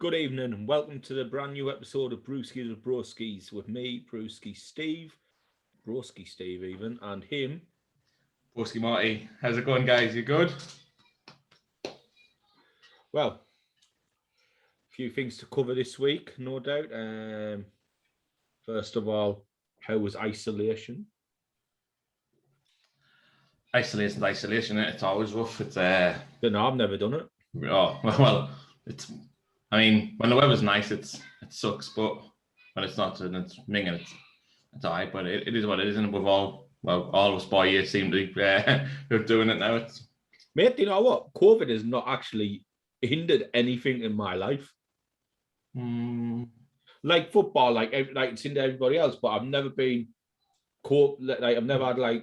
Good evening and welcome to the brand new episode of Brewskis with Broskis with me, Brewski Steve, Broski Steve even, and him. Brewski Marty, how's it going, guys? You good? Well, a few things to cover this week, no doubt. First of all, how was isolation? Isolation. It's always rough. It's I've never done it. Oh well, it's. I mean, when the weather's nice, it sucks, but when it's not and it's minging, it's alright. But it is what it is, and we've all of us by year seem to be doing it now. Mate, you know what? COVID has not actually hindered anything in my life. Like football, like it's into everybody else, but I've never been caught. Like I've never had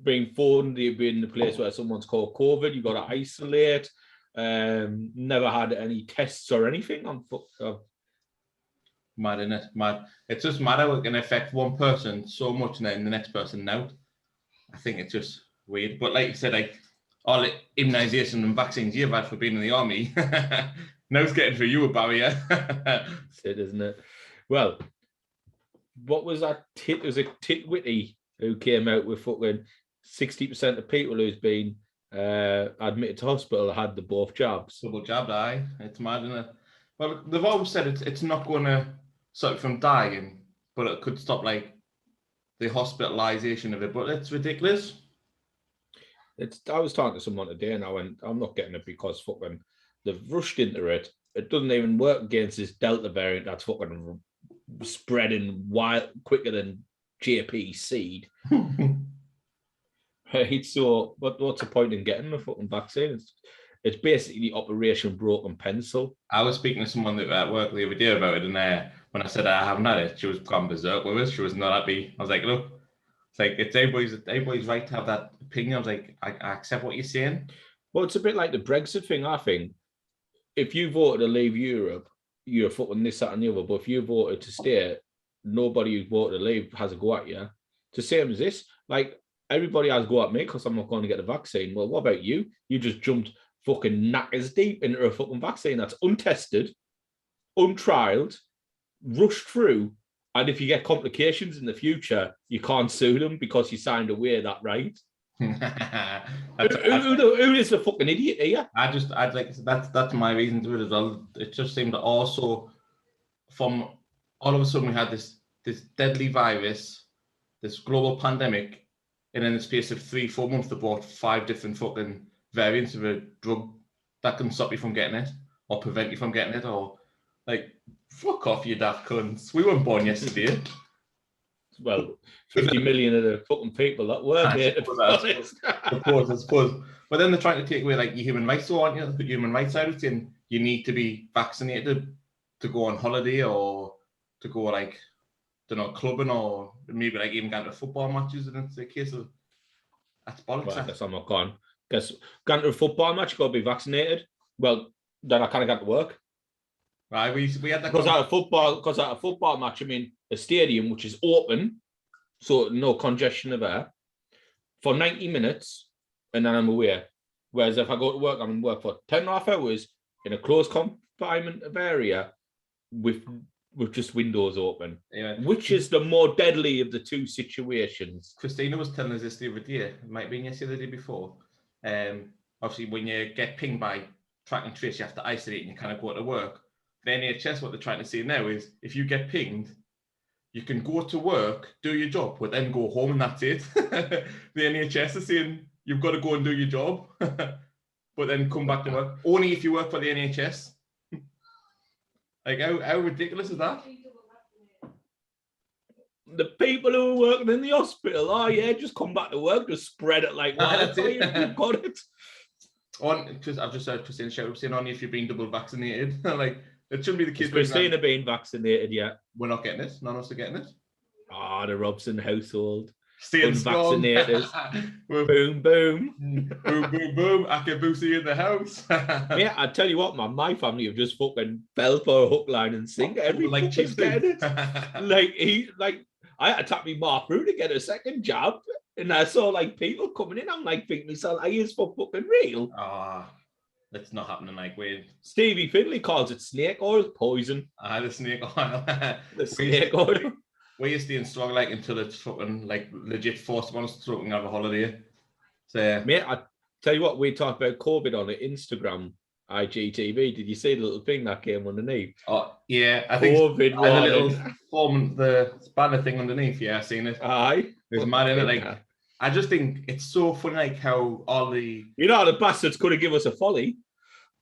being phoned, you've been in a place where someone's caught COVID, you got to isolate. Never had any tests or anything on foot. Mad, isn't it? Mad. It's just mad how it can affect one person so much and then the next person out. I think it's just weird. But like you said, like all the immunisation and vaccines you've had for being in the army, now it's getting for you a barrier. That's it, isn't it? Well, what was that? It was a Titwitty who came out with fucking 60% of people who's been admitted to hospital had the both jabs. Double jabbed, aye. It's mad, isn't it? Well, they've always said it's not going to stop you from dying, but it could stop like the hospitalisation of it. But it's ridiculous. I was talking to someone today, and I went, "I'm not getting it because fucking they've rushed into it. It doesn't even work against this Delta variant that's fucking spreading wild quicker than JP seed." So what's the point in getting the fucking vaccine? It's basically Operation Broken Pencil. I was speaking to someone at work the other day about it, and when I said I haven't had it, she was gone berserk with us. She was not happy. I was like, look, it's like it's everybody's right to have that opinion. I was like, I accept what you're saying. Well, it's a bit like the Brexit thing. I think if you voted to leave Europe, you're fucking this, that, and the other. But if you voted to stay, nobody who voted to leave has a go at you. It's the same as this. Like, everybody has a go at me because I'm not going to get the vaccine. Well, what about you? You just jumped fucking knackers deep into a fucking vaccine that's untested, untrialed, rushed through. And if you get complications in the future, you can't sue them because you signed away that right. Who is the fucking idiot here? I'd like that's my reason to it as well. It just seemed that also from all of a sudden we had this deadly virus, this global pandemic, and in the space of 3-4 months they brought 5 different fucking variants of a drug that can stop you from getting it or prevent you from getting it, or like fuck off, you daft cunts. We weren't born yesterday. Well, 50 million of the fucking people that were here. I suppose. But then they're trying to take away like your human rights, so aren't you? Put human rights out and you need to be vaccinated to go on holiday or to go like, don't know, clubbing or maybe like even going to football matches. And it's a case of that's bollocks. Well, I guess I'm not gone. Guess going to a football match, you got to be vaccinated. Well, then I kind of got to work. Right, we had that because at a football match, I mean a stadium which is open, so no congestion of air for 90 minutes, and then I'm away. Whereas if I go to work, I'm in work for 10.5 hours in a closed confinement of area with just windows open, which is the more deadly of the two situations. Christina was telling us this the other day. It might have been yesterday, the day before. Obviously, when you get pinged by track and trace, you have to isolate and you kind of go to work. The NHS, what they're trying to say now is if you get pinged, you can go to work, do your job, but then go home and that's it. The NHS is saying you've got to go and do your job, but then come back to work. Only if you work for the NHS. Like, how ridiculous is that? The people who are working in the hospital, just come back to work, just spread it like wildfire. You've got it. I've just heard Christina shout saying only if you've been double vaccinated. Like, it shouldn't be the case. Christina being vaccinated yet? We're not getting it. None of us are getting it. The Robson household. Staying unvaccinated. Boom, boom. Boom, boom, boom. Akabusi in the house. Yeah, I tell you what, man, my family have just fucking fell for a hook, line, and sinker. Every like fucker's getting it. I had to tap me Mark through to get a second jab. And I saw like people coming in. I'm like thinking myself, are you for fucking real? It's not happening like with Stevie Finley calls it snake oil poison. the snake oil. The snake oil. We used to strong like until it's fucking like legit forced on us to have a holiday. So Mate, I tell you what, we talked about COVID on the Instagram IGTV. Did you see the little thing that came underneath? oh yeah, I think COVID and the little warning. form the banner thing underneath. Yeah, I've seen it. Aye. There's mad in it. Like I just think it's so funny, like how all the the bastards could have given us a folly.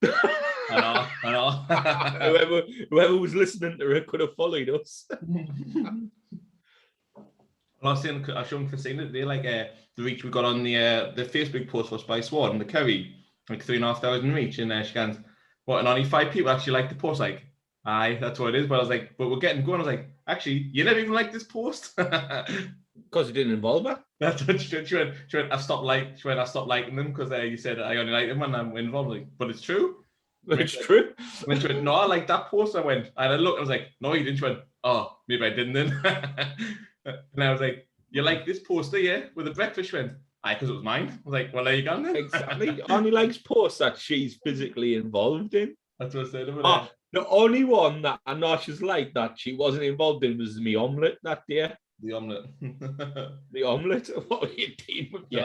I know. whoever was listening to it could have followed us. I was showing Christina today, like the reach we got on the Facebook post was by Swan, the Kerry, like 3,500 reach, and she goes, what, and only 5 people actually like the post, like, aye, that's what it is. But I was like, but we're getting going. I was like, actually, you never even liked this post. Because it didn't involve her. That's what she went, I stopped liking them because you said I only like them when I'm involved. Like, but it's true. It's true. When she went, no, I like that post. I looked, I was like, no, you didn't. She went, oh, maybe I didn't then. And I was like, you like this poster, yeah? With the breakfast? She went, aye, because it was mine. I was like, well, there you go then. Exactly. Only likes posts that she's physically involved in. That's what I said about it. The only one that I know she's like that she wasn't involved in was me omelette that day. The omelette. The omelette? What were you doing with your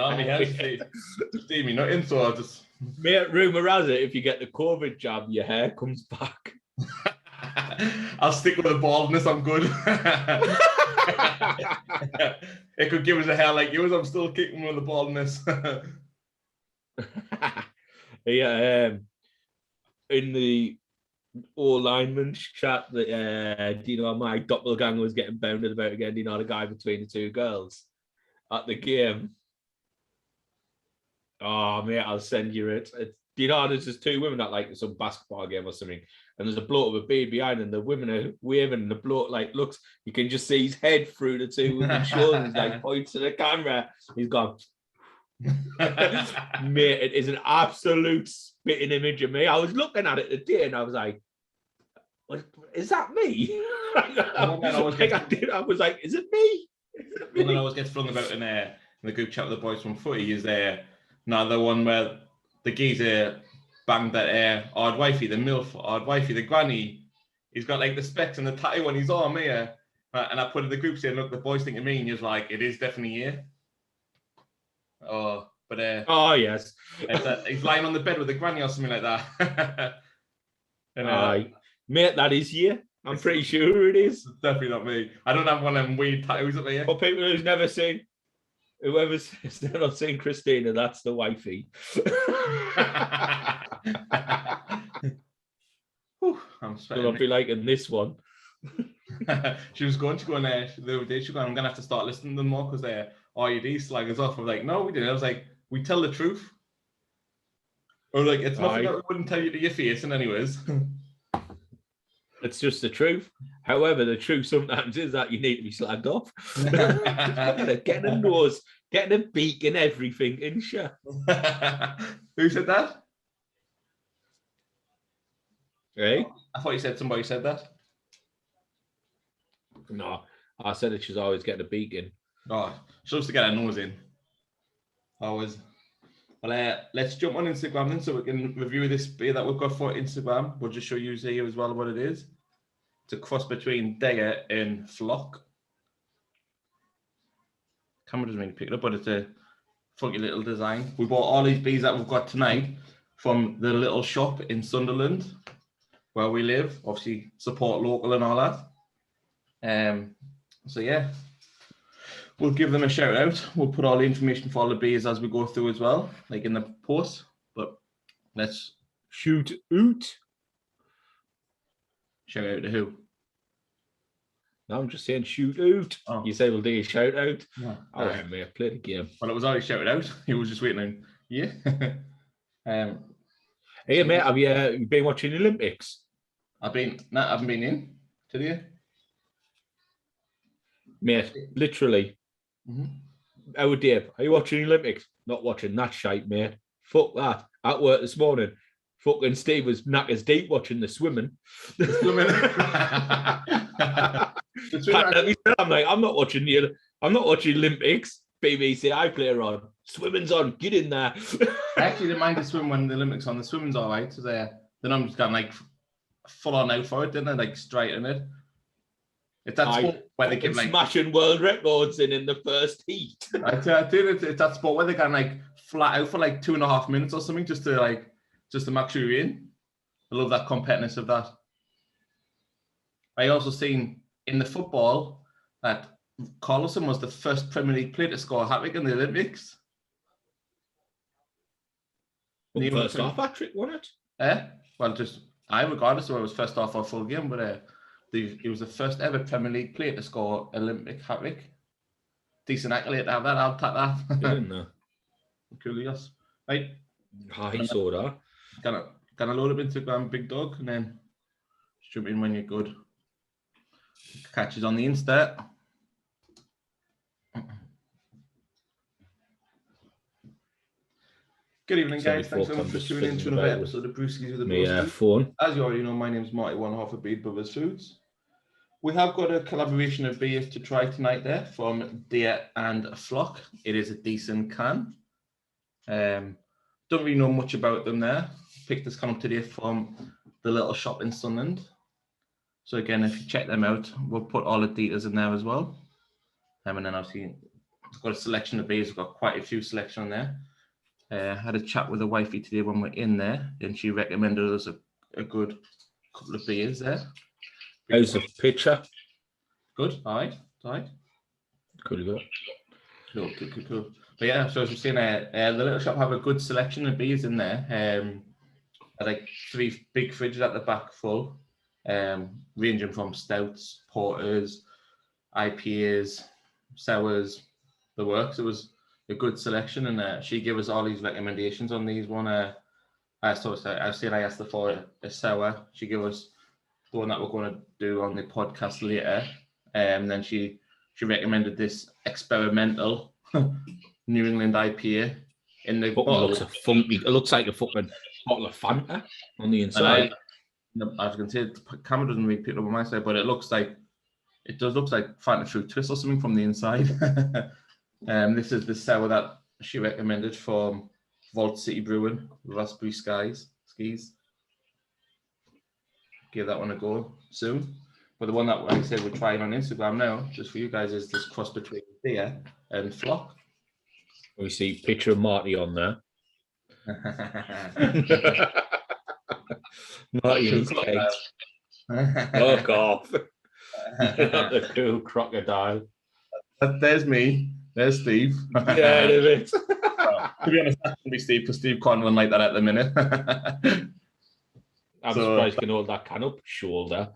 Steamy nothing, so I just... Mate, rumour has it, if you get the COVID jab, your hair comes back. I'll stick with the baldness, I'm good. It could give us a hair like yours, I'm still kicking with the baldness. Yeah, in the all lineman chat, that do you know my doppelganger was getting bounded about again? Do you know the guy between the two girls at the game? Oh mate, I'll send you it. Do you know there's just 2 women that like some basketball game or something, and there's a bloke with a baby behind, and the women are waving, and the bloke like looks, you can just see his head through the 2 women's shoulders, like points to the camera. He's gone. Mate, it is an absolute spitting image of me. I was looking at it today and I was like, is that me? I was like, is it me? One that always gets flung about in the group chat with the boys from footy is another one where the geezer banged that odd wifey, the MILF, odd wifey, the granny. He's got like the specs and the tattoo on his arm here. And I put in the group saying, look, the boys think of me, and he was like, it is definitely here. Oh, but oh yes, he's lying on the bed with a granny or something like that. And, mate, that is you. I'm pretty sure it is. It's definitely not me. I don't have one of them weird tattoos up here. For people who's never seen, whoever's not seen Christina, that's the wifey. I'm sweating. I'll be liking this one. She was going the other day. She was going, I'm gonna have to start listening to them more because IED slag us off. I was like, no, we didn't. I was like, we tell the truth. Or like, it's nothing that we wouldn't tell you to your face, and anyways. It's just the truth. However, the truth sometimes is that you need to be slagged off. Getting a nose, getting a beak and everything, isn't you? Who said that? Hey? I thought you said somebody said that. No, I said that she's always getting a beak in. Oh, she's supposed to get her nose in. Always. Well, let's jump on Instagram then so we can review this beer that we've got for Instagram. We'll just show you here as well what it is. It's a cross between Dagger and Flock. Camera doesn't really pick it up, but it's a funky little design. We bought all these beers that we've got tonight from the little shop in Sunderland where we live. Obviously, support local and all that. So yeah. We'll give them a shout out. We'll put all the information for all the beers as we go through as well, like in the post. But let's shoot out. Shout out to who? No, I'm just saying shoot out. Oh. You say we'll do a shout out. Yeah. All right, mate, play the game. Well, it was already shouted out. He was just waiting on yeah. Hey mate, have you been watching the Olympics? I haven't been in today. Mate, literally. Mm-hmm. How Dave, are you watching the Olympics? Not watching that shite, mate. Fuck that. At work this morning, fucking Steve was knackers deep watching the swimming. I'm like, I'm not watching Olympics. BBC iPlayer on. Swimming's on. Get in there. I actually didn't mind the swim when the Olympics on. The swimming's all right. So then I'm just got like full on out for it, didn't I? Like straight in it. It's that sport where they give like smashing world records in the first heat. I think it's that sport where they can like flat out for like 2.5 minutes or something just to make sure you're in. I love that competitiveness of that. I also seen in the football that Carlson was the first Premier League player to score a hat-trick in the Olympics. Well, first half hat-trick, wasn't it? Well, regardless of whether it was first half or full game, but he was the first ever Premier League player to score Olympic hat-trick. Decent accolade to have that. I'll take that. Didn't know. Cool, yes. Right. I saw that. Gonna load up Instagram, Big Dog, and then jump in when you're good. Catches on the insta. Good evening, guys. Thanks so much for tuning in to another episode of Brewskis with the Brewskis. Phone. As you already know, my name's Marty, one half of Beard Brothers Foods. We have got a collaboration of beers to try tonight there from Deer and Flock. It is a decent can. Don't really know much about them there. Picked this can up today from the little shop in Sunderland. So again, if you check them out, we'll put all the details in there as well. And then obviously, it's got a selection of beers. We've got quite a few selection on there. Had a chat with the wifey today when we're in there, and she recommended us a good couple of beers there. How's the picture? Good. All right. Cool. But yeah, so as we're saying, the little shop have a good selection of beers in there. Like 3 big fridges at the back full, ranging from stouts, porters, IPAs, sours, the works. It was a good selection, and she gave us all these recommendations on these one. I asked her for a sour. She gave us the one that we're going to do on the podcast later, and then she recommended this experimental New England IPA in the bottle. Looks funky. It looks like a fucking bottle of Fanta on the inside. I was going to say the camera doesn't really pick it up on my side, but it does look like Fanta Fruit Twist or something from the inside. This is the sour that she recommended from Vault City Brewing, Brewskis. Give that one a go soon. But the one that, like I said, we're trying on Instagram now, just for you guys, is this cross between Deer and Flock. We see picture of Marty on there. Marty in his cake. Fuck off. The cool crocodile. There's me. There's Steve. Yeah, it is. To be honest, that can be Steve, because Steve can't run like that at the minute. I'm surprised you can hold that can up shoulder.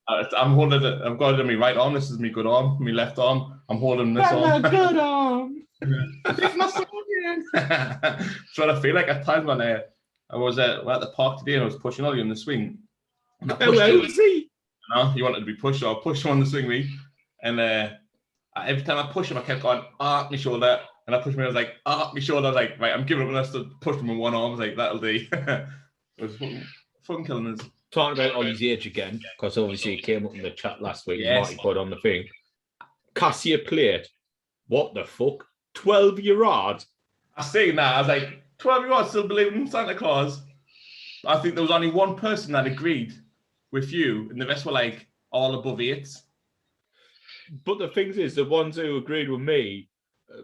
I'm holding it. I've got it in my right arm. This is my good arm. My left arm. I'm holding this arm. My good arm. It's my soul again. That's what I feel like at times when I was at the park today and I was pushing Ollie on the swing. Where was he? He wanted to be pushed, so I pushed him on the swing me. And every time I pushed him, I kept going, my shoulder. And I pushed him, I was like, my shoulder. I was like, right, I'm giving up. And I stood, pushed him in one arm. I was like, that'll do. It was fun killing us. Talking about Ollie's age again, because obviously it came up in the chat last week. Yes. Marty put on the thing. Cassia plate. What the fuck? 12-year-old? I seen that. I was like, 12-year-olds still believing in Santa Claus? I think there was only one person that agreed with you, and the rest were like all above 8. But the thing is, the ones who agreed with me,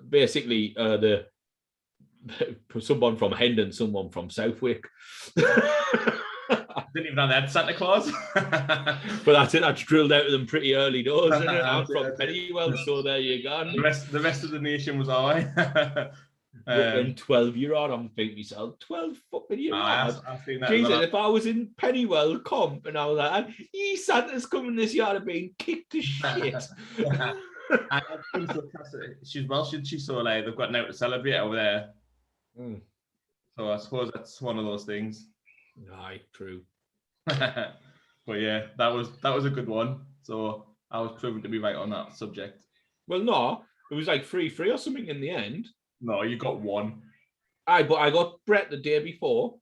basically, someone from Hendon, someone from Southwick. Didn't even know they had Santa Claus. But that's it. That's drilled out of them pretty early doors, isn't it? I'm from Pennywell, so there you go. The rest of the nation was all right. 12-year-old, I'm thinking myself, 12 fucking year old. Jesus, if I was in Pennywell comp and I was like, Santa's coming this year, I'd have been kicked to shit. She's Welsh, and she's so like they've got now to celebrate over there. So I suppose that's one of those things. Aye, true. But yeah, that was a good one. So I was proven to be right on that subject. Well, no, it was like 3-3 or something in the end. No, you got 1. Aye, but I got Brett the day before.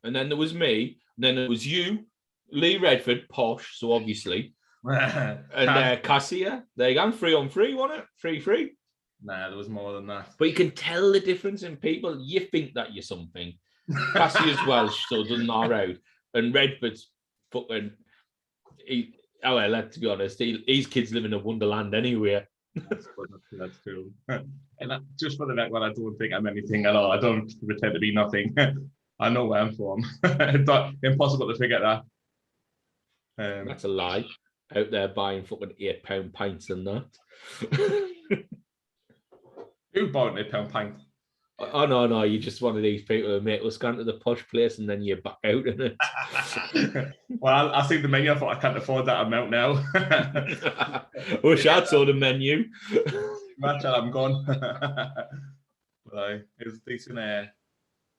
And then there was me. And then it was you, Lee Redford, posh, so obviously. And Cassia, there you go, 3-on-3, wasn't it? 3-3. Nah, there was more than that. But you can tell the difference in people. You think that you're something. Cassia's Welsh, so doesn't know out. And Redford's fucking... let's be honest, his kids live in a wonderland anyway. That's true. And just for the record, I don't think I'm anything at all. I don't pretend to be nothing. I know where I'm from. It's impossible to forget that. That's a lie. Out there buying fucking £8 pints and that. Who bought an £8 pint? Oh no, you're just one of these people who make us go to the posh place and then you're back out in it. Well, I see the menu. I thought I can't afford that amount now. Wish I'd saw the menu. Match I'm gone. But it's decent.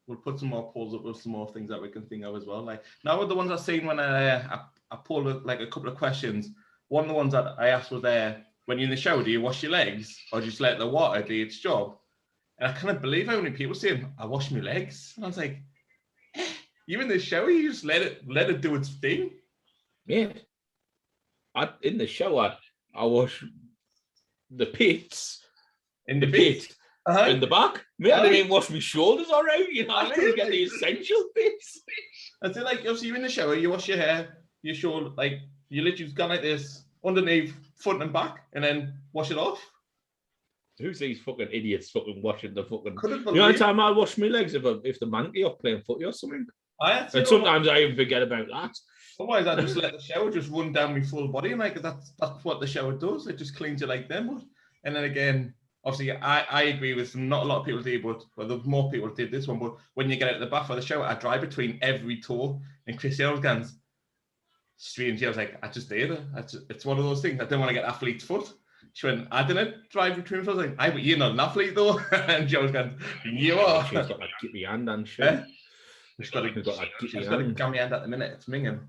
We'll put some more polls up with some more things that we can think of as well. Like now, with the ones I've seen when I pulled like a couple of questions. One of the ones that I asked was when you're in the shower, do you wash your legs or just let the water do its job? And I can't believe how many people say, I wash my legs. And I was like, you in the shower, you just let it do its thing? Yeah. In the shower, I wash the pits. In the pit? In the back. Mate, I didn't even wash my shoulders all right. You know what I mean? Get the essential bits. I feel like, obviously, you're in the shower, you wash your hair, your shoulder, like, you literally just go like this, underneath, front and back, and then wash it off. Who's these fucking idiots fucking washing the fucking... You know, the time I wash my legs if the monkey off playing footy or something. And sometimes I even forget about that. Otherwise, I just let the shower just run down my full body, and like that's what the shower does. It just cleans you like them. And then again, obviously, I agree with some. Not a lot of people do, but there's more people did this one. But when you get out of the bath or the shower, I dry between every toe. And Christiane was strange. I was like, I just did it. It's one of those things. I didn't want to get athlete's foot. She went, I didn't drive between us. I was like, but you're not an athlete though. And Joe was going, you are. She's got that gippy hand and shit. Yeah. She's got a gummy hand at the minute. It's minging.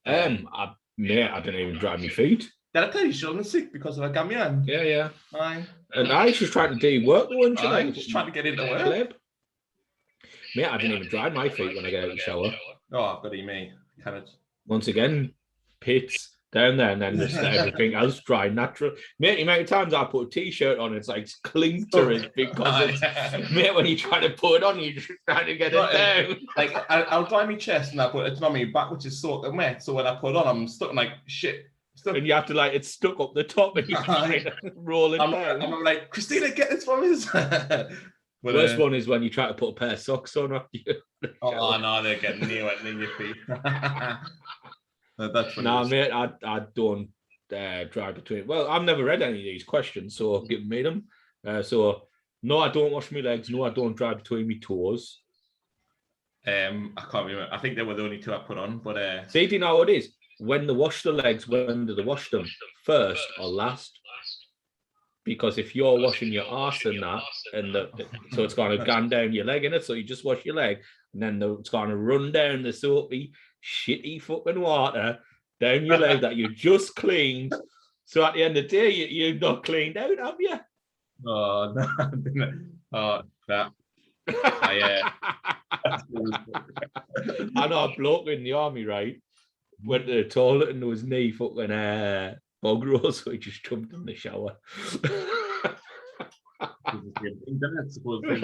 I didn't even dry my feet. Did I tell you she wasn't sick because of a gummy hand? Yeah. Aye. And she's trying to do work, wasn't she? Aye, she's trying to get into work. Mate, I didn't even dry my feet when I get out of the shower. Oh, I've got me. Once again, pits down there, and then just everything else dry natural. Mate, the amount of times I put a t-shirt on, it's like cling to it because it's, mate, when you try to put it on, you're just trying to get it down. Like I'll dry my chest and I put it on my back, which is soaked and wet. So when I put it on, I'm stuck like shit. And you have to it's stuck up the top and you're trying to roll it down. I'm like, Christina, get this for us. The worst one is when you try to put a pair of socks on after you. Oh no, they're getting near your feet. That's mate, I don't dry between. Well, I've never read any of these questions, so give me them. So no, I don't wash my legs. No, I don't dry between my toes. I can't remember. I think they were the only two I put on. But see, do you know what it is? When they wash the legs, when do they wash them? First or last? Because if you're washing your arse and that, so it's going to go down your leg, innit? So you just wash your leg, and then it's going to run down the soapy, shitty fucking water down your leg that you just cleaned. So at the end of the day, you're not cleaned out, have you? Oh, no. Oh, that. I know a bloke in the army, right? Went to the toilet and there was knee fucking bog roll, so he just jumped in the shower.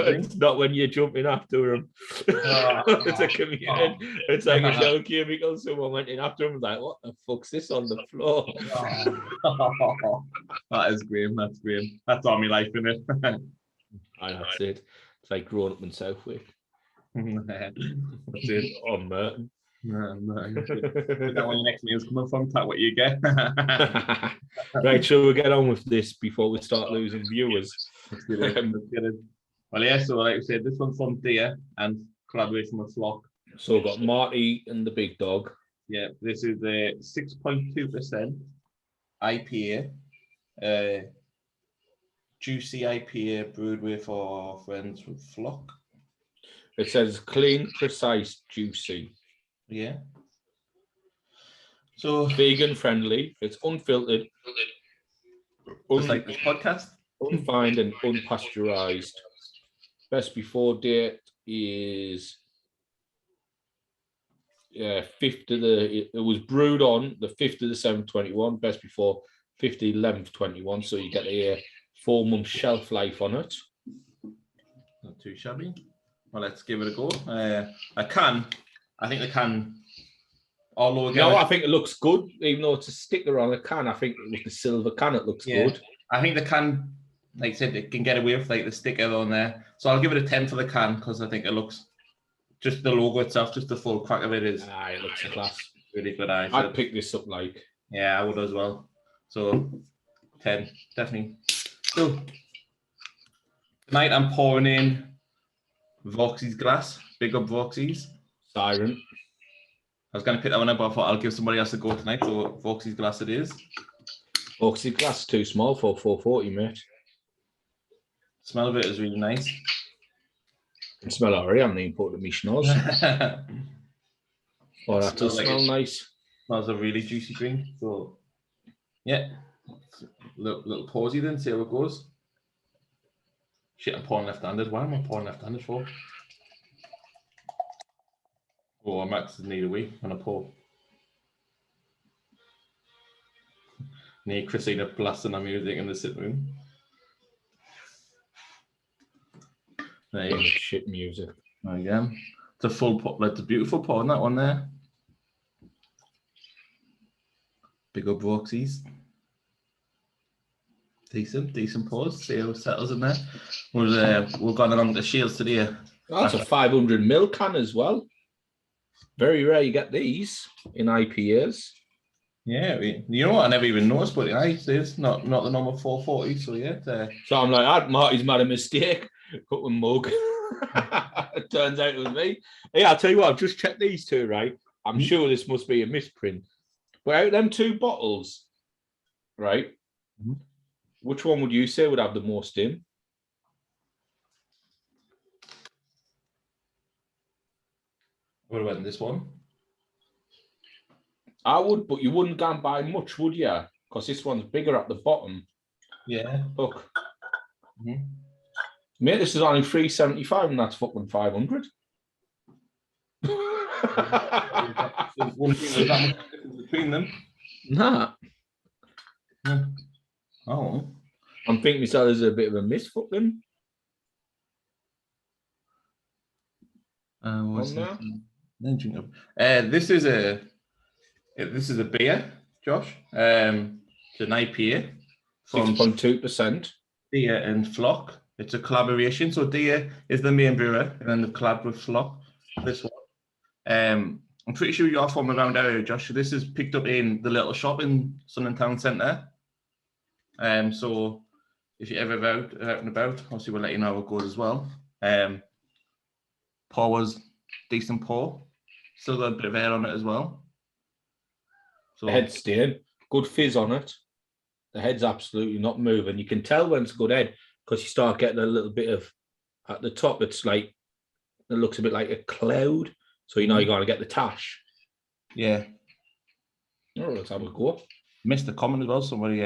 It's not when you're jumping after him. It's a community. It's like a shell cubicle. Someone went in after him, like, what the fuck's this on the floor? That is grim. That's grim. That's all my life, isn't it? That's it. It's like growing up in Southwick. That's it. Oh, Merton. No. You know when your next meal's coming from, that's what you get. Right, so we'll get on with this before we start losing viewers. Let's get it. Well, yeah, so like I said, this one's from Deer and collaboration with Flock. So we've got Marty and the Big Dog. Yeah, this is a 6.2% IPA. Juicy IPA brewed with our friends with Flock. It says clean, precise, juicy. Yeah. So vegan friendly. It's unfiltered. Just like this podcast. Unfined and unpasteurized. Best before date is 5th of it was brewed on the 5th of the 7th 21, best before 5th of the 11th 21. So you get a 4-month shelf life on it. Not too shabby. Well, let's give it a go. I think the can, although again, I think it looks good, even though it's a sticker on a can. I think with the silver can, it looks good. I think the can, like I said, it can get away with like the sticker on there. So I'll give it a 10 for the can because I think it looks, just the logo itself, just the full crack of it is. It looks class. Really good. I'd pick this up like. Yeah, I would as well. So 10, definitely. So tonight I'm pouring in Brewskis glass. Big up Brewskis. Siren. I was going to pick that one up, but I thought I'll give somebody else a go tonight. So Brewskis glass it is. Brewskis glass is too small for 440, mate. Smell of it is really nice. I can smell it already on the import of my schnoz. Oh, that does smell nice. Smells a really juicy drink. So, yeah. Little pausey then, see how it goes. Shit, I'm pouring left-handed. Why am I pouring left-handed for? Oh, Max is need a wee when I pour. Need Christina blasting her music in the sitting room. There you go. Shit music. There you go. It's a full pot, like, it's a beautiful pour on that one there. Big up Brewskis. Decent pause. See how it settles in there. We've gone along the shields today. Oh, that's a 500ml can as well. Very rare you get these in IPAs. Yeah, you know what? I never even noticed, but it's not the normal 440. So yeah. So I'm like, Marty's made a mistake. Put one mug. It turns out it was me. Yeah, I'll tell you what. I've just checked these two. Right, I'm sure this must be a misprint. But out of them 2 bottles, right? Which one would you say would have the most in? What about this one? I would, but you wouldn't go and buy much, would you? Because this one's bigger at the bottom. Yeah. Look. Mate, this is only $3.75 and that's fucking 500. Between them? Nah. Oh. I'm thinking myself as a bit of a miss fucking. What's that? This is a beer, Josh. It's an IPA from 6.2%. Deer and Flock. It's a collaboration. So Deer is the main brewer, and then they've collabed with Flock. This one. I'm pretty sure you're from around area, Josh. So this is picked up in the little shop in Sunderland Town Centre. So if you're ever out and about, obviously we'll let you know how it goes as well. Pour was decent pour. Still got a bit of air on it as well. So the head's staying. Good fizz on it. The head's absolutely not moving. You can tell when it's a good head because you start getting a little bit of, at the top, it's like, it looks a bit like a cloud. So you know you're going to get the tash. Yeah. Oh, let's have a go. Missed the comment as well. Somebody,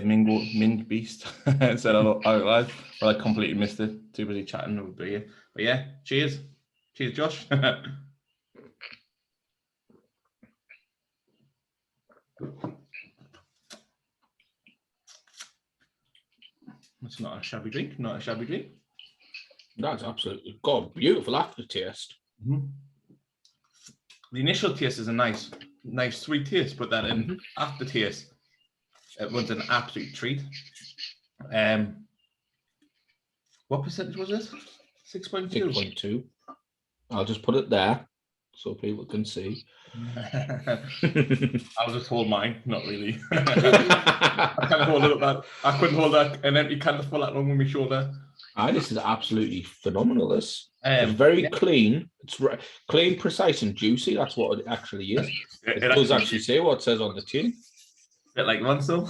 Mint Beast said out loud. Well, I completely missed it. Too busy chatting with beer. But yeah, cheers. Cheers, Josh. It's not a shabby drink. Not a shabby drink. That's absolutely beautiful aftertaste. Mm-hmm. The initial taste is a nice sweet taste, but then aftertaste, it was an absolute treat. What percentage was it? 6.2. 6.2. I'll just put it there so people can see. I'll just hold mine, not really. I can't hold it that. I couldn't hold that an empty can for that long on my shoulder. This is absolutely phenomenal. It's very clean. It's clean, precise, and juicy. That's what it actually is. It does actually say what it says on the tin. Bit like Runsell.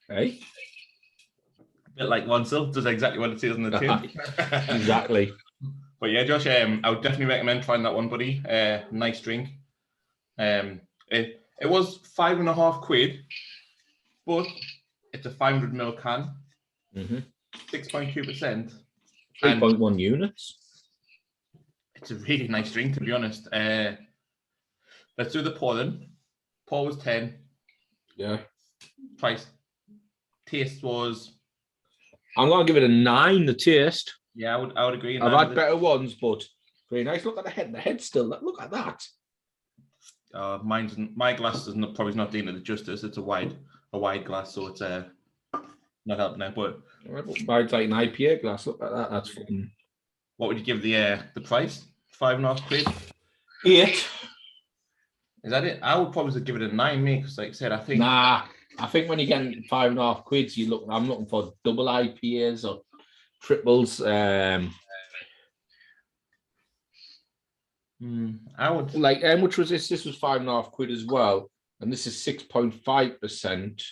Hey? Bit like Runsell, does exactly what it says on the tin. Exactly. But yeah, Josh, I would definitely recommend trying that one, buddy. Nice drink. It was £5.50, but it's a 500ml can. 6.2%. 3.1 units. It's a really nice drink, to be honest. Let's do the pour then. Pour was 10. Yeah. Price. Taste was... I'm going to give it a 9, the taste. Yeah, I would agree. I've had better ones, but very nice. Look at the head. The head still, look at that. My glass is probably not doing it the justice. It's a wide glass, so it's not helping out. But Mine's like an IPA glass. Look at that. That's fucking... What would you give the price? £5.50? 8. Is that it? I would probably give it a 9, mate, because like I said, I think... Nah, I think when you're getting £5.50, I'm looking for double IPAs or triples. I would... Like, how much was this? This was £5.50 as well. And this is 6.5%.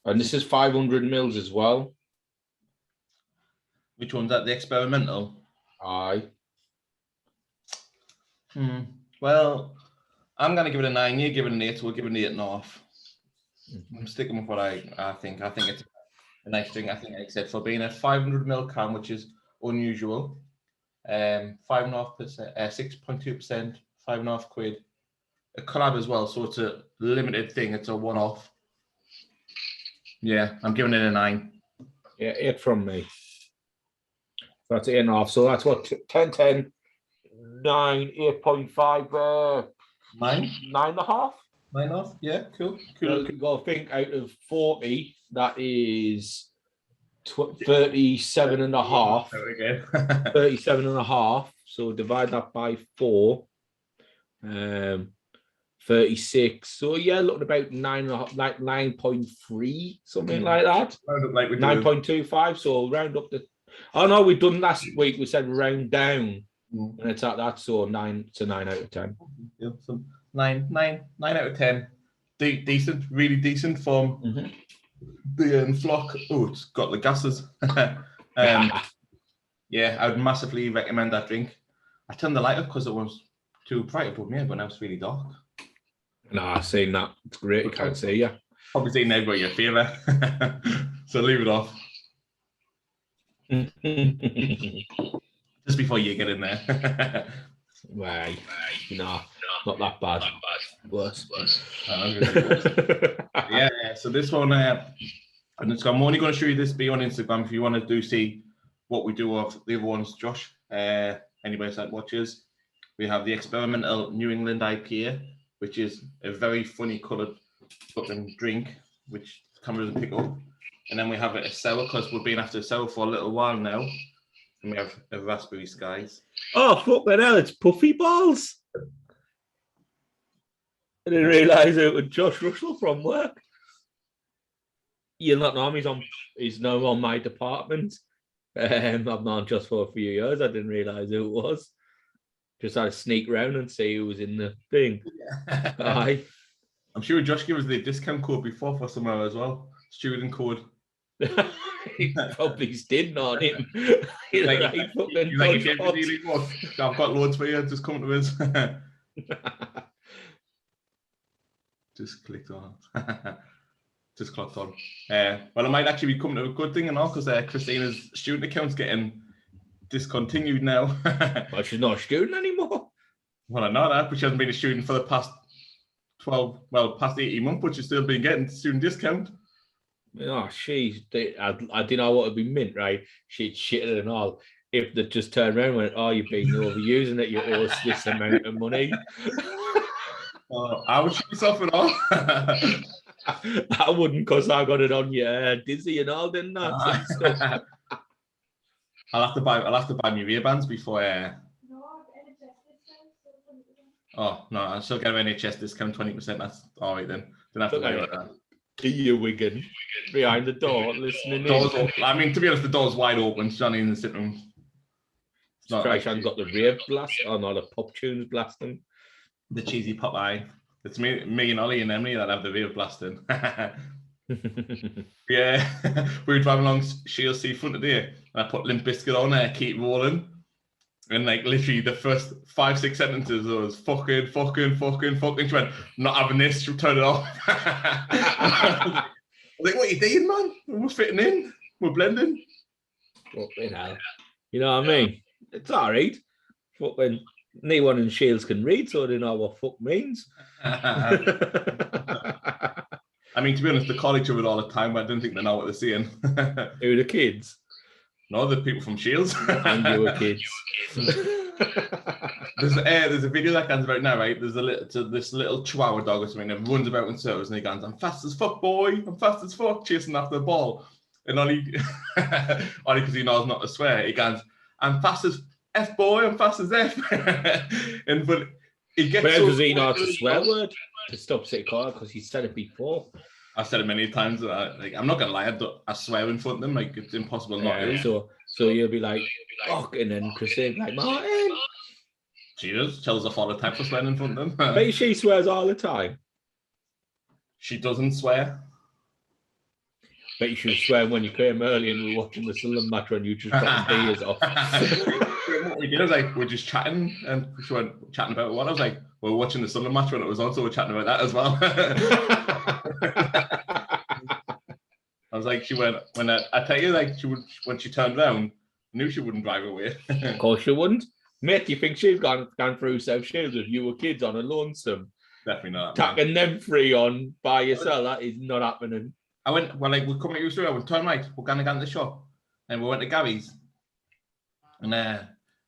And this is 500 mils as well. Which one's that? The experimental? Aye. Well, I'm going to give it a 9. You give it an 8, so we'll give it an 8.5. I'm sticking with what I think. I think it's a nice drink. I think, like I said, for being a 500 ml can, which is unusual, 5.5%, 6.2%, £5.50. A collab as well, so it's a limited thing. It's a one-off. Yeah, I'm giving it a 9. Yeah, 8 from me. That's 8.5. So that's what 10, 10, 9, 8.5, 9.5. 9.5. Yeah, cool. Well, I think out of 40, that is 37 and a half. 37 and a half. So divide that by 4. 36. So yeah, looking about 9.5, like 9.3, something like that. Round up like we 9.25. So round up the... Oh no, we've done last week. We said round down, and it's at that. So 9 to 9 out of 10. Yeah, so 9 out of 10. Decent, really decent from the flock. Oh, it's got the gases. Yeah, I would massively recommend that drink. I turned the light up because it was too bright above me, but now it's really dark. No, I've seen that. It's great. You can't see you. Probably saying they've got your favour. So leave it off. Just before you get in there. Why? No, not that bad. Worse. Yeah, so this one, and I'm only going to show you this be on Instagram if you want to see what we do of the other ones, Josh. Anybody that watches, we have the experimental New England IPA, which is a very funny coloured fucking drink, which the camera doesn't pick up. And then we have a sour, because we've been after a sour for a little while now. And we have a raspberry skies. Oh, fucking hell, it's Puffy Balls. I didn't realise it was Josh Russell from work. You'll not know him, he's now on my department. I've known Josh for a few years. I didn't realise who it was. Just had to sneak around and see who was in the thing. Yeah. Aye. I'm sure Josh gave us the discount code before for somewhere as well. Student code. He probably did not him. Like, I've got loads for you. Just come to us. Just clicked on. Just clocked on. Well, it might actually be coming to a good thing and all, because Christina's student account's getting discontinued now. Well, she's not a student anymore. Well, I know that, but she hasn't been a student for the past 18 months, but she's still been getting student discount. Oh, I didn't know what would be mint, right? She'd shitted and all. If they just turned around and went, oh, you've been overusing it, you owe us this amount of money. I would shoot myself at all. I wouldn't, because I got it on your Dizzy and all, didn't I? I'll have to buy my Ray-Bans before. Oh no, I'll still get an NHS discount 20%. That's all right then. Don't have to worry about that. You Wigan behind the door listening in. I mean, to be honest, the door's wide open. Johnny in the sitting room. It's not like I've got the rave blast. Oh no, the pop tunes blasting. The cheesy pop eye. It's me and Ollie and Emily that have the rave blasting. Yeah, we were driving along Shield Seafront today, and I put Limp Bizkit on there, keep rolling. And like literally the first 5-6 sentences was fucking. She went, not having this, she'll turn it off. I was like, what are you doing, man? We're fitting in, we're blending. Fucking hell. You know what I mean? It's all right. fucking no one in Shields can read, so they know what fuck means. I mean, to be honest, the college do it all the time, but I don't think they know what they're saying. Who are the kids? No, the people from Shields. And you were kids. There's a video that comes about now, right? There's this little chihuahua dog or something that runs about in circles and he goes, "I'm fast as fuck, boy. I'm fast as fuck," chasing after the ball. And only because he knows not to swear, he goes, "I'm fast as F, boy. I'm fast as F." But he gets. Where does he know it's a swear word? To stop saying car because he said it before. I've said it many times. I'm not gonna lie. I swear in front of them. Like, it's impossible not to. So you'll be like, "Fuck," and then Christine like, "Martin." She does. Tells off all the time for swearing in front of them. But she swears all the time. She doesn't swear. But you should swear when you came early and we were watching the Sunderland match when you just got the ears off. What we did was like, we're just chatting and she went chatting about what. I was like, we're watching the Sunderland match when it was on, so we're chatting about that as well. I was like, she went, I tell you, like, when she turned around, I knew she wouldn't drive away. Of course she wouldn't. Mate, do you think she's gone through South Shields if you were kids on a lonesome? Definitely not. Tacking them free on by yourself, that is not happening. I went, well, like, we're coming to you through, I went, turn right, we're going to go to the shop. And we went to Gary's. And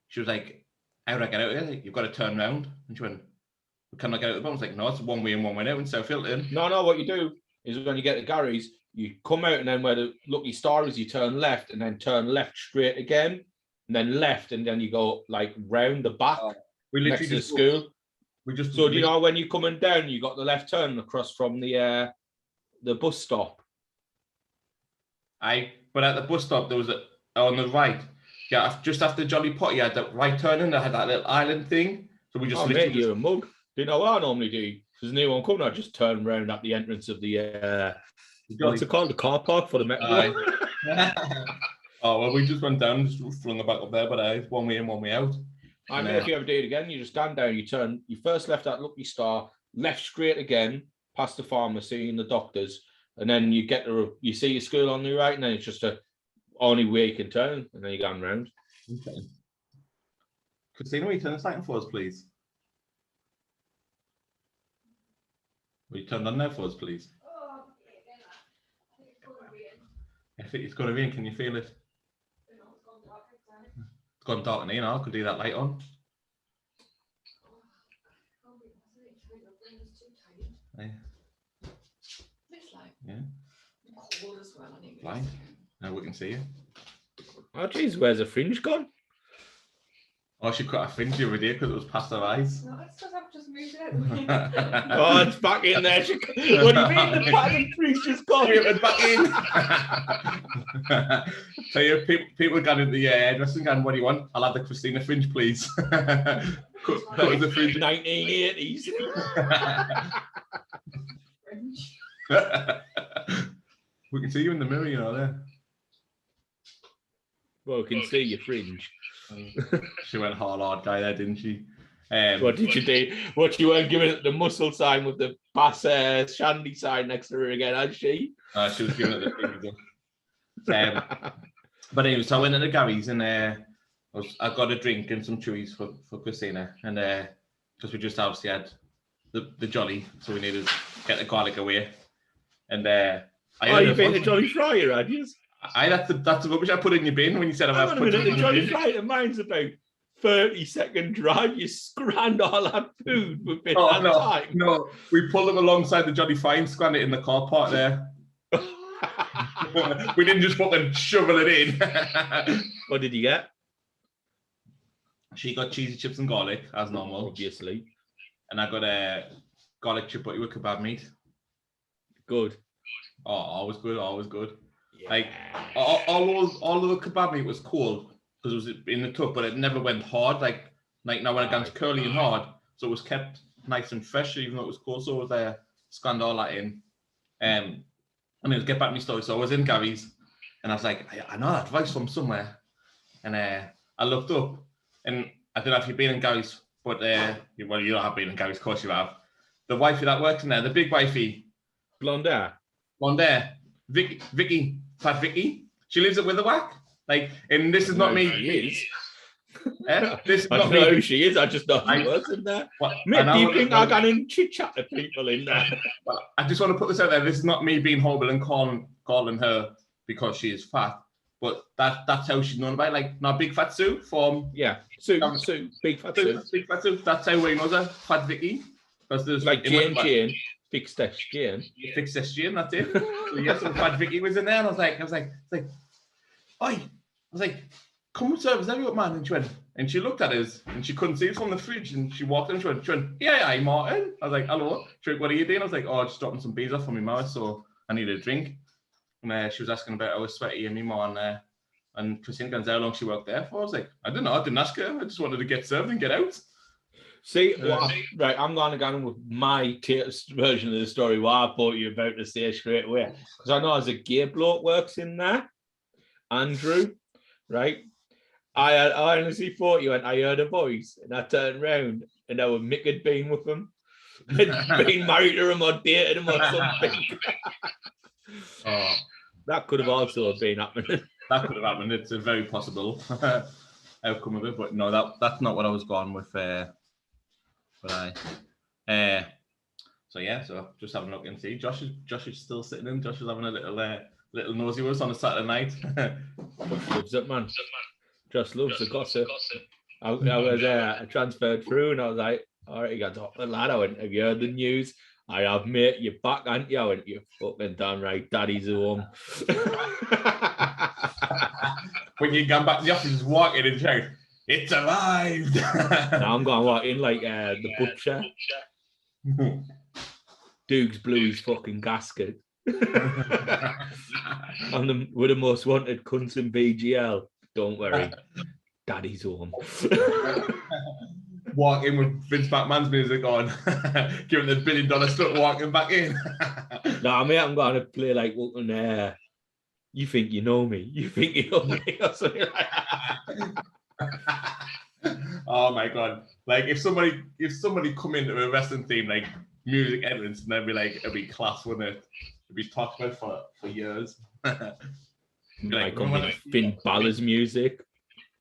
she was like, "How do I get out of here? Like, you've got to turn around." And she went, "Can I get out of the bottom?" I was like, "No, it's one way in, one way out in South Hilton." No, what you do is when you get to Gary's, you come out and then where the Lucky Star is, you turn left and then turn left straight again. And then left and then you go like round the back we next to the school. So do you know when you're coming down, you got the left turn across from the bus stop? But at the bus stop, there was on the right, just after Jolly Pot, you had that right turn and I had that little island thing. So we just mate, you're a mug. Do you know what I normally do? If there's no one coming, I just turn around at the entrance of the what's it called? The car park for the metro. Oh, well, we just went down and just flung it back up there, but one way in, one way out. I mean, if you ever do it again, you just stand down, you turn, you first left at Lucky Star, left straight again, past the pharmacy and the doctors, and then you get you see your school on the right, and then it's just a only way you can turn, and then you're going round. Okay. Christina, will you turn the light on for us, please? Will you turn on there for us, please? I think it's going to rain. Can you feel it? It's gone dark in here now. I could do that light on. Yeah. Cold as well. Blind. Now we can see you. Oh, jeez, where's the fringe gone? Oh, she cut her fringe the other day because it was past her eyes. No, it's because I've just moved it. Oh, it's back in there. What do you mean the fucking fringe just gone? It's back in. So yeah, people got into the dressing gown, "What do you want?" "I'll have the Christina fringe, please." Cut the fringe. 1980s. We can see you in the mirror, you know, there. Well, we can see your fringe. She went hard guy there, didn't she? What did you do? What, you weren't giving it the muscle sign with the Bass Shandy sign next to her again, had she? She was giving it the thing. But anyway, so I went into Gary's and I got a drink and some chewies for Christina, and because we just obviously had the Jolly, so we needed to get the garlic away. And you've been a Jolly Fryer, had you? That's the rubbish I put in your bin when you said I'm put the Jolly Fryer. Mine's about 30-second drive. You scranned all that food within that time. No, we pulled them alongside the Jolly Fryer and scranned it in the car park there. We didn't just fucking shovel it in. What did you get? She got cheesy chips and garlic, as normal. Obviously. And I got a garlic chipotty with kebab meat. Good. Oh, always good, always good. Yeah. Like all of the kebab meat was cold because it was in the tub, but it never went hard. Like now when it got curly and hard, so it was kept nice and fresh, even though it was cold. So I was scanned all that in. And it was get back to my story. So I was in Gary's, and I was like, I know that voice from somewhere. And I looked up, and I don't know if you've been in Gary's, but well, you don't have been in Gary's, of course you have. The wifey that works in there, the big wifey, blonde hair, Vicky, Fat Vicky. She lives at Witherwack. Like, and this is not me. She is. This I not don't know who me. she is. I just know she works in there. Well, Mate, and do you I think wanna- I can chit chat to people in there? Well, I just want to put this out there. This is not me being horrible and calling her because she is fat, but that's how she's known about. Like, not Big Fat Sue from Yeah, Sue, big fat Sue. Big Fat Sue. That's how we knows her. Fat Vicky. Because there's Like Jane, fix that Jane. Fix this Jane. That's it. So yes, so Fat Vicky was in there, and I was like, oi, I was like, come and serve us everyone, man. And she looked at us, and she couldn't see us from the fridge, and she walked in, and she went, yeah, Martin. I was like, hello. She went, what are you doing? I was like, oh, just dropping some bees off from my mouth, so I need a drink. And she was asking about how sweaty and me mom and Christine Guns, how long she worked there for. I was like, I don't know, I didn't ask her. I just wanted to get served and get out. See, right, I'm going to go with my version of the story, what I thought you were about to say straight away. Because I know as a gay bloke works in there, Andrew, right? I honestly thought you went, I heard a voice, and I turned around, and our Mick had been with him. Had been married to him or dated him or something. That could have also been happening. That could have happened. It's a very possible outcome of it. But no, that's not what I was going with. So just having a look and see. Josh is still sitting in. Josh is having a little nosy with us on a Saturday night. Josh loves it, man. Josh loves the gossip. I was transferred through, and I was like, all right, you got to talk to the lad. I went, have you heard the news? I have, mate. You're back, aren't you? I went, you're fucking damn right. Daddy's home. When you come back to the office, just walk in and shout, it's alive. Now I'm going to walk in like the butcher. Duke's blew his fucking gasket. With the most wanted cunts in BGL. Don't worry. Daddy's home. Walk in with Vince McMahon's music on, giving the $1 billion strut, walking back in. No, mate, I'm going to play like, you think you know me? You think you know me? Or something like that. Oh my god! Like if somebody come into a wrestling theme like music entrance, and they'd be like, it'd be class, wouldn't it? It'd be talked about for years. Like Finn Balor's music.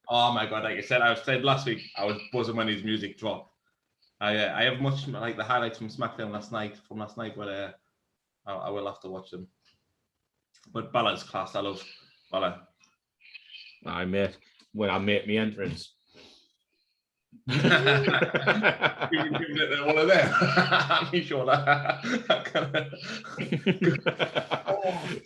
Oh my god! Like I said last week, I was buzzing when his music dropped. I have much like the highlights from SmackDown last night, but I will have to watch them. But Balor's class. I love Balor. I mate, when I make my entrance. Giving it one of them. I'm sure that kind of...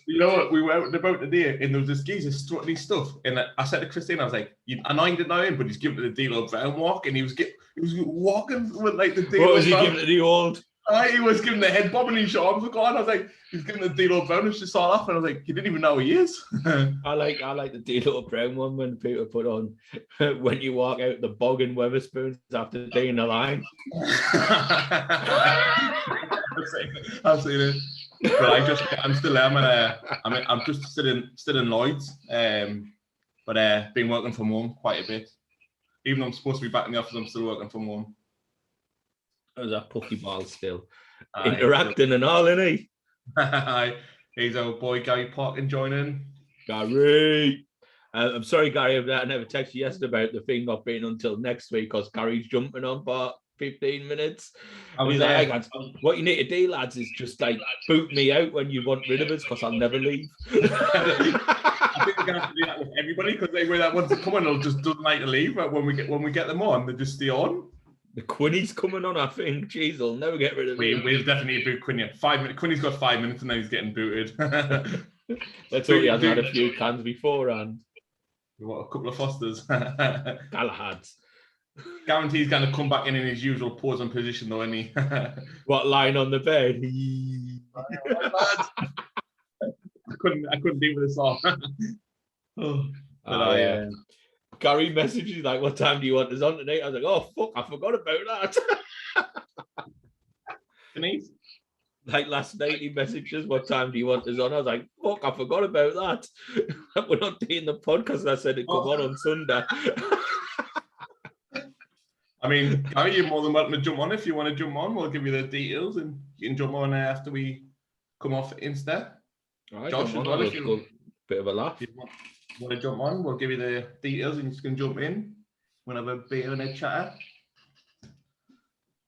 You know what? We were out and about today, and there was this geezer strutting his stuff. And I said to Christine, I was like, I know he didn't know him, but he's giving it the D'Lo Brown walk, and he was walking with like the D'Lo Brown. What was he giving it the old? He was giving the head bob and his arms were gone. I was like, he's giving the D'Lo Brown, and she saw off, and I was like, you didn't even know who he is. I like the D'Lo Brown one when people put on when you walk out the bog in Wetherspoons after doing the line. I've seen it. But I'm still there. I'm just still in Lloyd's, but been working from home quite a bit. Even though I'm supposed to be back in the office, I'm still working from home. How's that Pokeball still interacting and all, isn't he? He's our boy Gary Parkin joining. Gary, I'm sorry, Gary, I never texted you yesterday about the thing not being until next week because Gary's jumping on for 15 minutes. He's like, what you need to do, lads, is just like boot me out when you want rid of us because I'll never leave. I think we're gonna have to do that with everybody because they that ones that come on, they'll just doesn't like to leave. But when we get them on, they just stay on. The Quinny's coming on, I think. Jeez, they'll never get rid of him. We'll definitely boot Quinny. 5 minutes. Quinny's got 5 minutes and now he's getting booted. Let's hope he hasn't had a few cans beforehand. What, a couple of Fosters. Galahad's. Guarantee he's going to come back in his usual pose and position though, isn't he? What, lying on the bed? I couldn't deal with this all. Yeah. Gary messaged like, what time do you want us on tonight? I was like, oh, fuck, I forgot about that. Denise? Like last night, he messaged us, what time do you want us on? I was like, fuck, I forgot about that. We're not doing the podcast. I said it come on Sunday. I mean, Gary, you're more than welcome to jump on. If you want to jump on, we'll give you the details and you can jump on after we come off Insta. Right, Josh, as well, if you bit of a laugh. want to jump on, we'll give you the details and you can jump in. whenever beer and a chatter.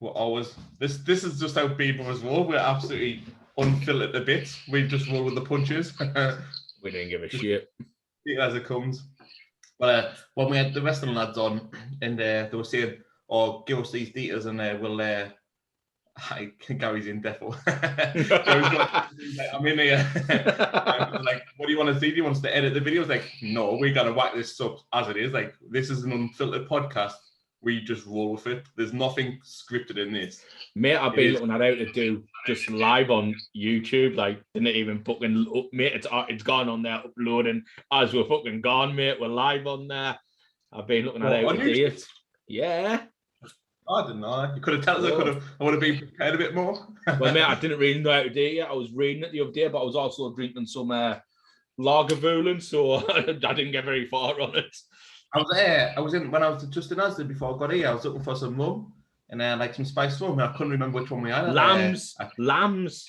We're always this is just how Beavers roll. We're absolutely unfiltered to bits. We just roll with the punches. We didn't give a shit. As it comes. But when we had the rest of the lads on, and they were saying, "Oh, give us these details, and we'll." Gary's in defo. I'm in here. Like, what do you want to see? Do you want us to edit the videos? Like, no, we gotta whack this up as it is. Like, this is an unfiltered podcast. We just roll with it. There's nothing scripted in this. Mate, I've been looking at how to do just live on YouTube. Like, didn't even fucking up, mate. It's gone on there uploading as we're fucking gone, mate. We're live on there. I've been looking at how to do it. Yeah. I didn't know. You could have told us. I would have been prepared a bit more. Well, mate, I didn't really know how to do it yet. I was reading it the other day, but I was also drinking some Lagavulin, so I didn't get very far on it. I was there. I was just in Asda before I got here. I was looking for some rum and like some spiced rum. I couldn't remember which one we had. Lambs. Was it lambs?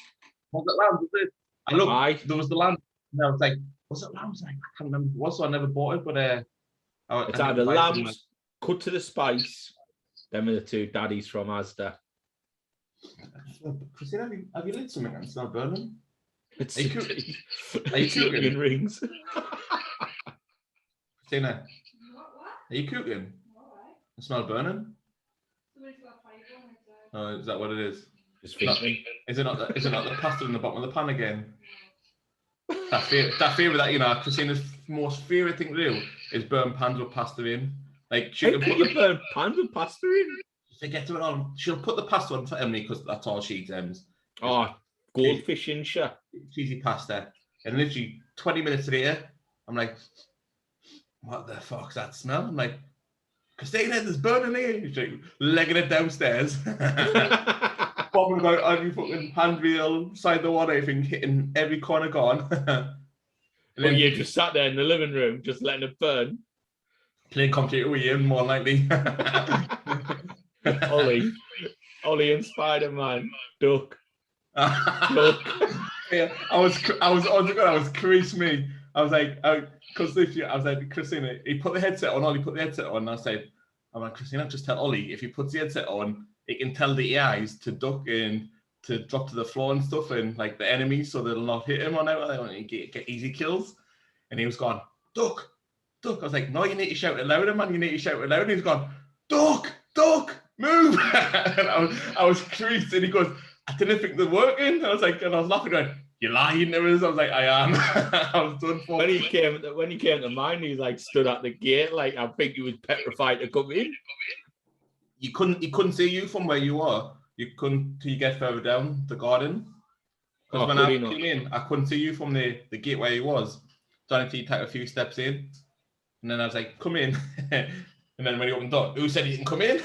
Was it? I looked. There was the lamb. And I was like, was it lambs? Like, I can't remember what it was, so I never bought it. But it's either lambs, cut to the spice. Them are the two daddies from Asda. Christina, have you lit something and it's not burning? It's Are you cooking? In rings. Christina, What? are you cooking? Alright. It smells burning. Somebody's got a fire going outside. Oh, is that what it is? Just thinking. Is it not the pasta in the bottom of the pan again? That fear with that, you know, Christina's most favourite thing to do is burn pans with pasta in. Like, she can put you burn pans with pasta in? They get to it on. She'll put the pasta on for Emily because that's all she eats. Oh, goldfish in shit. Cheesy pasta. And literally 20 minutes later, I'm like, what the fuck's that smell? I'm like, Christina, there's burning here. She's like, legging it downstairs. Bobbing about every fucking handrail, side the water, everything, hitting every corner gone. Well, you just sat there in the living room, just letting it burn. Playing computer with you, more likely. Ollie and Spider-Man, duck. Yeah, I was creased me. I was like, because this year I was like, Christina, he put the headset on. Ollie put the headset on. And I said, I'm like, Christina, just tell Ollie if he puts the headset on, it can tell the AIs to duck and to drop to the floor and stuff, and like the enemies, so they'll not hit him on it. They want to get easy kills. And he was gone, duck. I was like, no, you need to shout it louder, man. You need to shout it louder. And he's gone, duck, move. And I was creased, and he goes, I didn't think they're working. And I was laughing, going, you're lying. I was like, I am. I was done for. When he came to mine, he like stood at the gate, like I think he was petrified to come in. He couldn't see you from where you were. You couldn't till you get further down the garden. Because when I came in, I couldn't see you from the gate where he was. So I had to take a few steps in. And then I was like, come in. And then when he opened the door, who said he didn't come in?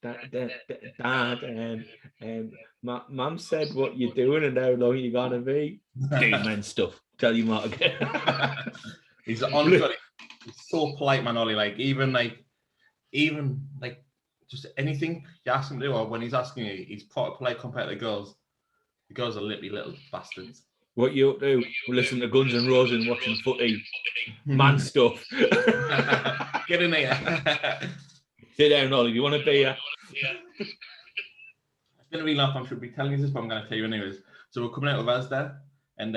Dad, Mum said what you're doing and how long you're gonna be. Do man stuff. Tell you what again. He's honestly, he's so polite, man. Ollie, like even just anything you ask him to do, or when he's asking you, he's proper polite compared to the girls. The girls are literally little bastards. What you up to? We'll listen to Guns N' Roses and watching footy. Man stuff. Get in there. Sit down, Ollie. Do you want to be here? Yeah. It's been a really long time. I should be telling you this, but I'm going to tell you anyways. So we're coming out of Asda, and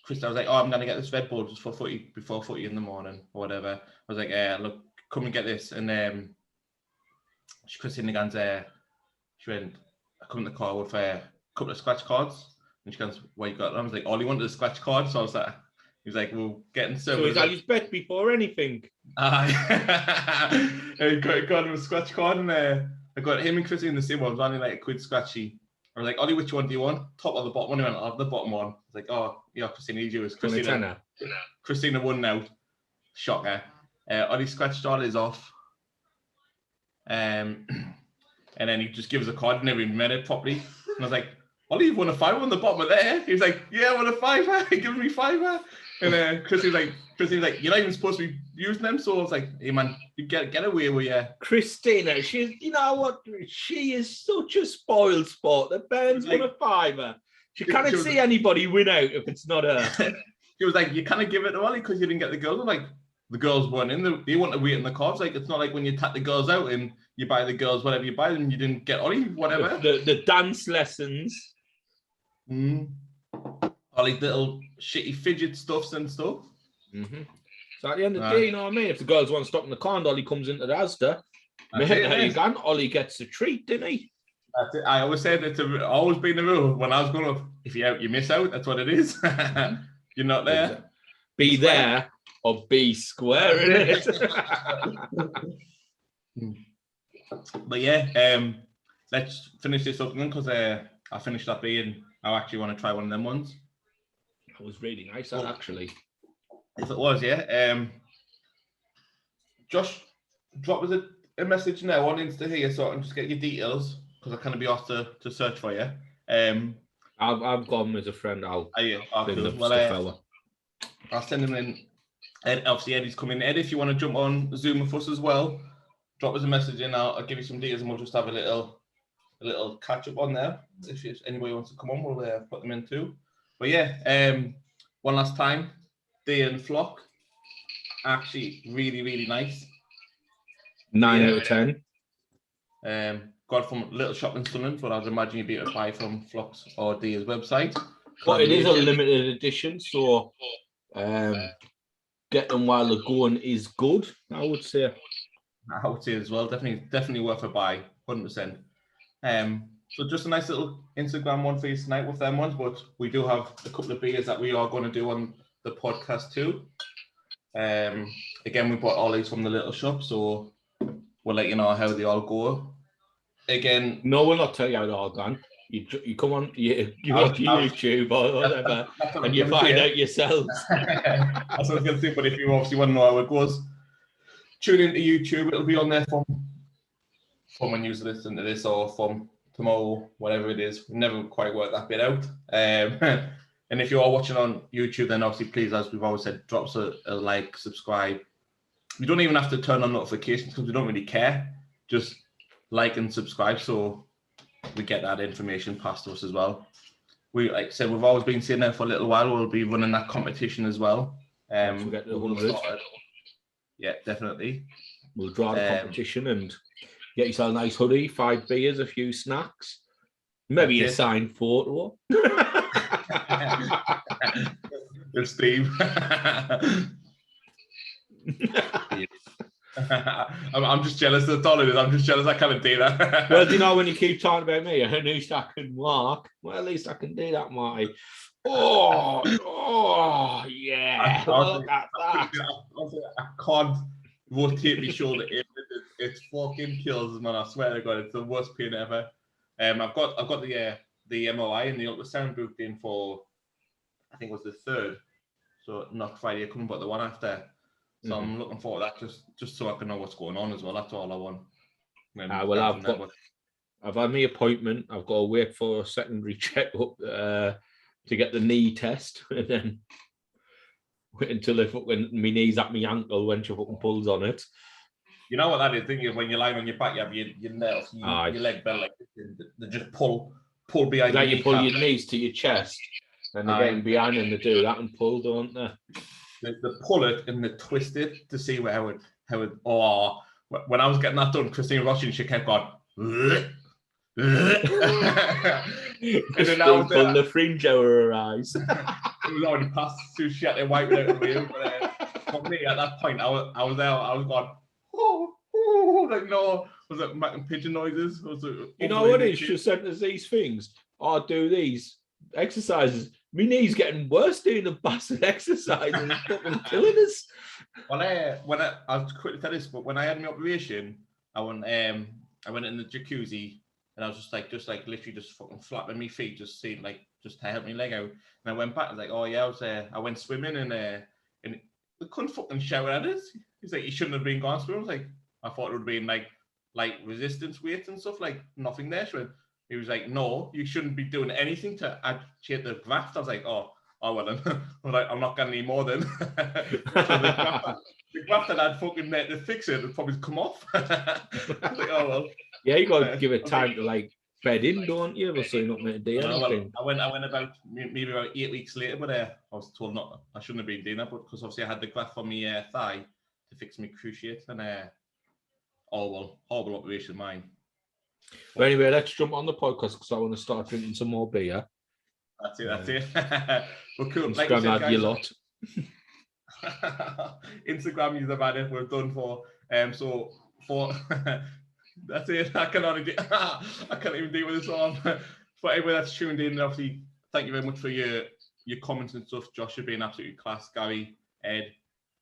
Chris, I was like, oh, I'm going to get this Red Bull just for footy, before footy in the morning or whatever. I was like, look, come and get this. And Christine Gans, she went, I come in the car with a couple of scratch cards. And she goes, what you got? And I was like, Ollie wanted a scratch card. So I was like, he was like, well, getting so he's like, he's bet before anything. I got him a scratch card, and I got him and Chrissy in the same one. It was only like a quid scratchy. I was like, Ollie, which one do you want? Top or the bottom one? He went, I'll have the bottom one. I was like, oh, yeah, Christina, need you. Christina won now. Shocker. Ollie scratched all his off. And then he just gives a card and never even read it properly. And I was like, Ollie, you've won a $5 on the bottom of there. He was like, yeah, I won a $5. He gives me $5. And Chrissy was like, you're not even supposed to be using them. So I was like, hey man, you get away with you. Christina, she's, you know what? She is such a spoiled sport. The Burns won a $5. She can't see anybody win out if it's not her. He was like, you kind of give it to Ollie because you didn't get the girls. I'm like, the girls weren't in. They want to wait in the cars. Like, it's not like when you take the girls out and you buy the girls whatever you buy them, you didn't get Ollie, whatever. The dance lessons. Or like little shitty fidget stuffs and stuff. Mm-hmm. So at the end of the day, you know what I mean? If the girls want to stop in the car and Ollie comes into the Asda, Ollie gets a treat, didn't he? That's it. I always said it's always been the rule when I was growing up. If you're out, you miss out. That's what it is. You're not there. Exactly. Be there or be square, innit? But yeah, let's finish this up then because I finished that beer and I actually want to try one of them ones. That was really nice, that actually. If it was, yeah. Josh, drop us a message now on Insta here so I can just get your details because I can't be asked to search for you. I've got him as a friend. I'll send him in. Ed, obviously, Eddie's coming. Ed, if you want to jump on Zoom with us as well, drop us a message in. I'll give you some details and we'll just have a little catch up on there. If anybody wants to come on, we'll put them in too. But yeah, one last time, Day and Flock, actually really, really nice. 9 out of 10. Got from Little Shop in Sunderland, but I'd imagine you'd be able to buy from Flock's or Deer's website. But it is a limited edition, so get them while they're going is good, I would say. I would say as well, definitely worth a buy, 100%. So just a nice little Instagram one for you tonight with them ones, but we do have a couple of beers that we are going to do on the podcast too. Again, we bought all these from the Little Shop, so we'll let you know how they all go. Again, no, we'll not tell you how they're all gone. You come on, you go to YouTube or whatever, and you find out yourselves. That's what I was going to say, but if you obviously want to know how it goes, tune into YouTube. It'll be on there from when you listen to this or from tomorrow, whatever it is. We never quite worked that bit out. And if you are watching on YouTube, then obviously, please, as we've always said, drop us a like, subscribe. You don't even have to turn on notifications because we don't really care. Just like and subscribe so we get that information past us as well. We, like I said, we've always been sitting there for a little while. We'll be running that competition as well. We'll get to 100. Yeah, definitely. We'll draw the competition and get yourself a nice hoodie, 5 beers, a few snacks, maybe a signed photo. With Steve. I'm just jealous. That's all it is. I'm just jealous I can't do that. Well, do you know when you keep talking about me, at least I can walk. Well, at least I can do that, Marty. Oh, yeah. Look at that. I can't rotate my shoulder. It fucking kills, man. I swear to God, it's the worst pain ever. I've got the MOI and the ultrasound booked in for, I think it was the 3rd. So not Friday coming, but the one after. So I'm looking forward to that just so I can know what's going on as well. That's all I want. Well, I've had my appointment. I've got to wait for a secondary checkup to get the knee test, and then wait until my knee's at my ankle when she fucking pulls on it. You know what that is? Thinking when you're lying on your back, you have your nails, your leg bent like this, they just pull behind. Like you pull your knees to your chest, and they're getting behind, and they do that and pull, don't they? They pull it and they twist it to see how it. Oh, when I was getting that done, Christina Roshi, she kept going. And then I was pulling the fringe over her eyes. It was already past, so she had to wipe it out of me. But for me, at that point, I was there. I was going, like no, was it making pigeon noises? You know what it is? She sent us these things. I do these exercises. My knee's getting worse doing the bastard exercise and fucking killing us. Well, I'll quickly tell this, but when I had my operation, I went in the jacuzzi and I was just literally just fucking flapping my feet, just to help my leg out. And I went back and was like, oh yeah, I went swimming and they couldn't fucking shout at us. He's like, you shouldn't have been going swimming. I was like, I thought it would have been like resistance weights and stuff, like nothing there. He was like, no, you shouldn't be doing anything to agitate the graft. I was like, oh well then. I'm like, I'm not getting any more then. So the graft that I'd fucking to fix it would probably come off. I was like, oh well. Yeah, you got to give it time to bed in, don't you? So you're not meant to do anything. I went about maybe about 8 weeks later, but I was told not. I shouldn't have been doing that, but because obviously I had the graft on my thigh to fix my cruciate, and horrible operation of mine. But anyway, let's jump on the podcast because I want to start drinking some more beer. That's it. Well, cool. Instagram Like you said, had you guys, lot. Instagram you've had it. We're done for. So for that's it. I can't even deal with this one. For everyone that's tuned in, obviously, thank you very much for your comments and stuff. Josh, you've been absolutely class. Gary, Ed,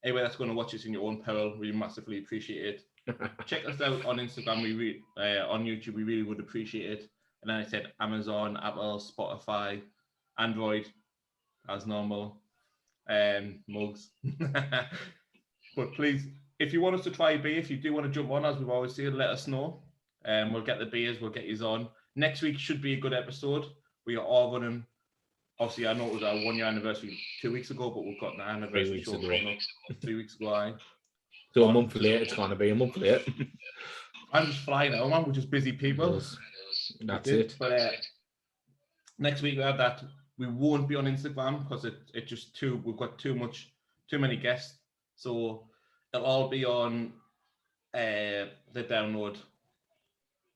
everyone that's going to watch this in your own peril, we massively appreciate it. Check us out on Instagram. On YouTube, we really would appreciate it. And then I said Amazon, Apple, Spotify, Android, as normal, mugs. But please, if you want us to try a beer, if you do want to jump on, as we've always said, let us know. We'll get the beers, we'll get you on. Next week should be a good episode. We are all running. Obviously, I know it was our 1 year anniversary 2 weeks ago, but we've got an anniversary show coming up 3 weeks ago. So a month later, it's going to be a month later. I'm just flying out, man. We're just busy people. That's it. But next week we have that. We won't be on Instagram because it just we've got too many guests. So it'll all be on the download.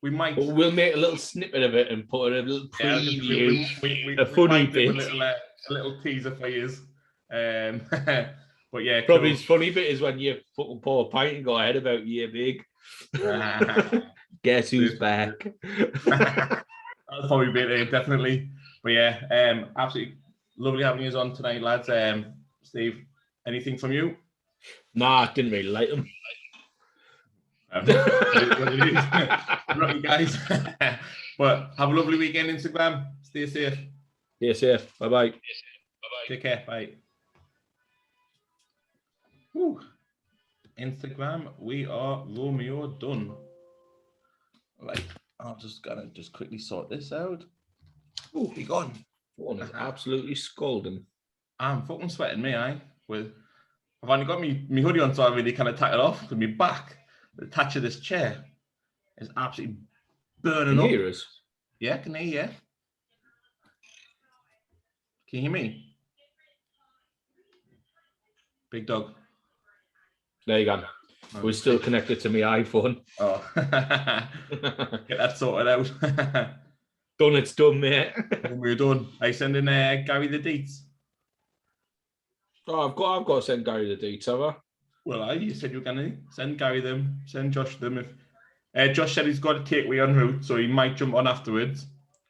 We might. But we'll make a little snippet of it and put a little preview, a funny bit, a little teaser for you. But yeah, probably cool. the funny bit is when you fucking pour a pint and go ahead about year big. Guess who's back? That's probably bit definitely. But yeah, absolutely lovely having you on tonight, lads. Steve, anything from you? Nah, I didn't really like them. Right, guys. But have a lovely weekend, Instagram. Stay safe. Stay safe. Bye-bye. Take care. Bye. Woo. Instagram, we are Romeo done. Right, I'm just gonna quickly sort this out. Oh, be gone. One is absolutely scalding. I'm fucking sweating, me, I've only got me hoodie on, so I really kind of tack it off because my back, the touch of this chair is absolutely burning up. Can you hear us? Yeah, can hear you. Yeah. Can you hear me? Big dog. There you go. We're still connected to my iPhone. Oh, get that sorted out. Done, it's done, mate. We're done. I send in Gary the deets. Oh, I've got to send Gary the deets, have I? Well, you said you were gonna send Gary them, send Josh them. If Josh said he's got a takeaway en route, so he might jump on afterwards,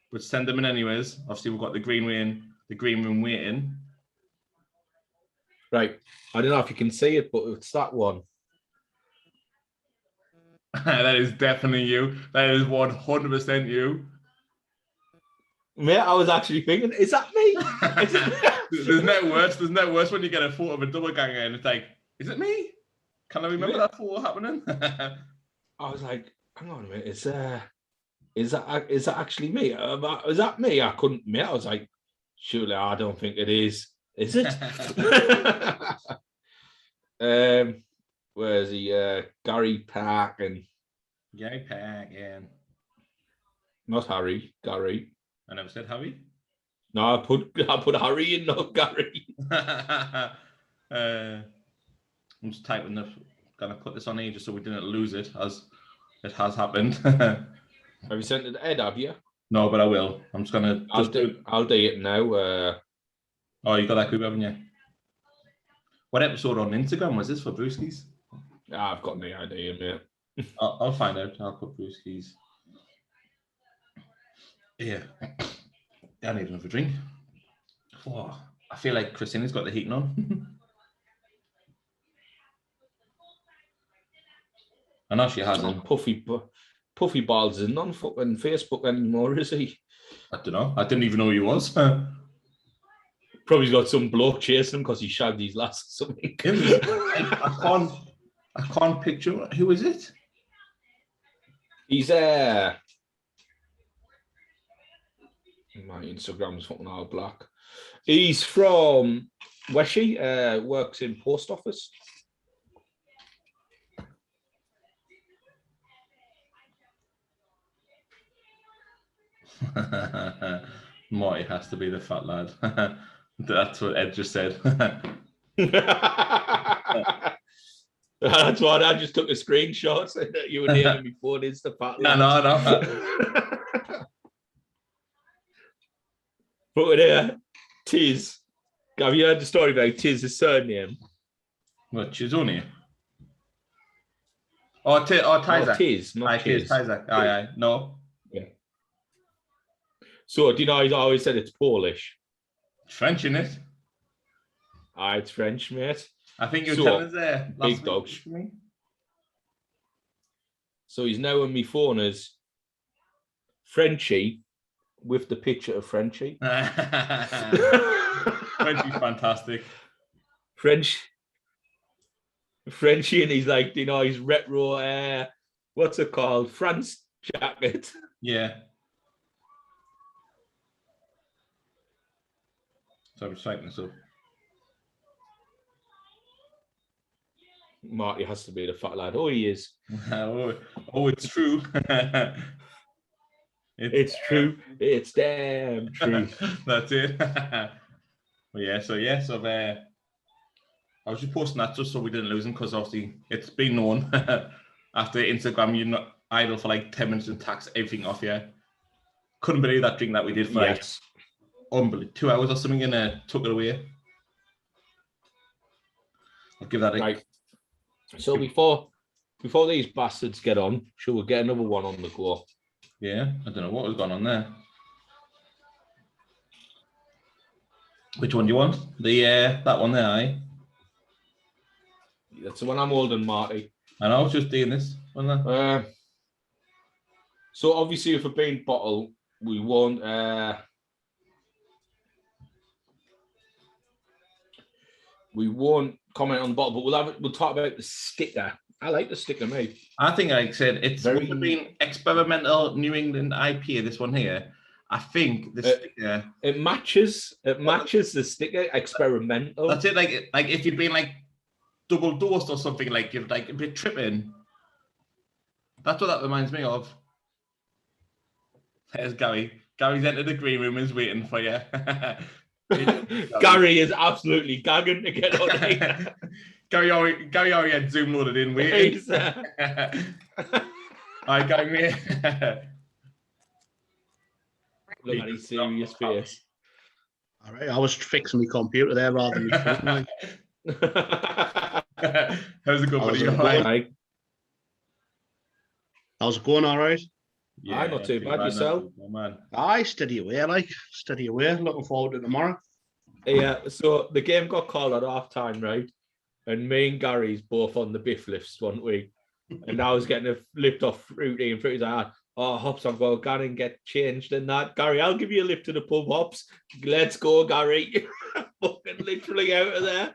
but send them in anyways. Obviously, we've got the green room waiting. Right. I don't know if you can see it, but it's that one. That is definitely you. That is 100% you. Mate, I was actually thinking, is that me? There's no worse. There's no worse when you get a photo of a double ganger and it's like, is it me? Can I remember that photo happening? I was like, hang on a minute, is that actually me? Is that me? I couldn't, mate. I was like, surely I don't think it is. Is it? Where is he? Gary Park and Gary Park, yeah. Not Harry, Gary. I never said Harry. No, I put Harry in, not Gary. I'm just typing gonna put this on here just so we didn't lose it, as it has happened. Have you sent it to Ed, have you? No, but I will. I'm just gonna. I'll do it now. Oh, you got that group, haven't you? What episode on Instagram was this for Brewskis? I've got no idea, mate. I'll find out. I'll put Brewskis. Yeah. I need another drink. Oh, I feel like Christina's got the heating on. I know she hasn't. Puffy Balls isn't on fucking Facebook anymore, is he? I don't know. I didn't even know he was. Probably got some bloke chasing him because he shagged his lass or something. I can't picture. Who is it? He's my Instagram's fucking all black. He's from Weshy, works in post office. Marty has to be the fat lad. That's what Ed just said. That's what I just took a screenshot saying that you were naming me for this the fat lad. No. But here, Tiz. Have you heard the story about Tiz's surname? What, Chizoni? Tizer. No, Tiz, not Tiz. Tizer. Aye. No. Yeah. So, do you know, he's always said it's Polish. It's French, isn't it? Aye, it's French, mate. I think you're telling us there. Big dogs. So he's now on me phone as Frenchie with the picture of Frenchie. Frenchie's fantastic. Frenchie, and he's like, you know, his retro, what's it called? France jacket. Yeah. So I'm typing this up. Marty has to be the fat lad. Oh, he is. It's true. It's true. It's damn true. That's it. So I was just posting that just so we didn't lose him, because obviously it's been known after Instagram you're not idle for like 10 minutes and tax everything off you. Couldn't believe that drink that we did for like unbelievable 2 hours or something, and took it away. I'll give that a right. So before these bastards get on, shall we get another one on the go? Yeah, I don't know what was going on there. Which one do you want? That one there, aye? That's the one I'm holding, Marty. I know, I was just doing this, wasn't I? So obviously, if a being bottle, we won't. We won't comment on the bottle, but we'll talk about the sticker. I like the sticker, mate. I think, like I said, it's Very been experimental New England IPA, this one here. I think the sticker... It matches the sticker, experimental. That's it, like if you'd been like double dosed or something, like you're like a bit tripping. That's what that reminds me of. There's Gary. Gary's entered the green room and is waiting for you. Gary is absolutely gagging to get on here. Gary already had Zoom loaded in waiting. I got me. Look at his serious face. All right, I was fixing my computer there rather than my How's it going, buddy? How's it going? All right. Yeah, not too bad. Yourself? Oh, man. Aye, steady away, steady away. Looking forward to tomorrow. Yeah, so the game got called at half time, right? And me and Gary's both on the biff lifts one week. And I was getting a lift off Fruity, and Fruity's like, oh, Hops, I'm going to go and get changed and that. Gary, I'll give you a lift to the pub, Hops. Let's go, Gary. Fucking literally out of there.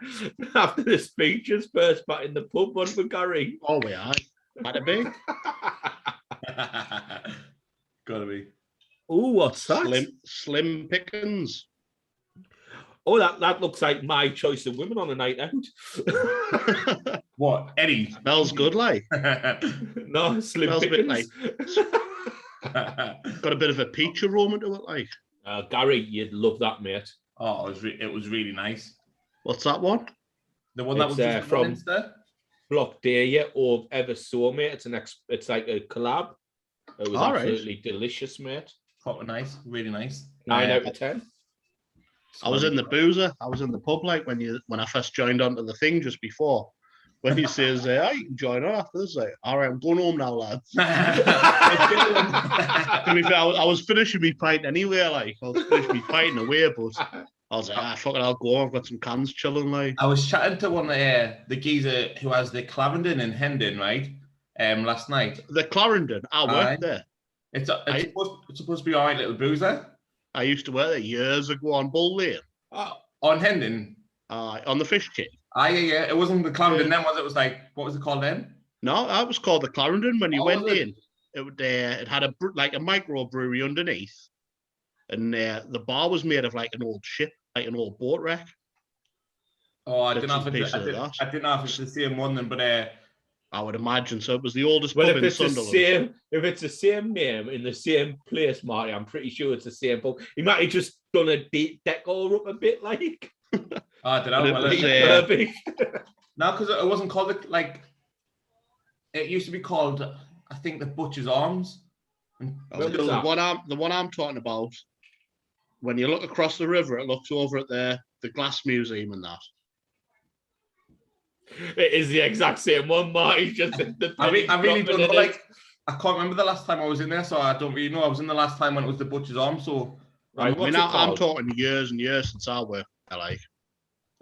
After the speeches, first back in the pub, one for Gary. Oh, we are. Had a big. Gotta be. Oh, what's that? Slim pickings. Oh, that looks like my choice of women on a night out. What, Eddie? Smells good, like. No, slim Smells pickings. a bit got a bit of a peach aroma to it, like. Gary, you'd love that, mate. Oh, it was really nice. What's that one? The one that was just from Insta? Block Day or Ever So, mate. It's like a collab. It was absolutely delicious, mate. Proper nice, really nice. 9 out of 10. I was in the boozer. I was in the pub, like when I first joined onto the thing just before. When he says, "Oh, you can join on after this," like, all right, I'm going home now, lads. To be fair, I was finishing my pint anyway. Like I was finishing my pint away, but I was like, fuck it, I'll go. I've got some cans chilling. Like I was chatting to one of the geezer who has the Clarendon in Hendon, right? Last night. The Clarendon, I worked there. It's supposed to be all right, little boozer. I used to work there years ago on Bull Lane. On Hendon? On the Fish Cake. Yeah. It wasn't the Clarendon then, was it? It was like, what was it called then? No, that was called the Clarendon. When you went in, it had a micro brewery underneath. And the bar was made of like an old ship, like an old boat wreck. Oh, I didn't know if it's the same one then, but I would imagine so. It was the oldest Well, pub if in it's the Sunderland. if it's the same name in the same place, Marty, I'm pretty sure it's the same pub. He might have just done a decor up a bit, like. I don't know. But Well, it was, no, because it wasn't called like. It used to be called, I think, the Butcher's Arms. the one I'm talking about. When you look across the river, it looks over at the glass museum and that. It is the exact same one, Marty. Just I really don't know. Like, I can't remember the last time I was in there, so I don't really know. I was in the last time when it was the Butcher's Arms, so. Right, I mean, I'm talking years and years since I worked there, like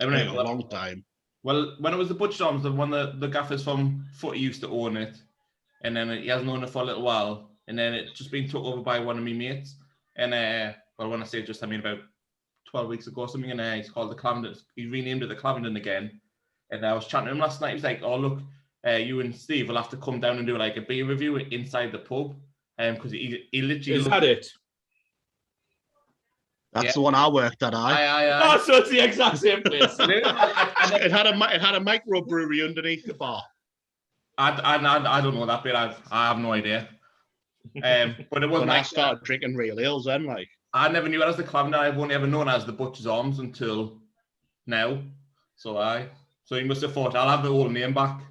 a long time. Well, when it was the Butcher's Arms, the one that the gaffers from Footy used to own it, and then he hasn't owned it for a little while, and then it's just been took over by one of my mates. And well, when I say just, I mean about 12 weeks ago or something, and he's called the Clarendon. He renamed it the Clarendon again. And I was chatting to him last night. He was like, "Oh, look, you and Steve will have to come down and do like a beer review inside the pub." Because he literally... Is that it? That's the one I worked at. Oh, so it's the exact same place. It had a microbrewery underneath the bar. I don't know that bit. I have no idea. But it wasn't. When I started drinking real ales, then like I never knew it as the Clarendon. I've only ever known it as the Butcher's Arms until now. So he must have thought, I'll have the old name back.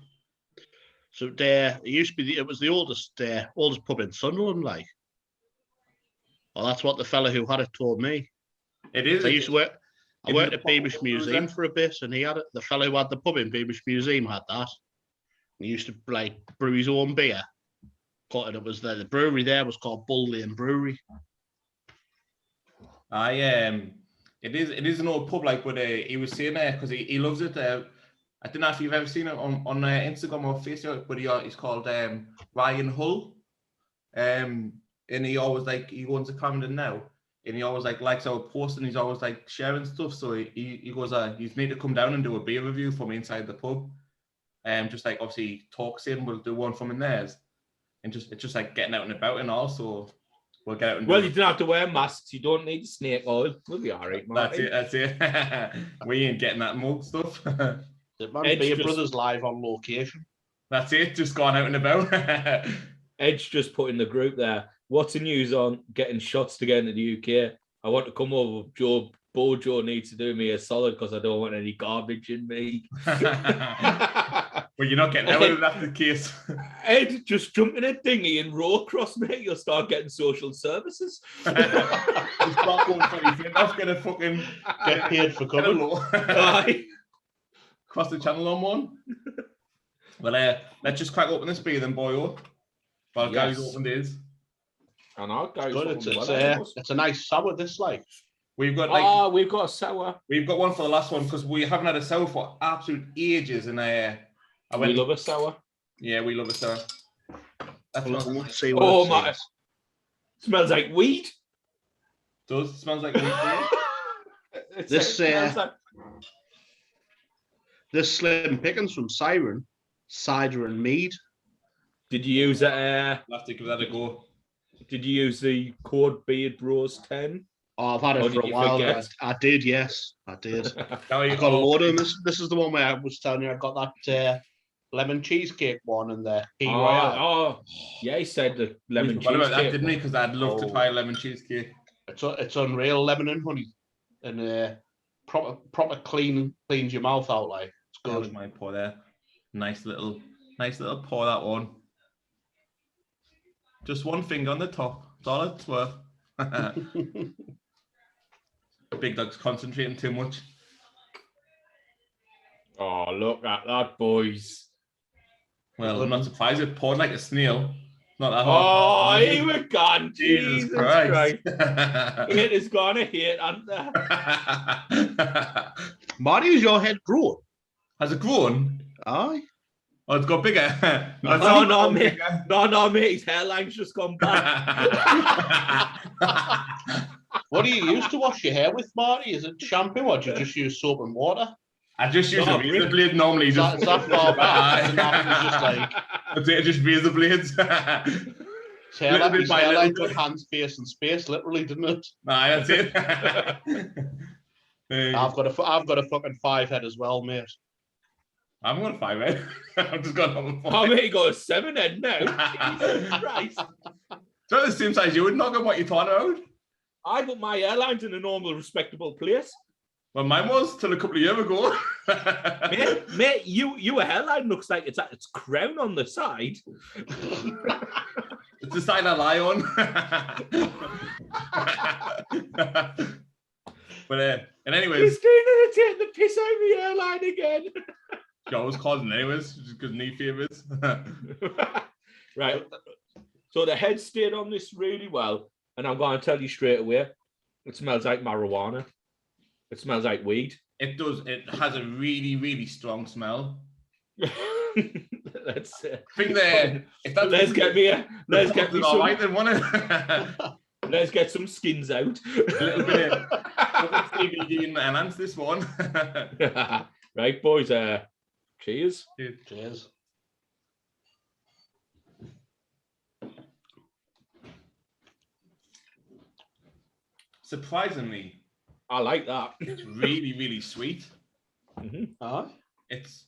So there, it used to be. It was the oldest pub in Sunderland, like. Well, that's what the fella who had it told me. It is. I used to work. I worked at Beamish Museum for a bit, and he had it. The fellow who had the pub in Beamish Museum had that. He used to like brew his own beer. But it was the brewery there was called Bull Lane Brewery. It is an old pub, like, but he was saying there because he loves it. I don't know if you've ever seen it on Instagram or Facebook, but he's called Ryan Hull. And he always he owns a Camden now, and he always likes our post, and he's always sharing stuff. So he goes, you need to come down and do a beer review from inside the pub. Just obviously talks in, we'll do one from in theirs, and it's just getting out and about and all. So we'll get out and. Well, you don't have to wear masks. You don't need snake oil. We'll be all right, Marty. That's it. We ain't getting that mug stuff. Beer Brothers live on location. That's it. Just going out and about. Edge just put in the group there. What's the news on getting shots to get into the UK? I want to come over with Joe. Bojo needs to do me a solid because I don't want any garbage in me. Well, you're not getting out if that's the case. Ed, just jump in a dinghy and row across, mate. You'll start getting social services. Just start going 20 feet off, get a fucking... Get paid for coming. Cross the channel on one. Well, let's just crack open this beer then, boyo. While guys opened his. And our guys it's a nice sour, this like. We've got we've got a sour. We've got one for the last one because we haven't had a sour for absolute ages, and we love a sour. Yeah, we love a sour. Let's see what my! Smells like weed. Does smells like weed? This Slim Pickens from Siren, cider and mead. Did you use it? I'll have to give that a go. Did you use the Code Beard Bros 10? Oh, I've had it for a while. I did, yes. I did. I got a load of them. This is the one where I was telling you I got that lemon cheesecake one and the yeah, he said the lemon cheesecake. About that, didn't he? Because I'd love to try lemon cheesecake. It's unreal, lemon and honey. And proper cleans your mouth out, like. It's good. My pour there. Nice little pour, that one. Just one finger on the top. That's all it's worth. Big Dog's concentrating too much. Oh, look at that, boys. Well, I'm not surprised it poured like a snail. Not that hard. Oh, he was gone. Jesus Christ. It is gonna hit, aren't Marty, is your head grown? Has it grown? Aye. Oh, it's got bigger. No, mate. No, mate. His hairline's just gone back. What do you use to wash your hair with, Marty? Is it shampoo or do you just use soap and water? I just use a razor blade normally. Is that far back? I just razor blades. His hairline got hands, face, and space, literally, didn't it? Nah, that's it. I've got a fucking 5 head as well, mate. I'm going to 5 then. I'm just going on the 5. I mean, you got a 7 then now. Jesus Christ. So the same size you would not know what you're talking about. I put my airlines in a normal, respectable place. Well, mine was till a couple of years ago. Mate, your hairline looks like it's at its crown on the side. It's the side I lie on. But and anyways, He's going to take the piss out of the airline again. I was causing anyways, just because knee favors. Right. So the head stayed on this really well, and I'm going to tell you straight away, it smells like marijuana. It smells like weed. It does. It has a really, really strong smell. Let's think that if that's let's get me some. All right, then, want it? Let's get some skins out. A little bit of CBD and enhance this one. Right, boys. Cheers. Cheers. Surprisingly, I like that. it's really, really sweet. Mm-hmm. It's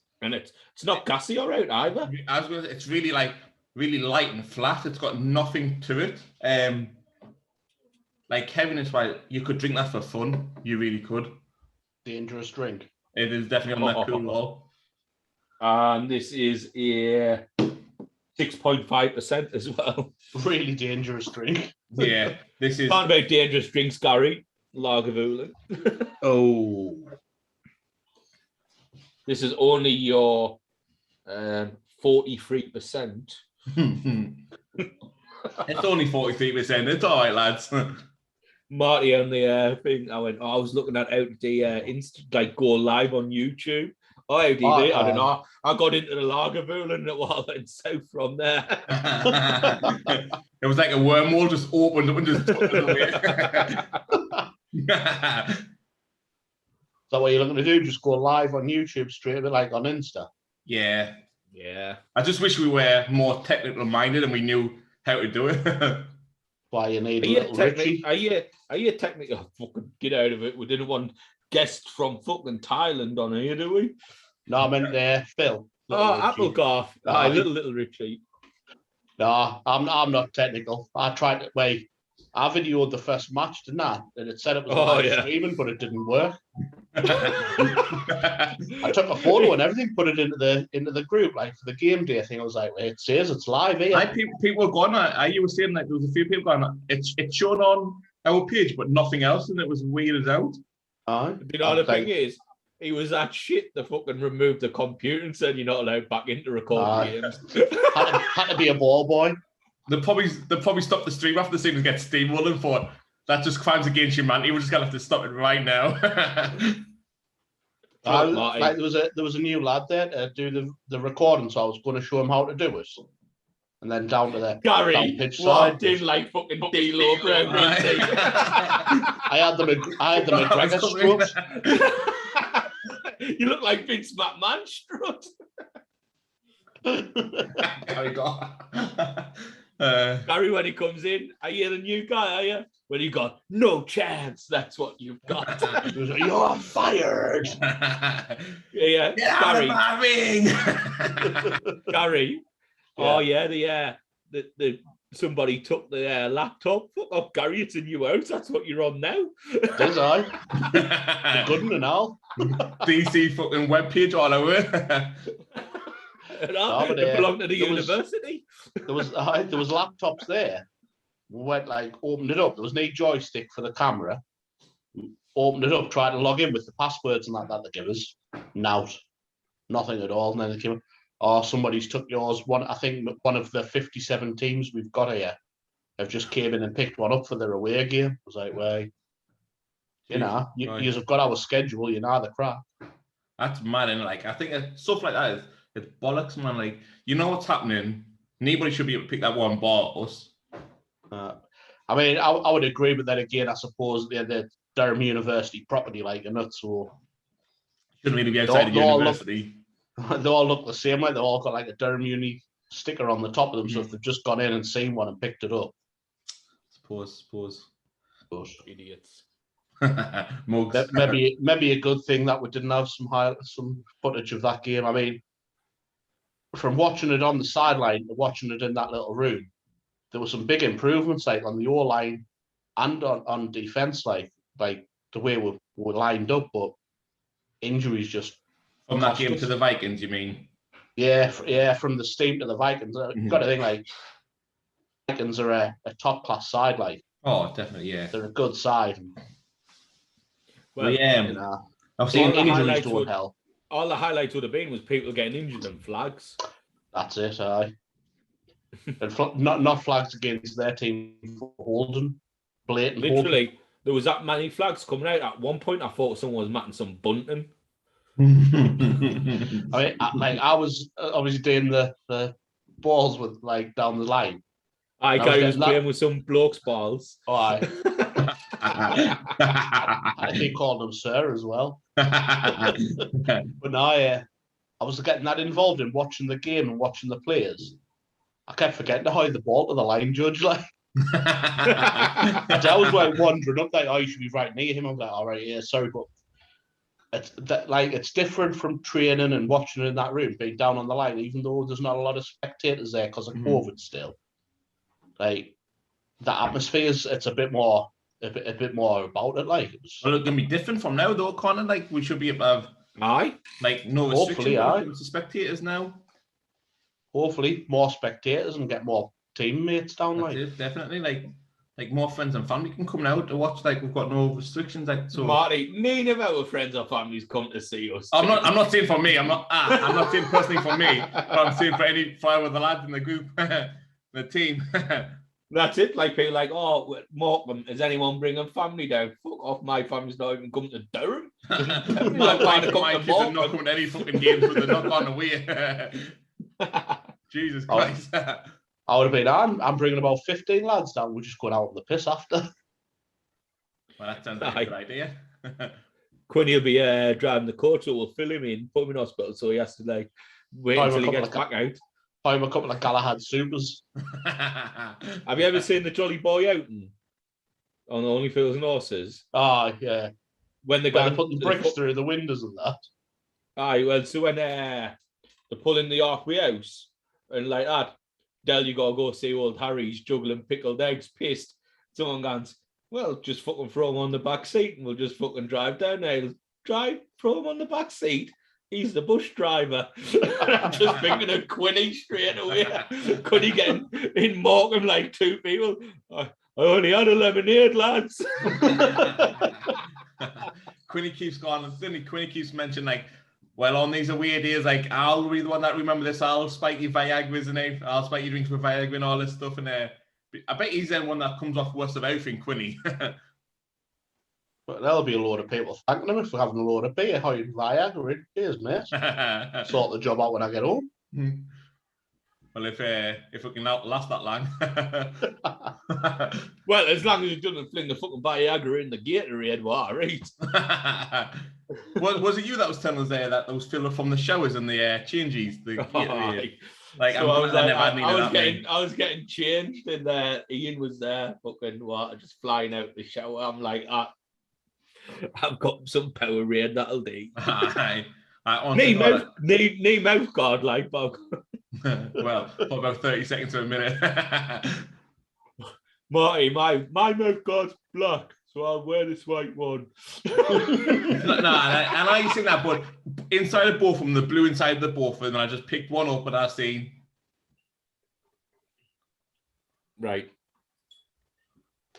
not gassy or out either. It's really really light and flat. It's got nothing to it. Like Kevin is right. You could drink that for fun. You really could. Dangerous drink. It is definitely on that cool wall. And this is a 6.5% as well. Really dangerous drink. Yeah, this is. Talking about dangerous drinks, Gary. Lagavulin. Oh. This is only your 43%. It's only 43%. It's all right, lads. Marty on the thing, I was looking at how the insta like go live on YouTube. Oh, how did it? I don't know. I got into the Lagavulin and it went south from there. It was like a wormhole just opened up and just took it away. Is that what you're looking to do? Just go live on YouTube straight away, like on Insta? Yeah. Yeah. I just wish we were more technical minded and we knew how to do it. Why you need a little Richie? Are you technically? Oh, fucking get out of it. We didn't want guests from fucking Thailand on here, do we? No, I meant Phil. Oh, Applegarth. Little Richie. No, I'm not technical. I tried to wait. I videoed the first match, didn't I? And it said it was live streaming, but it didn't work. I took a photo and everything, put it into the group, like for the game day thing. I was like, wait, it says it's live here. People were going. You were saying that there was a few people going. It's shown on our page, but nothing else, and it was weird as out. You know the thing is, he was that shit. They fucking removed the computer and said you're not allowed back into recording games. had to be a ball boy. They probably stopped the stream after the scene and get steamrolled and thought that just crimes against humanity. We're just gonna have to stop it right now. Like there was a new lad there to do the recording, so I was going to show him how to do it. And then down to the Gary pitch walked side, in like fucking D-Lo Brown. I had the McGregor strut. You look like Vince McMahon strut. Gary, when he comes in, are you the new guy? Are you? When you got no chance, that's what you've got. You're fired. Yeah, Get out of my ring. Gary. Oh yeah, the somebody took the laptop. Fuck off, Gary. It's in your house. That's what you're on now. Does I? The good one and all. DC fucking webpage all over. It belonged to the university. There was laptops there. We went like opened it up. There was no joystick for the camera. Opened it up, tried to log in with the passwords and that they give us. Nothing at all. And then they came, somebody's took yours. I think one of the 57 teams we've got here have just came in and picked one up for their away game. I was like, well, you've got our schedule, the crap. That's mad, and like I think stuff like that it's bollocks, man. Like what's happening. Nobody should be able to pick that one bar us. I mean, I would agree, but then again, I suppose they're the Durham University property, like a nut, so shouldn't really be outside of university. They all look the same way. They all got like a Durham Uni sticker on the top of them. So if they've just gone in and seen one and picked it up, Suppose. Idiots. Mugs. Maybe a good thing that we didn't have some footage of that game. I mean, from watching it on the sideline to watching it in that little room, there were some big improvements, like on the O line and on defense, like the way we were lined up. But injuries just from that game to the Vikings, you mean? Yeah, from the Steam to the Vikings. You've got to think like Vikings are a top class side, like. Oh, definitely, yeah. They're a good side. Well, I've seen injuries doing hell. All the highlights would have been was people getting injured and flags. That's it, aye. And not flags against their team for holding. Blatant Literally, holding. there was that many flags coming out. At one point, I thought someone was matting some bunting. I mean, I was obviously doing the balls with like down the line. I was playing with some blokes' balls. Oh, aye. I think called them sir as well. But now I was getting that involved in watching the game and watching the players. I kept forgetting to hide the ball to the line judge. Like, I was like wandering up, like, oh, you should be right near him. I'm like, all right, yeah, sorry, but it's different from training and watching in that room, being down on the line, even though there's not a lot of spectators there because of COVID still. Like, the atmosphere it's a bit more about it. Like, well, it's gonna be different from now, though, Connor. Like, we should be able to have like no restrictions to spectators now. Hopefully, more spectators and get more teammates down. That's it, definitely, like more friends and family can come out to watch. Like, we've got no restrictions. Like, so Marty, none of our friends or families come to see us. I'm not saying for me. I'm not saying personally for me, but I'm saying for any five of the lads in the group, the team. That's it. Like, people like, oh, Morecambe, is anyone bringing family down? Fuck off, my family's not even coming to Durham. My kids are not coming to any fucking games when they're not gone away. Jesus Christ. I would have been, I'm bringing about 15 lads down. We're just going out on the piss after. Well, that sounds like a good idea. Quinny will be driving the coach, so we'll fill him in, put him in hospital, so he has to like wait until he gets back out. I'm a couple of Galahad supers. Have you ever seen the Jolly Boy outing on Only Fools and Horses? Oh, yeah. When they put the bricks through the windows and that. Aye, well, so when they're pulling the Archway House and like that, Del, you gotta go see old Harry's juggling pickled eggs, pissed. Someone goes, well, just fucking throw him on the back seat and we'll just fucking drive down there. Throw him on the back seat. He's the bus driver. I'm just thinking of Quinny straight away. Quinny getting in Morecambe like two people. I only had a lemonade, lads. Quinny keeps going, and Quinny keeps mentioning, like, well, on these away days, like, I'll be the one that remember this. I'll spike your Viagra's and I'll spike your drinks with Viagra and all this stuff. And I bet he's the one that comes off worst of everything, Quinny. But there'll be a load of people thanking him if we're having a load of beer. How you Viagra in? Cheers, mate. Sort the job out when I get home. Well, if we can last that long. Well, as long as he doesn't fling the fucking Viagra in the Gatorade, well, all right. Was it you that was telling us there that those filler from the showers and the changes? The Gatorade? Like, so I was getting changed, and Ian was there, fucking water just flying out the shower. I'm like, I've got some Powerade that'll do. Knee mouth guard like Bob. Well, for about 30 seconds to a minute. Marty, my mouth guard's black, so I'll wear this white one. And I used to think that, but inside of both of them, the blue inside of the both of them, and I just picked one up and I seen. Right.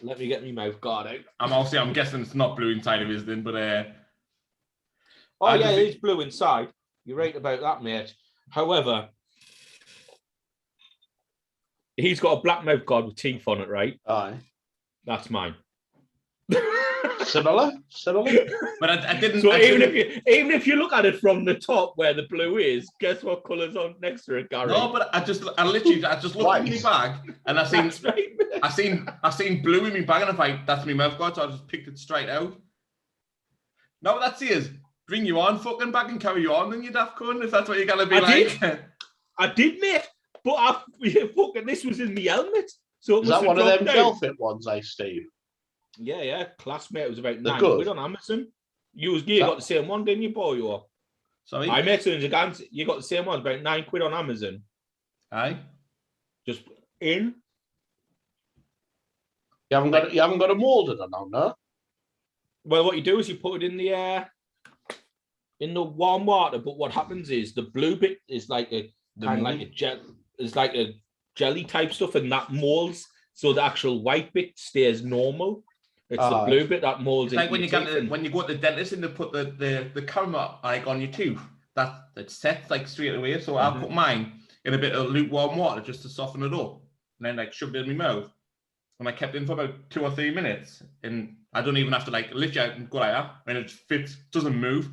Let me get my mouth guard out. I'm guessing it's not blue inside of his then, but oh yeah, it is blue inside. You're right about that, mate. However, he's got a black mouth guard with teeth on it, right? Aye. That's mine. Similar. But I didn't. So even if you look at it from the top where the blue is, guess what colour's on next to it, Gary? No, but I just looked in my bag and I seen blue in my bag and I'm like, that's my mouth guard, so I just picked it straight out. No, what that says, bring you on fucking back and carry you on, then you daft cunt, if that's what you're gonna be I did, mate. But fucking this was in my helmet. So is that one of them gel fit ones, Steve? Yeah. Classmate, it was about They're 9 good. quid on Amazon. You got the same one, didn't you, boy? Or Sorry? I met you got the same one, about 9 quid on Amazon. Aye. Just in. You haven't got a molded or no? Well, what you do is you put it in the warm water, but what happens is the blue bit is like a kind of like a gel, it's like a jelly type stuff, and that molds, so the actual white bit stays normal. It's the blue bit that molds. It's like when you go to the dentist and they put the camera like on your tooth, that sets like straight away. So I'll put mine in a bit of lukewarm water just to soften it up, and then like shoved it in my mouth. And I kept it in for about 2 or 3 minutes, and I don't even have to like lift it out and go like that, and it fits, doesn't move.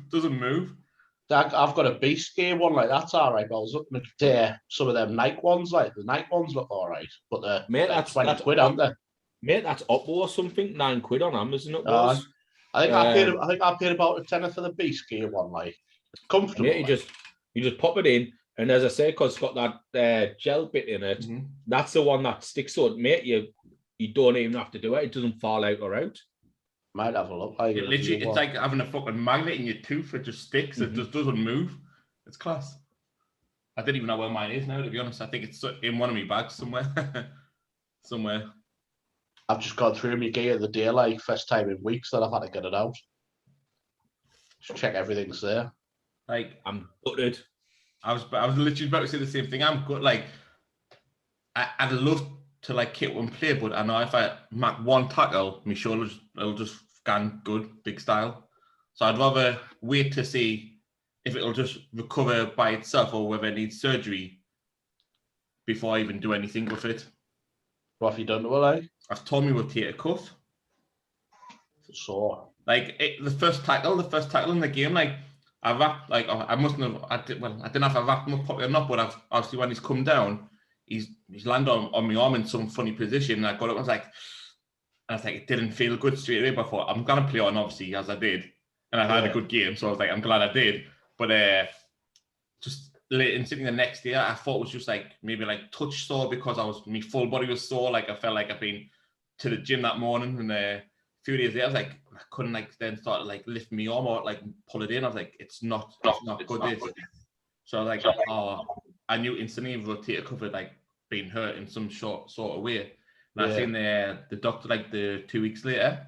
I've got a beast gear one like that's all right. But I was looking at some of them Nike ones, like the Nike ones look all right, but they're like 20 quid, aren't they? Mate, that's Oppo or something. 9 quid on Amazon. It was. I think I paid about a tenner for the beast gear one. Like it's comfortable. Mate, you just pop it in, and as I say, because it's got that gel bit in it, that's the one that sticks. So, mate, you don't even have to do it. It doesn't fall out or out. Might have a look. It's like having a fucking magnet in your tooth. It just sticks. It just doesn't move. It's class. I didn't even know where mine is now, to be honest. I think it's in one of my bags somewhere. I've just gone through my gear the day, like first time in weeks that I've had to get it out. Just check everything's there. Like I'm gutted. I was literally about to say the same thing. I'm good. Like I'd love to like kit one play, but I know if I mark one tackle, my shoulders will just scan good, big style. So I'd rather wait to see if it'll just recover by itself or whether it needs surgery before I even do anything with it. What have you done to it, like? I've torn my rotator cuff. So like the first tackle in the game, like I wrapped, like I didn't know if I wrapped him up properly or not, but I've obviously when he's come down, he's landed on my arm in some funny position, and I got up, I was like, it didn't feel good straight away, but I thought I'm gonna play on, obviously, as I did, and I had a good game, so I was like, I'm glad I did. But just late in sitting the next day, I thought it was just like maybe like touch sore because my full body was sore, like I felt like I've been to the gym that morning, and a few days later I was like, I couldn't like then start like lift my arm or like pull it in. I was like, it's not good. So I was like, I knew instantly rotator cuff had like been hurt in some sort of way. And I seen the doctor like 2 weeks later,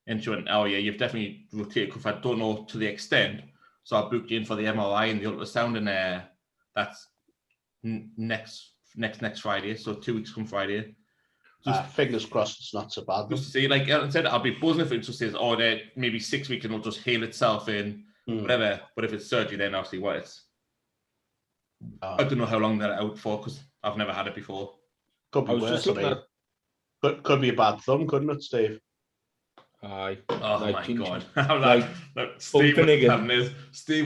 and she went, oh yeah, you've definitely rotator cuff. I don't know to the extent. So I booked you in for the MRI and the ultrasound, and that's next Friday. So 2 weeks from Friday. Just fingers crossed it's not so bad. Just to see, like I said, I'll be buzzing if it just says, maybe 6 weeks and it'll just heal itself in whatever. But if it's surgery, then obviously what it's. I don't know how long they're out for because I've never had it before. Could be worse. Could be a bad thumb, couldn't it, Steve? Aye. Oh my god! Steve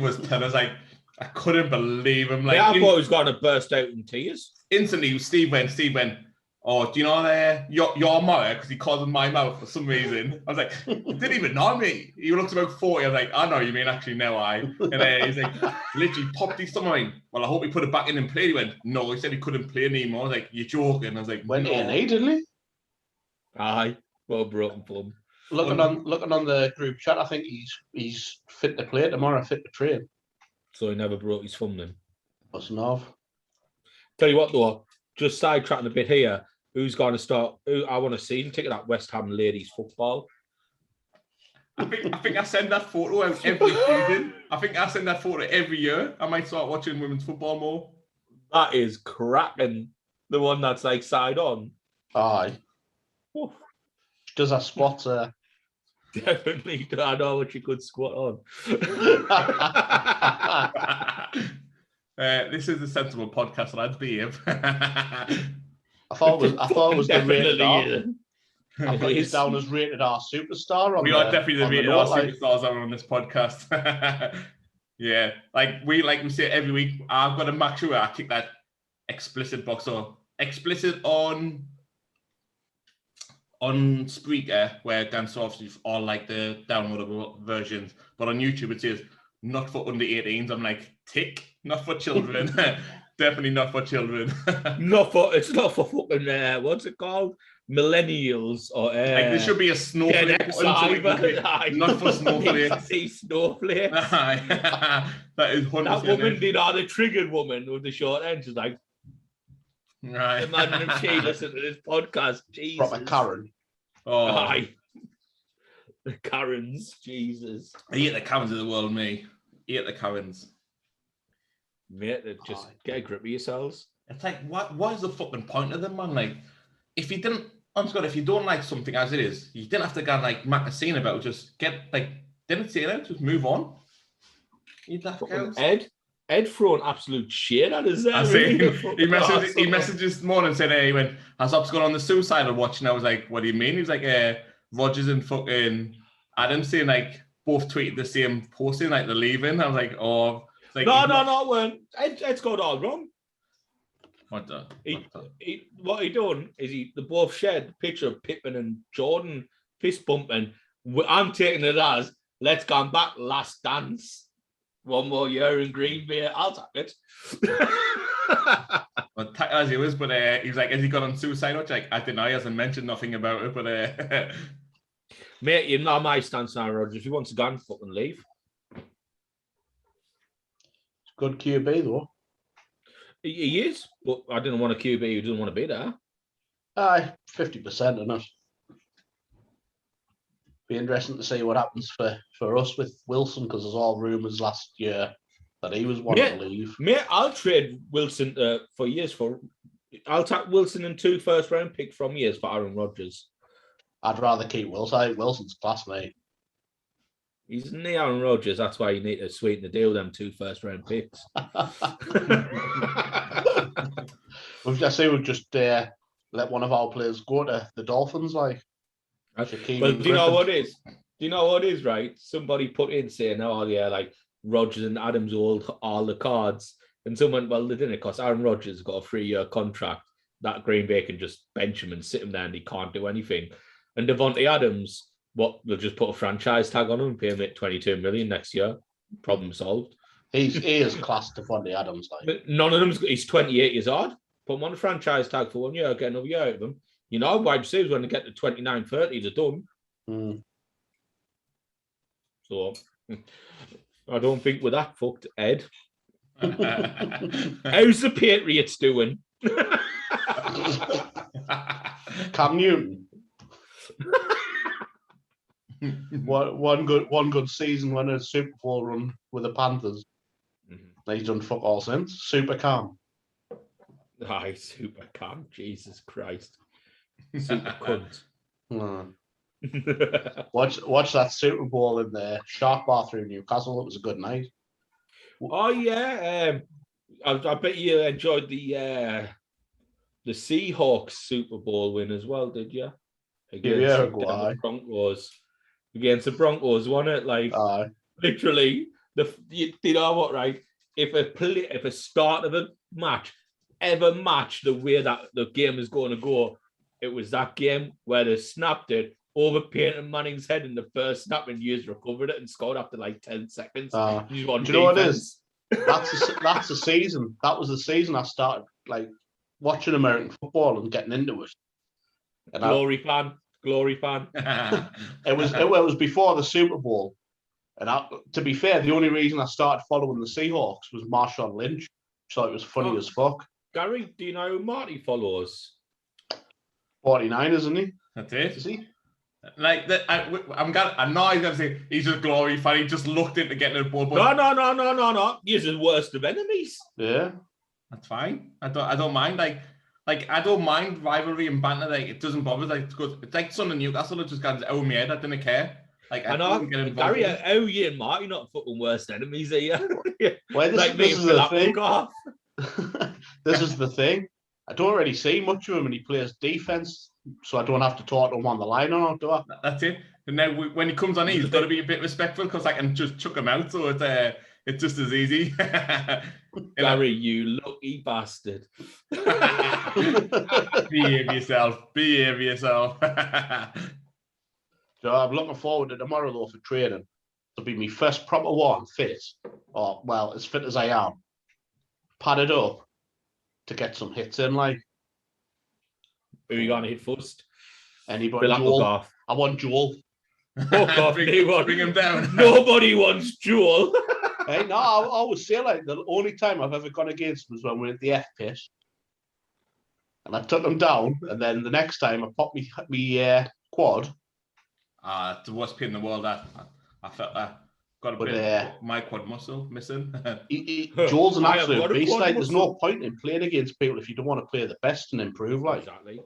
was telling us, like, I couldn't believe him. Like, I thought he was going to burst out in tears. Instantly, Steve went, oh, do you know your mother? Because he called him my mouth for some reason. I was like, he didn't even know me. He looks about 40. I was like, I know you mean, actually, no, I. And he's like, literally popped his stomach. Well, I hope he put it back in and played. He went, no, he said he couldn't play anymore. I was like, you're joking. I was like, went A&E, didn't he? Aye, well, broken thumb. Looking on the group chat, I think he's fit to play tomorrow, fit to train. So he never broke his thumb then? Mustn't have. Tell you what, though, just sidetracking a bit here. Who's going to start? I want to see him taking that West Ham ladies football. I think I send that photo out every season. I think I send that photo every year. I might start watching women's football more. That is cracking. The one that's like side on. Aye. Oof. Does that squat? Definitely. I know what you could squat on. This is a sensible podcast, lads. Behave. I thought it was the rated R. I put you down as rated R superstar. We are definitely the rated R superstars on this podcast. Yeah, like we say every week. I've got to make sure I tick that explicit box or explicit on Spreaker, where Dance obviously all like the downloadable versions, but on YouTube it says not for under 18s. I'm like, tick, not for children. Definitely not for children. It's not for fucking what's it called? millennials or Like there should be a snowflake button so we can click, not for snowflakes. See snowflakes. That is 100%. That woman did all the triggered woman with the short end. She's like, right. imagine if she listened to this podcast. Jesus. Proper Karen. Oh, Aye. The Karens, Jesus. I hate the Karens of the world, me. I hate the Karens. Mate, just get a grip of yourselves. It's like, what is the fucking point of them, man? Like, if you didn't, honest God, if you don't like something as it is, you didn't have to go like make a scene about it. Just get, like, didn't say that, just move on. You daft cows. Ed throwing absolute shit at us there. I see. He messaged this morning and said, hey, he went, has Ops gone on the suicidal watch? And I was like, what do you mean? He was like, Rogers and fucking Adam saying, like, both tweeted the same posting, like, they're leaving. I was like, oh. Like, no. Ed's got it all wrong. What the? What he done is they both shared the picture of Pippen and Jordan fist bumping. I'm taking it as, let's go back, last dance. One more year in Green Bay. I'll take it. Well, as he was, but he was like, has he gone on suicide watch? Like, I don't know, he hasn't mentioned nothing about it, but mate, you know my stance on Rogers. If he wants to go and fucking leave. Good QB though. He is, but I didn't want a QB who doesn't want to be there. Aye, 50% in it. Be interesting to see what happens for us with Wilson, because there's all rumours last year that he was wanting to leave. Mate, I'll trade Wilson for years I'll take Wilson and 2 first-round picks from years for Aaron Rodgers. I'd rather keep Wilson. I think Wilson's class, mate. He's near Aaron Rodgers. That's why you need to sweeten the deal, them 2 first-round picks. We've just let one of our players go to the Dolphins, like. Well, do you know what it is? Do you know what it is, right? Somebody put in saying, oh, yeah, like Rodgers and Adams hold all the cards. And someone, well, they didn't, because Aaron Rodgers got a 3-year contract. That Green Bay can just bench him and sit him there and he can't do anything. And Devontae Adams, they'll just put a franchise tag on him and pay him $22 million next year. Problem solved. He is class Devontae Adams. Like. None of them, he's 28 years old. Put him on a franchise tag for 1 year, get another year out of him. You know, wide receivers, when they get to 29, 30, they're done. So, I don't think we're that fucked, Ed. How's the Patriots doing? Cam Newton. one good season, when a Super Bowl run with the Panthers. He's done fuck all since. Super Cam. Aye, Super Cam. Jesus Christ. Super cunt. Watch that Super Bowl in the Shark Bar through Newcastle. It was a good night. Oh yeah, I bet you enjoyed the Seahawks Super Bowl win as well, did you? Against the Broncos. Against the Broncos, wasn't it? Like literally, you know what, right? If a start of a match ever matched the way that the game is going to go, it was that game where they snapped it over Peyton Manning's head in the first snap, and Hughes recovered it and scored after like 10 seconds. Do you know what it is? That's the season. That was the season I started like watching American football and getting into it. And glory fan. It was before the Super Bowl. And to be fair, the only reason I started following the Seahawks was Marshawn Lynch. So it was funny as fuck. Gary, do you know who Marty follows? 49, isn't he? That's it. Is he? Like I know he's gonna say he's just glory fan. He just looked into getting a ball. No. You're the worst of enemies. Yeah, that's fine. I don't mind. Like I don't mind rivalry and banter. Like it doesn't bother. Like it's like Son of Newcastle. It just got over my head. I didn't care. Like I know, Gary, how you and Marty not fucking worst enemies, are you? Well, this is the thing. This is the thing. I don't really see much of him, and he plays defense, so I don't have to talk to him on the line or not, do I? That's it. And now when he comes on, he's got to be a bit respectful, because I can just chuck him out, so it's just as easy. Gary, you lucky bastard. Behave yourself. So I'm looking forward to tomorrow, though, for training. It'll be my first proper one fit, or, well, as fit as I am, padded up to get some hits in, like. Who are you going to hit first? Anybody? Bill Joel? Applegarth. I want Joel. Fuck off, anyone. Bring him down. Nobody wants Joel. Hey, no, I always say like the only time I've ever gone against was when we were at the F pit, and I took them down, and then the next time I popped me quad. It's the worst pin in the world. I felt got a But, bit my quad muscle missing. Joel's an I have absolute got a beast. quad Like, there's muscle. no point in playing against people if you don't want to play the best and improve. Like, Exactly.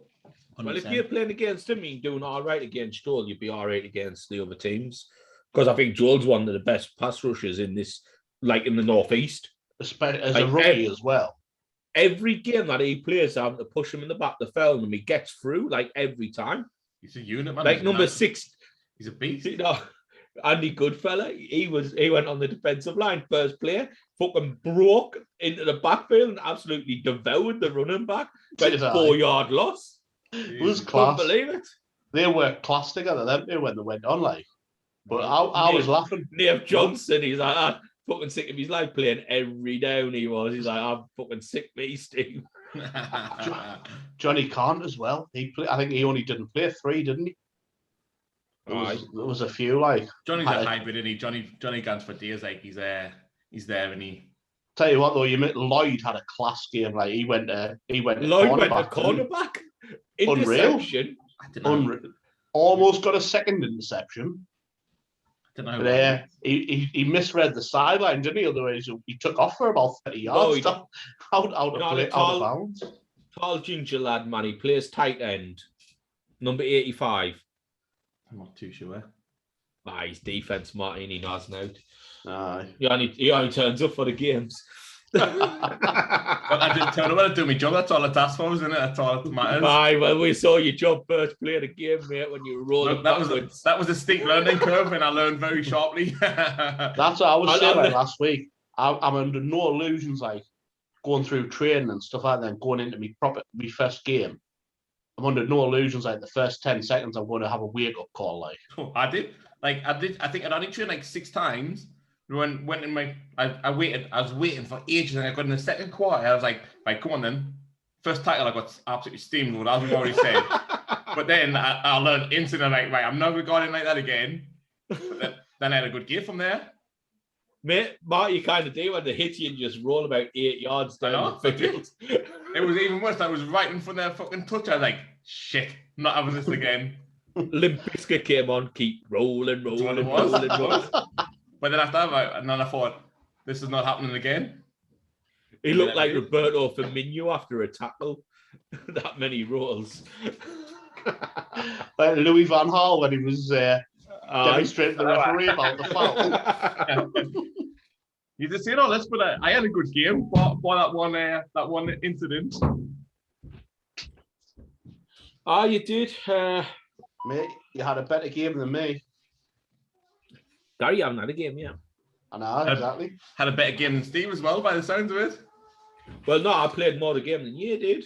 Well, if you're playing against him, you're doing all right against Joel, you'd be all right against the other teams. Because I think Joel's one of the best pass rushers in this, like in the Northeast. especially as Like, a rookie as well. Every game that he plays, having to push him in the back of the field, and he gets through like every time. He's a unit, man. Like number 6, He's a beast. you know, Andy Goodfella, he went on the defensive line first play, fucking broke into the backfield and absolutely devoured the running back. But Did I? 4-yard loss. It was Couldn't class. believe it. They worked class together, didn't they, when they went on? Like, but I was laughing. Nave Johnson, he's like, I'm fucking sick of his life playing every down. He's like, I'm fucking sick of me, Steve. Johnny Kant as well. I think he only didn't play 3, didn't he? There was a few like. Johnny's a hybrid, isn't he? Johnny guns for days. Like he's there and he. Tell you what though, Lloyd had a class game. Like he went to Lloyd went to cornerback. cornerback. Unreal. Interception. I don't know. Unreal. Almost got a second interception. I don't know. But he misread the sideline, didn't he? Otherwise, he took off for about 30 yards. Out of bounds. Tall ginger lad, man. He plays tight end. Number 85. I'm not too sure. His defense, Martin, he knows now. Aye. He only turns up for the games. But I didn't turn up. I didn't do my job. That's all it asks for, isn't it? That's all that matters. Well, we saw your job first play the game, mate, when you were rolling backwards. That was a steep learning curve, and I learned very sharply. That's what I was saying last week. I'm under no illusions, like going through training and stuff like that, and going into me first game. I'm under no illusions like the first 10 seconds I'm going to have a wake up call. Like I did. I think I'd only trained like 6 times. Went in my. I was waiting for ages, and I got in the second quarter. I was like, right, come on then. First title, I got absolutely steamrolled, as we've already said. But then I learned instantly, like, right, I'm never going in like that again. Then I had a good game from there. Mate, Mark, you kind of do when they hit you and just roll about 8 yards down the field. It was even worse. I was right in front of their fucking touch. I was like, shit, I'm not having this again. Limp Bizkit came on, keep rolling. But then after that, and then I thought, this is not happening again. He looked like Roberto Firmino after a tackle. That many rolls. Like Louis Van Gaal when he was demonstrating the referee about the foul. You just saying all this, but I had a good game for that one incident. You did. Mate, you had a better game than me. Gary, I haven't had a game yet. I know, exactly. Had a better game than Steve as well, by the sounds of it. Well, no, I played more the game than you did.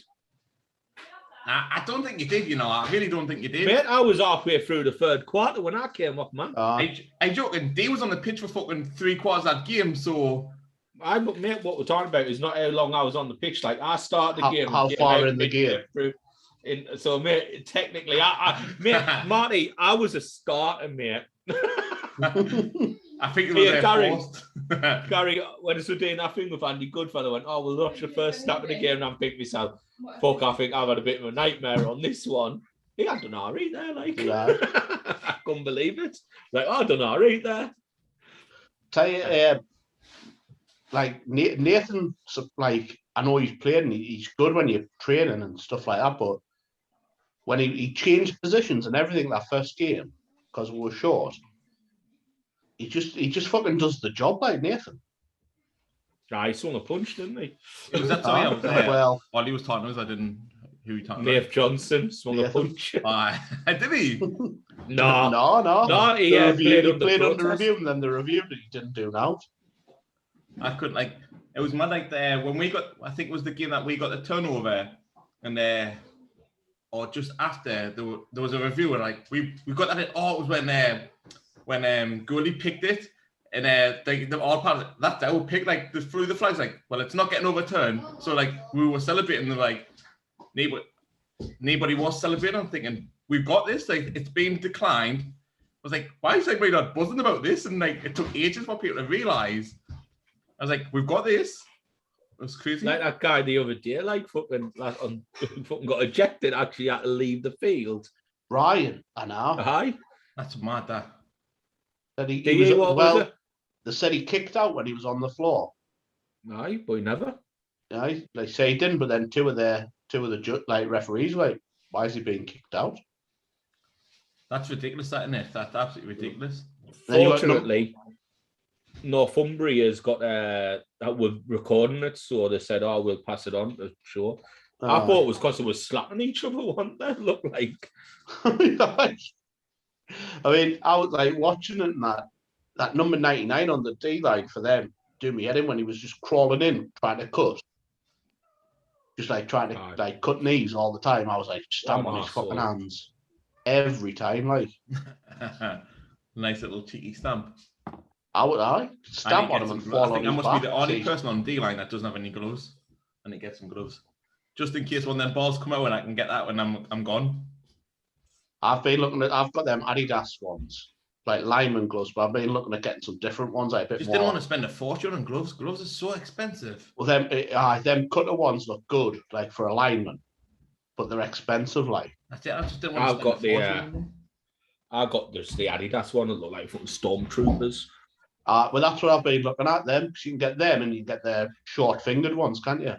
I don't think you did, you know. I really don't think you did. Mate, I was halfway through the third quarter when I came off, man. I joking. Dave was on the pitch for fucking 3 quarters of that game, so... Mate, what we're talking about is not how long I was on the pitch. Like, I started the game. How far in the game? So, mate, technically, mate, Marty, I was a starter, mate. I think it was Gary, when I was doing that thing with Andy Goodfellow, went, well, that's your first snap of the game, and I'm thinking myself, fuck, I think I've had a bit of a nightmare on this one. He had an R8 there, like. Yeah. I couldn't believe it. Like, I had an R8 there. Tell you, like, Nathan, like, I know he's played and he's good when you're training and stuff like that, but when he changed positions and everything that first game, because we were short, he just fucking does the job like Nathan. He swung a punch, didn't he? It was that time I was there. Well, while he was talking to us, I didn't. Who he talking Nave Johnson swung a punch. Did he? No. He played under review, and then the review that he didn't do now. I couldn't like. It was mad like when we got. I think it was the game that we got the turnover, and or just after there was a review and like we got that. It was when goalie picked it. And the all part of that's our pick, like through the flags, like, well, it's not getting overturned. So like we were celebrating, like, neighbor, nobody was celebrating. I'm thinking, we've got this. Like, it's been declined. I was like, why is everybody not buzzing about this? And like, it took ages for people to realise. I was like, we've got this. It was crazy. Like that guy the other day, fucking got ejected. Actually, had to leave the field. Brian, I know. Aye. That's mad. That. That he What was was it? they said he kicked out when he was on the floor. Aye, but he never. Aye, they say he didn't, but then two of the referees why is he being kicked out? That's ridiculous, isn't it? That's absolutely ridiculous. Fortunately, Northumbria's got that we're recording it, so they said, "Oh, we'll pass it on to show." I thought it was because they were slapping each other. One they looked like. I mean, I was like watching it, and that number 99 on the D line for them do me head in when he was just crawling in trying to cut, just like trying to like cut knees all the time. I was like, stamp on his fucking hands every time, like. Nice little cheeky stamp. I stamp on him and fall on his back. I think I must be the only person on D line that doesn't have any gloves, and it gets some gloves, just in case one of them balls come out and I can get that when I'm gone. I've got them Adidas ones, like lineman gloves, but I've been looking at getting some different ones, like a bit just more. Didn't want to spend a fortune on gloves. Gloves are so expensive. Well, them cutter ones look good, like for a lineman, but they're expensive, like. That's it. I just didn't want to spend a fortune. I got the Adidas one that look like fucking stormtroopers. Well, that's what I've been looking at them, because you can get them and you get the short-fingered ones, can't you?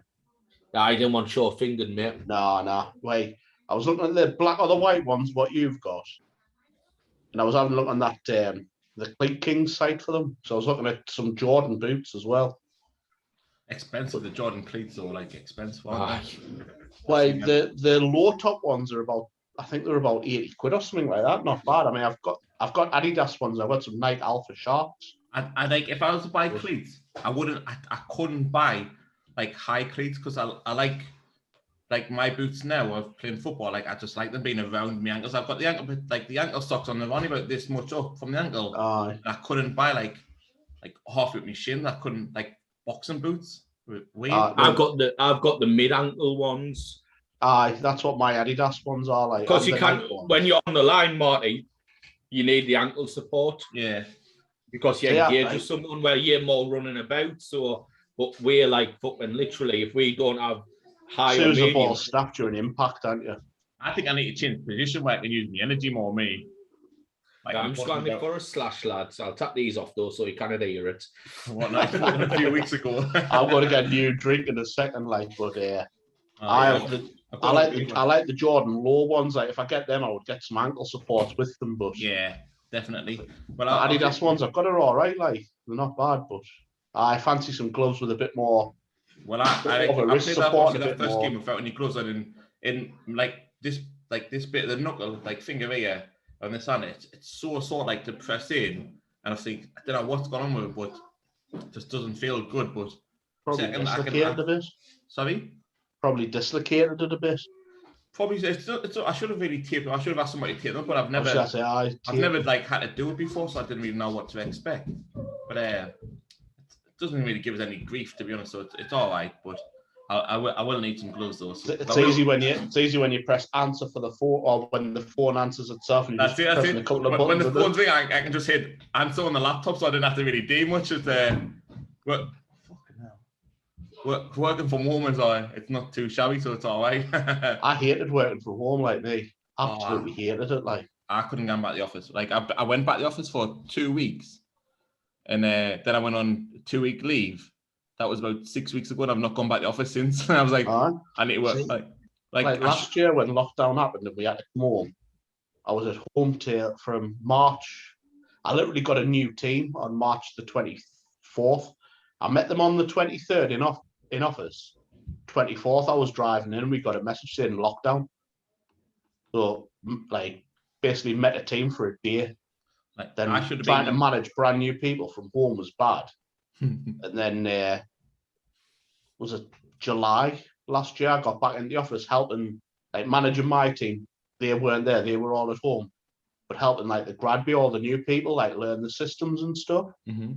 I didn't want short-fingered, mate. No. Wait, I was looking at the black or the white ones, what you've got. And I was having a look on that, the Cleat King site for them. So I was looking at some Jordan boots as well. Expensive, the Jordan cleats are like expensive. Well, the low top ones are about, I think they're about 80 quid or something like that. Not bad. I mean, I've got Adidas ones. I've got some Nike Alpha Sharps. I like, if I was to buy cleats, I couldn't buy like high cleats, because I like my boots now of playing football. Like, I just like them being around my ankles. I've got the ankle socks on. They're only about this much up from the ankle. I couldn't buy like half with my shin. I couldn't, like, boxing boots. I've got the mid ankle ones. That's what my Adidas ones are like. Because you can't, when you're on the line, Marty, you need the ankle support. Yeah. Because you're engaged with someone where you're more running about. So, but we're like fucking literally, if we don't have high or medium, the ball snapped you an impact, aren't you? I think I need to change position where I can use my energy more, me. Like, I'm just going for a slash, lads. I'll tap these off though, so you can't hear it. What nice a few weeks ago. I'm going to get a new drink in a second, like, but I like the Jordan low ones. Like, if I get them, I would get some ankle supports with them. But yeah, definitely. But Adidas ones I've got are all right. Like, they're not bad, but I fancy some gloves with a bit more. Well, I played that first game without any gloves on, in like this bit of the knuckle, like finger here on this hand. It's so sore, like, to press in, and I think I don't know what's going on with it, but it just doesn't feel good. But probably dislocated a bit. Sorry. Probably dislocated it a bit. Probably. I should have really taped them. I should have asked somebody to tape them, but I've never like had to do it before, so I didn't really know what to expect. But it doesn't really give us any grief, to be honest. So it's all right. But I will need some gloves though. So it's easy when you press answer for the phone, or when the phone answers itself. And that's it. A couple of buttons. When the phone's ringing, I can just hit answer on the laptop, so I didn't have to really do much. Working from home it's not too shabby, so it's all right. I hated working from home, like me. Absolutely hated it. Like, I couldn't go back to the office. Like, I went back to the office for 2 weeks, and then I went on 2-week leave. That was about 6 weeks ago, and I've not gone back to the office since. I was like, I need to work. Like last year when lockdown happened and we had to come home, I was at home from March. I literally got a new team on March the 24th. I met them on the 23rd in office. 24th, I was driving in and we got a message saying lockdown. So, like, basically met a team for a day. Like, then trying to manage brand new people from home was bad. And then, was it July last year? I got back in the office helping, like, managing my team. They weren't there; they were all at home, but helping, like, the grad be all the new people, like, learn the systems and stuff. Mm-hmm.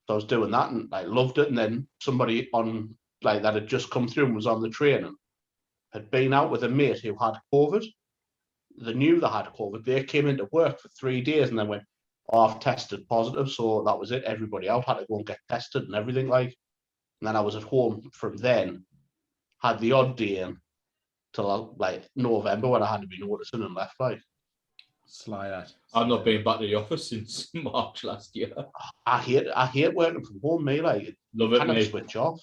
So I was doing that and I loved it. And then somebody on, like, that had just come through and was on the training had been out with a mate who had COVID. They knew they had COVID. They came into work for 3 days and then went, "Oh, I've tested positive." So that was it. Everybody else had to go and get tested and everything like. And then I was at home from then, had the odd day in till like November when I had to be noticing and left like. Sly that. I've not been back to the office since March last year. I hate working from home, mate. Like, Love it, kind of mate. switch off.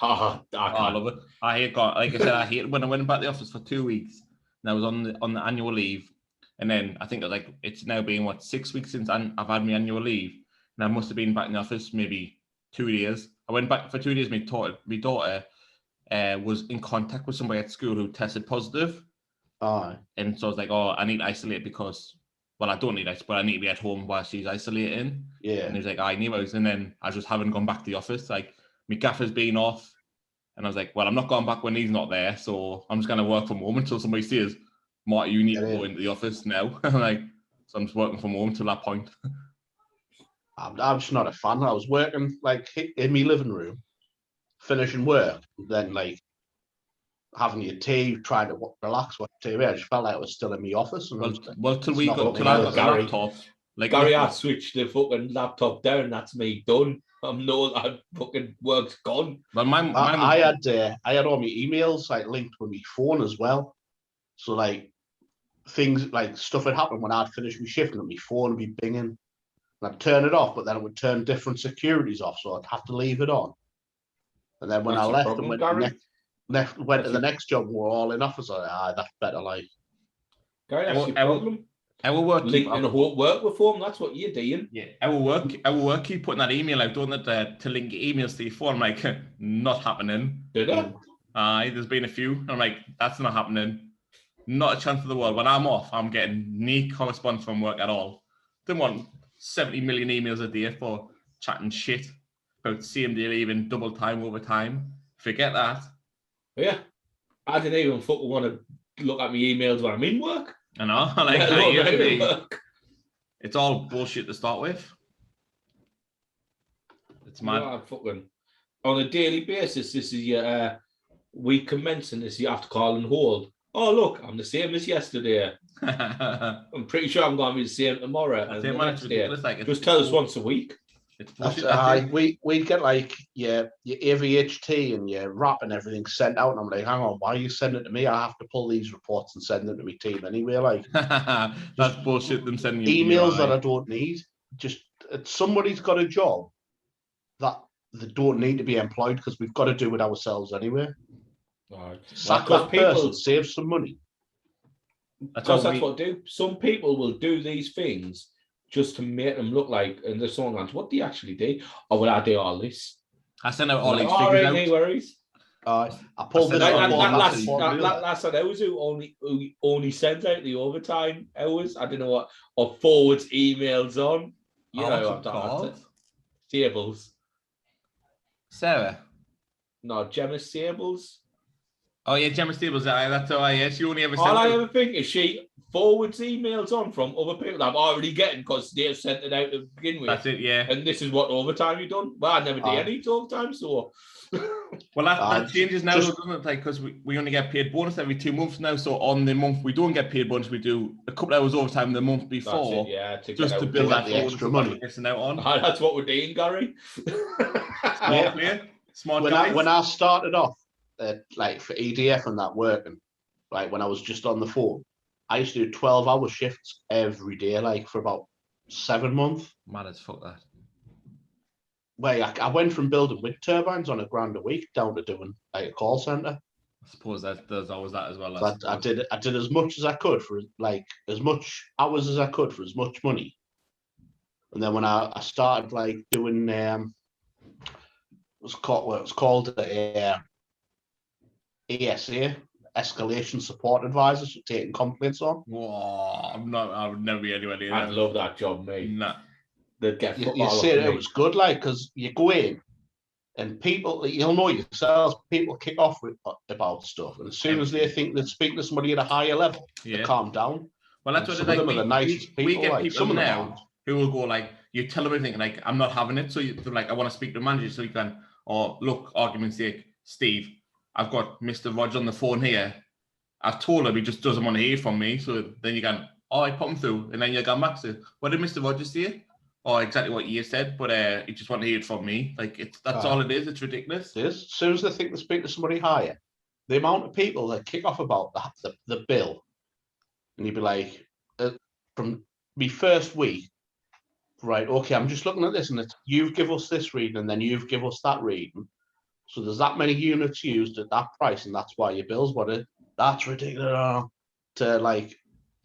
I I can't. love it. I hate God. Like I said, I hate when I went back to the office for 2 weeks and I was on the annual leave. And then I think it's now been 6 weeks since I've had my annual leave. And I must have been back in the office maybe 2 years. I went back for 2 days. My daughter was in contact with somebody at school who tested positive. Aye. And so I was like, oh, I need to isolate because, well, I don't need isolate, but I need to be at home while she's isolating. Yeah. And he was like, I knew I was. And then I just haven't gone back to the office. Like, my gaffer's been off. And I was like, well, I'm not going back when he's not there. So I'm just going to work from home until somebody says, Marty, you need to go into the office now. Like, so I'm just working from home till that point. I'm just not a fan. I was working like in my living room, finishing work, then like having your tea, trying to relax, watch TV. I just felt like I was still in my office. And well, till I got the Gary. laptop. Like Gary, I switched the fucking laptop down. That's me done. I fucking work's gone. But I had all my emails like linked with my phone as well. So like things like stuff had happened when I'd finished my shift and my phone would be binging. And I'd turn it off, but then it would turn different securities off, so I'd have to leave it on. And then when I left and went to the next job, we were all in office. Like, that's better. Like, Gary, that's your problem. Our work linking a whole work with them. That's what you're doing. Yeah, our work keep putting that email out, don't it, to link your emails to your phone. I'm like, not happening. Did it? There's been a few. I'm like, that's not happening. Not a chance in the world. When I'm off, I'm getting no correspondence from work at all. Don't want 70 million emails a day for chatting shit about same day leaving, double time, overtime. Forget that. Yeah. I didn't even fucking want to look at my emails when I'm in work. I know. It's all bullshit to start with. It's mad. Yeah, fucking, on a daily basis, this is your week commencing. This you have to call and hold. Oh, look, I'm the same as yesterday. I'm pretty sure I'm going to be the same tomorrow. And the next day. Like, just tell us once a week. We get like your AVHT and your wrap and everything sent out, and I'm like, hang on, why are you sending it to me? I have to pull these reports and send them to my team anyway. Like, that's bullshit. Them sending you emails that I don't need. Just somebody's got a job that they don't need to be employed because we've got to do it ourselves anyway. Right. Sack that person, save some money. That's what do. Some people will do these things just to make them look like, and the song goes, what do you actually do? Oh, well, I do all this. I send out all these figures right, out. No worries. I pulled this last hours who only sends out the overtime hours. I don't know what, or forwards emails on. You know what I'm Sables. Sarah. No, Gemma Sables. Oh yeah, Gemma Stables. That's all I. She only ever. All I ever think is she forwards emails on from other people that I'm already getting because they've sent it out to begin with. That's it, yeah. And this is what overtime you've done. Well, I never did any overtime, so. Well, that changes now, doesn't it? Like, because we only get paid bonus every 2 months now. So on the month we don't get paid bonus, we do a couple hours overtime the month before. Just to build that the extra money. Out on. That's what we're doing, Gary. Smart player. Smart guy. When I started off, like for EDF and that working, like when I was just on the phone, I used to do 12-hour shifts every day, like for about 7 months. Mad as fuck that. Well, I went from building wind turbines on $1,000 a week down to doing like a call center. I suppose that there's always that as well. So I did as much as I could for like as much hours as I could for as much money. And then when I started like doing it was called ESA, Escalation Support Advisors, for taking complaints on. Whoa, I would never be anywhere near that. I'd love that job, mate. Nah. They'd get you said it was good, like, because you go in and people, you'll know yourselves, people kick off about stuff. And as soon as they think they're speaking to somebody at a higher level, they calm down. Well, that's what it's like. Some of them are the nicest people. We get like, people now who will go like, you tell them everything, like, I'm not having it. So they're like, I want to speak to the manager. So you can, or look, argument's sake, Steve, I've got Mr. Rog on the phone here. I've told him he just doesn't want to hear from me. So then you go, oh, I put him through. And then you go back to, what did Mr. Rogers say? Oh, exactly what you said, but he just want to hear it from me. Like, that's all it is. It's ridiculous. It is. As soon as they think they speak to somebody higher, the amount of people that kick off about the bill, and you'd be like, from me first week, right, okay, I'm just looking at this, and it's, you give us this reading, and then you give us that reading. So there's that many units used at that price, and that's why your bill's what it. That's ridiculous. To like,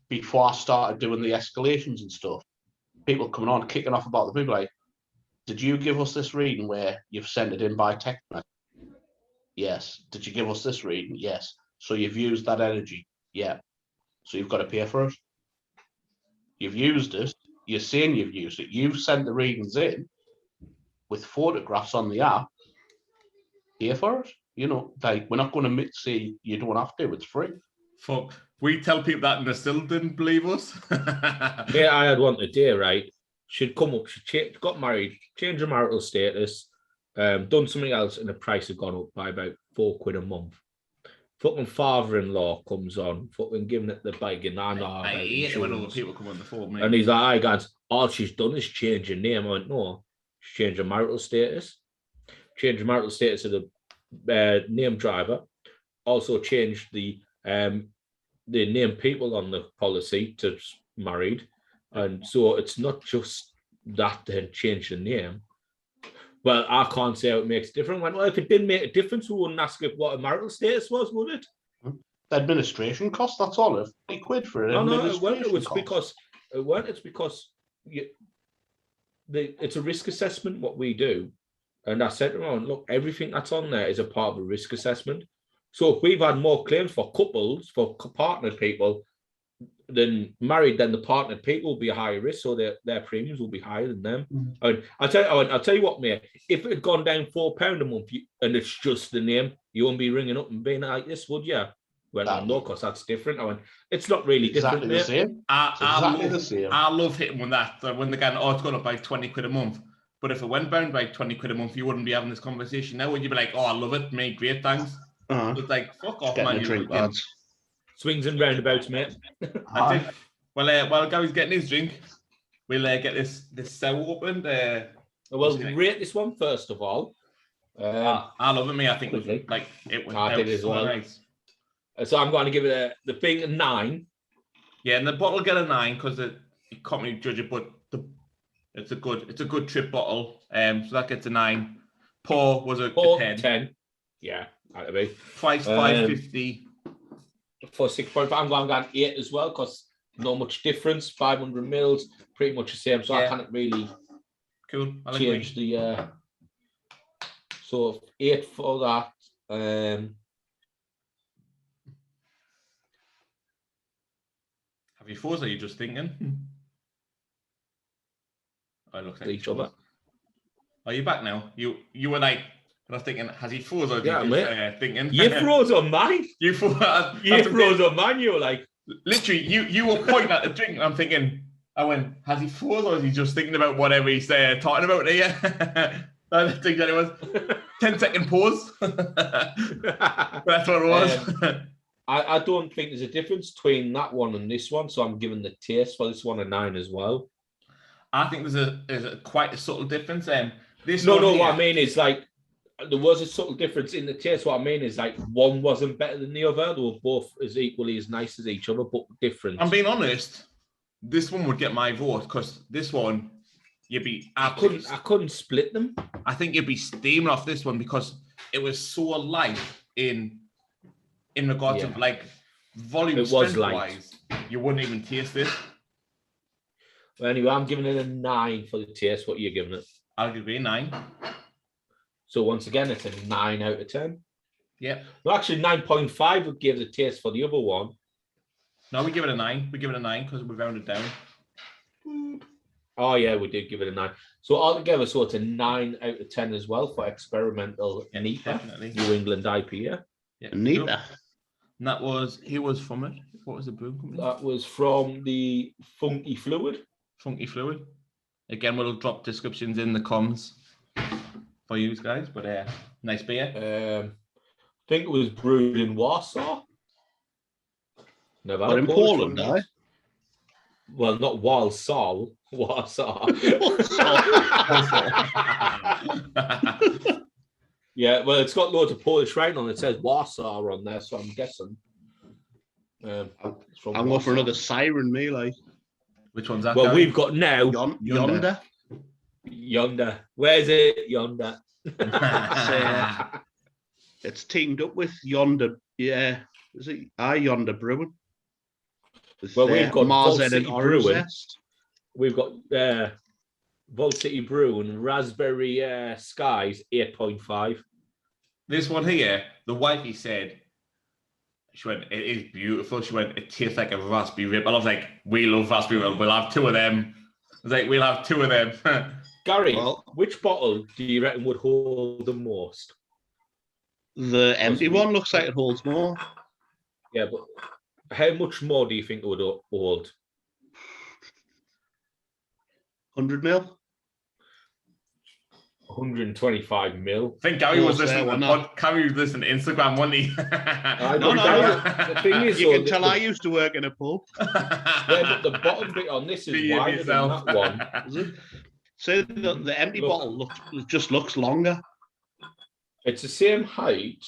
before I started doing the escalations and stuff, people coming on, kicking off about the people like, did you give us this reading where you've sent it in by text message? Yes. Did you give us this reading? Yes. So you've used that energy? Yeah. So you've got to pay for it. You've used it. You're saying you've used it. You've sent the readings in with photographs on the app. Pay for it. You know, like, we're not going to say you don't have to. It's free. Fuck. We tell people that and they still didn't believe us. Yeah, I had one today, right? She'd come up, she got married, changed her marital status, done something else, and the price had gone up by about £4 a month. Fucking father-in-law comes on, fucking giving it the bag, and I know I hate it when other people come on the phone, mate. and he's like, "Hi guys, all she's done is change her name." I went, "No, she's changed her marital status. Changed her marital status to the name driver. Also changed the name people on the policy to married, and so it's not just that they changed the name." Well, I can't say how it makes a difference. I went, well, if it didn't make a difference, we wouldn't ask if what a marital status was, would it? Administration cost, that's all. £50 for it. No, it weren't. It was because it weren't. It's because it's a risk assessment what we do, and I said to them, look, everything that's on there is a part of a risk assessment. So if we've had more claims for couples, for partnered people, than married, then the partnered people will be a higher risk, so their premiums will be higher than them. And I'll tell you what, mate, if it had gone down £4 a month and it's just the name, you won't be ringing up and being like this, would you? Well, no, because that's different. I went, it's not really exactly different, the same. I love hitting when when they're going, oh, it's going up by £20 a month. But if it went down by £20 a month, you wouldn't be having this conversation now. Would you be like, oh, I love it, mate, great, thanks. It's like, fuck off, man. Drink, lads. Swings and roundabouts, mate. While Gary's getting his drink, we'll get this sour opened. Well, rate this one first of all. I love it, mate. I think quickly. it was I did as well. Nice. So I'm going to give it the thing a 9. Yeah, and the bottle get a 9 because you can't really judge it, but it's a good trip bottle. So that gets a 9. Pour was a 10. 10. Yeah, that'd be. Price 550. For 6.5, I'm going 8 as well because not much difference. 500 mils, pretty much the same. So I can't really change the. So 8 for that. Have you froze? Or are you just thinking? I look at each other. Are you back now? You were like. I was thinking, has he froze or thinking? You froze on mine. You froze on mine. You were like, literally, you were pointing at the drink, and I'm thinking, I went, has he froze or is he just thinking about whatever he's talking about here? That's exactly what it was. 10-second pause. That's what it was. I don't think there's a difference between that one and this one, so I'm giving the taste for this one a 9 as well. I think there's quite a subtle difference. What I mean is like, there was a subtle difference in the taste. What I mean is like one wasn't better than the other. They were both as equally as nice as each other, but different. I'm being honest. This one would get my vote because this one, you'd be. I couldn't split them. I think you'd be steaming off this one because it was so light in regards of like volume strength wise. You wouldn't even taste it. Well, anyway, I'm giving it a 9 for the taste. What are you giving it? I'll give it a 9. So once again, it's a 9 out of 10. Yeah. Well, actually, 9.5 would give the taste for the other one. No, we give it a 9. We give it a 9 because we rounded down. Oh, yeah, we did give it a 9. So altogether, so it's a 9 out of 10 as well for experimental NEPA, New England IPA. Yeah, NEPA. Cool. And that was, who was from it? What was the brew company? That was from the Funky Fluid. Funky Fluid. Again, we'll drop descriptions in the comms for you guys, but nice beer. think it was brewed in Warsaw. Never had Or a in Polish Poland, one. eh? Well, not Warsaw. Warsaw. Yeah, well, it's got loads of Polish writing on it. It says Warsaw on there, so I'm guessing. It's from I'm going for Warsaw. another siren, me, like. Which one's that? Well, Gary? we've got now Yonder. Yonder. Where's it? Yonder. It's teamed up with Yonder. Yeah. Is it Yonder Brewing? With, Well, we've got Vault Marzen City and Orange Brewing. Zest. We've got Vault City Brew and Raspberry Skies 8.5. This one here, the wifey said, she went, it is beautiful. She went, it tastes like a raspberry ripple. I was like, we love raspberry ripple. We'll have 2 of them. I was like, we'll have 2 of them. Gary, Well, which bottle do you reckon would hold the most? the empty one looks like it holds more. Yeah, but how much more do you think it would hold? 100 mil. 125 mil. I think Gary was Course, listening why to not? Gary was listening to Instagram, wasn't he? No. The thing is, You though, can tell I used to work in a pub. yeah, but the bottom bit on this Be is you wider yourself. than that one. Is it? So the empty Look. bottle just looks longer. It's the same height,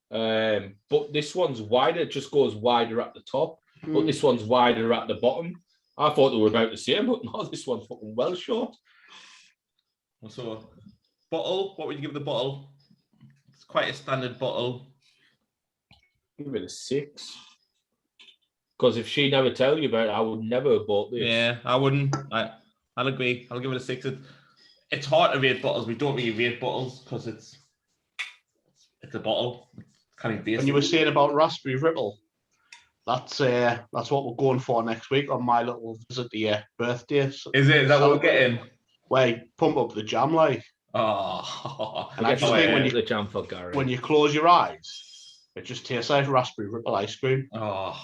but this one's wider. It just goes wider at the top, but this one's wider at the bottom. I thought they were about the same, but no, this one's fucking well short. So, bottle, what would you give the bottle? It's quite a standard bottle. Give it a 6. Because if she never tell you about it, I would never have bought this. Yeah, I wouldn't. I'll agree. I'll give it a 6. It's hard to rate bottles. We don't really rate bottles because it's a bottle. It's kind of basic. When you were saying about raspberry ripple, that's what we're going for next week on my little visit to your birthday. Is that what we're getting? Where you pump up the jam like. Oh, And I just think when you the jam for Gary. when you close your eyes, it just tastes like raspberry ripple ice cream. oh,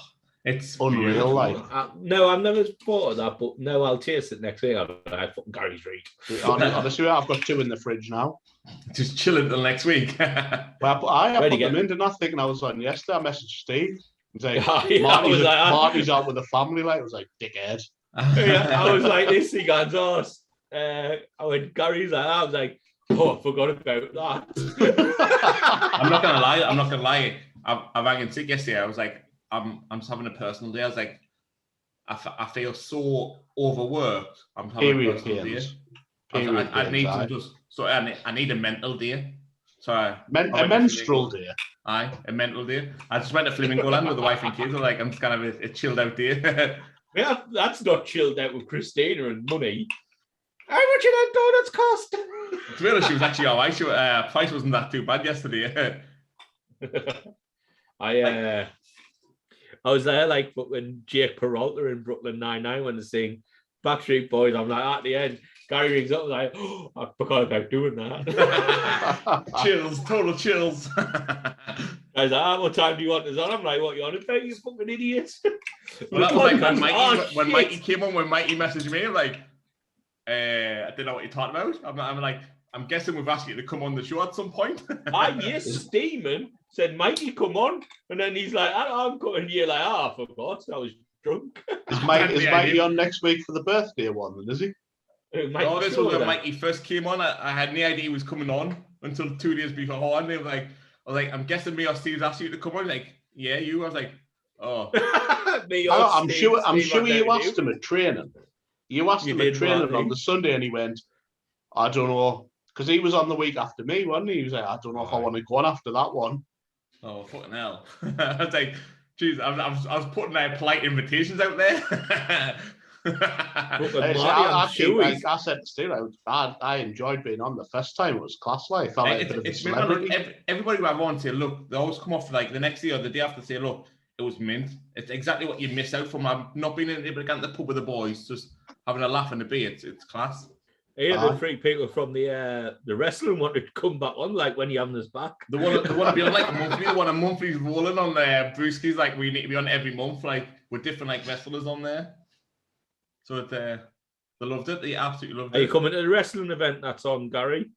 it's Unreal, beautiful. like. No, I've never thought of that, but no, I'll taste it next week. I fucking Gary's right. Honestly, I've got 2 in the fridge now. Just chill until next week. Well, I Where'd put you them get in, didn't I? Thinking I was on yesterday. I messaged Steve. He's like, Yeah, I was like, Marty's out with the family. Like, I was like, dickhead. yeah, I was like this. He goes, when Gary's like, I was like, oh, I forgot about that. I'm not gonna lie. I rang in sick yesterday. I was like, I'm just having a personal day. I was like, I feel so overworked. I'm having a personal day. I need to just I need a mental day. So A menstrual day. Aye, a mental day. I just went to Flamingo Land with the wife and kids. I'm like, I'm just kind of a chilled out day. Yeah, that's not chilled out with Christina and money. How much did that donuts cost? To be honest, she was actually all right. Price wasn't that too bad yesterday. I was there like when Jake Peralta in Brooklyn Nine-Nine when they sing Backstreet Boys. I'm like at the end, Gary rings up and like, oh, I forgot about doing that. Chills, total chills. I was like, what time do you want this on? I'm like, what you on about, you fucking idiots? Well, that was like when Mikey came on, when Mikey messaged me, I'm like, I didn't know what you're talking about. I'm like, I'm guessing we've asked you to come on the show at some point. Yes, Steeman said, Mikey, come on. And then he's like, I'm coming here. Like, I forgot. I was drunk. Is Mikey on next week for the birthday one, then, is he? No, this was when Mikey first came on. I had no idea he was coming on until 2 days before. And they were like, I was like, I'm guessing me or Steve's asked you to come on. Like, yeah, you. I was like, oh. I'm sure you asked him at training. You asked him at training on the Sunday, and he went, I don't know, because he was on the week after me, wasn't he? He was like, I don't know if I want to go on after that one. Oh, fucking hell. I was like, geez, I was putting polite invitations out there. I said to Steve, I enjoyed being on the first time. It was class. Like, I felt like a bit of a celebrity. Everybody who I want to say, look, they always come off like the next day or the day after say, look, it was mint. It's exactly what you miss out from. I've not been able to get in the pub with the boys, just having a laugh and a beer. It's class. Yeah, the 3 people from the wrestling wanted to come back on, like when you're having us back. They want to be on like a monthly. They want a monthly rolling on there. Brewskis, like we need to be on every month, like with different like wrestlers on there. So they loved it. They absolutely loved it. Are you coming to the wrestling event that's on, Gary?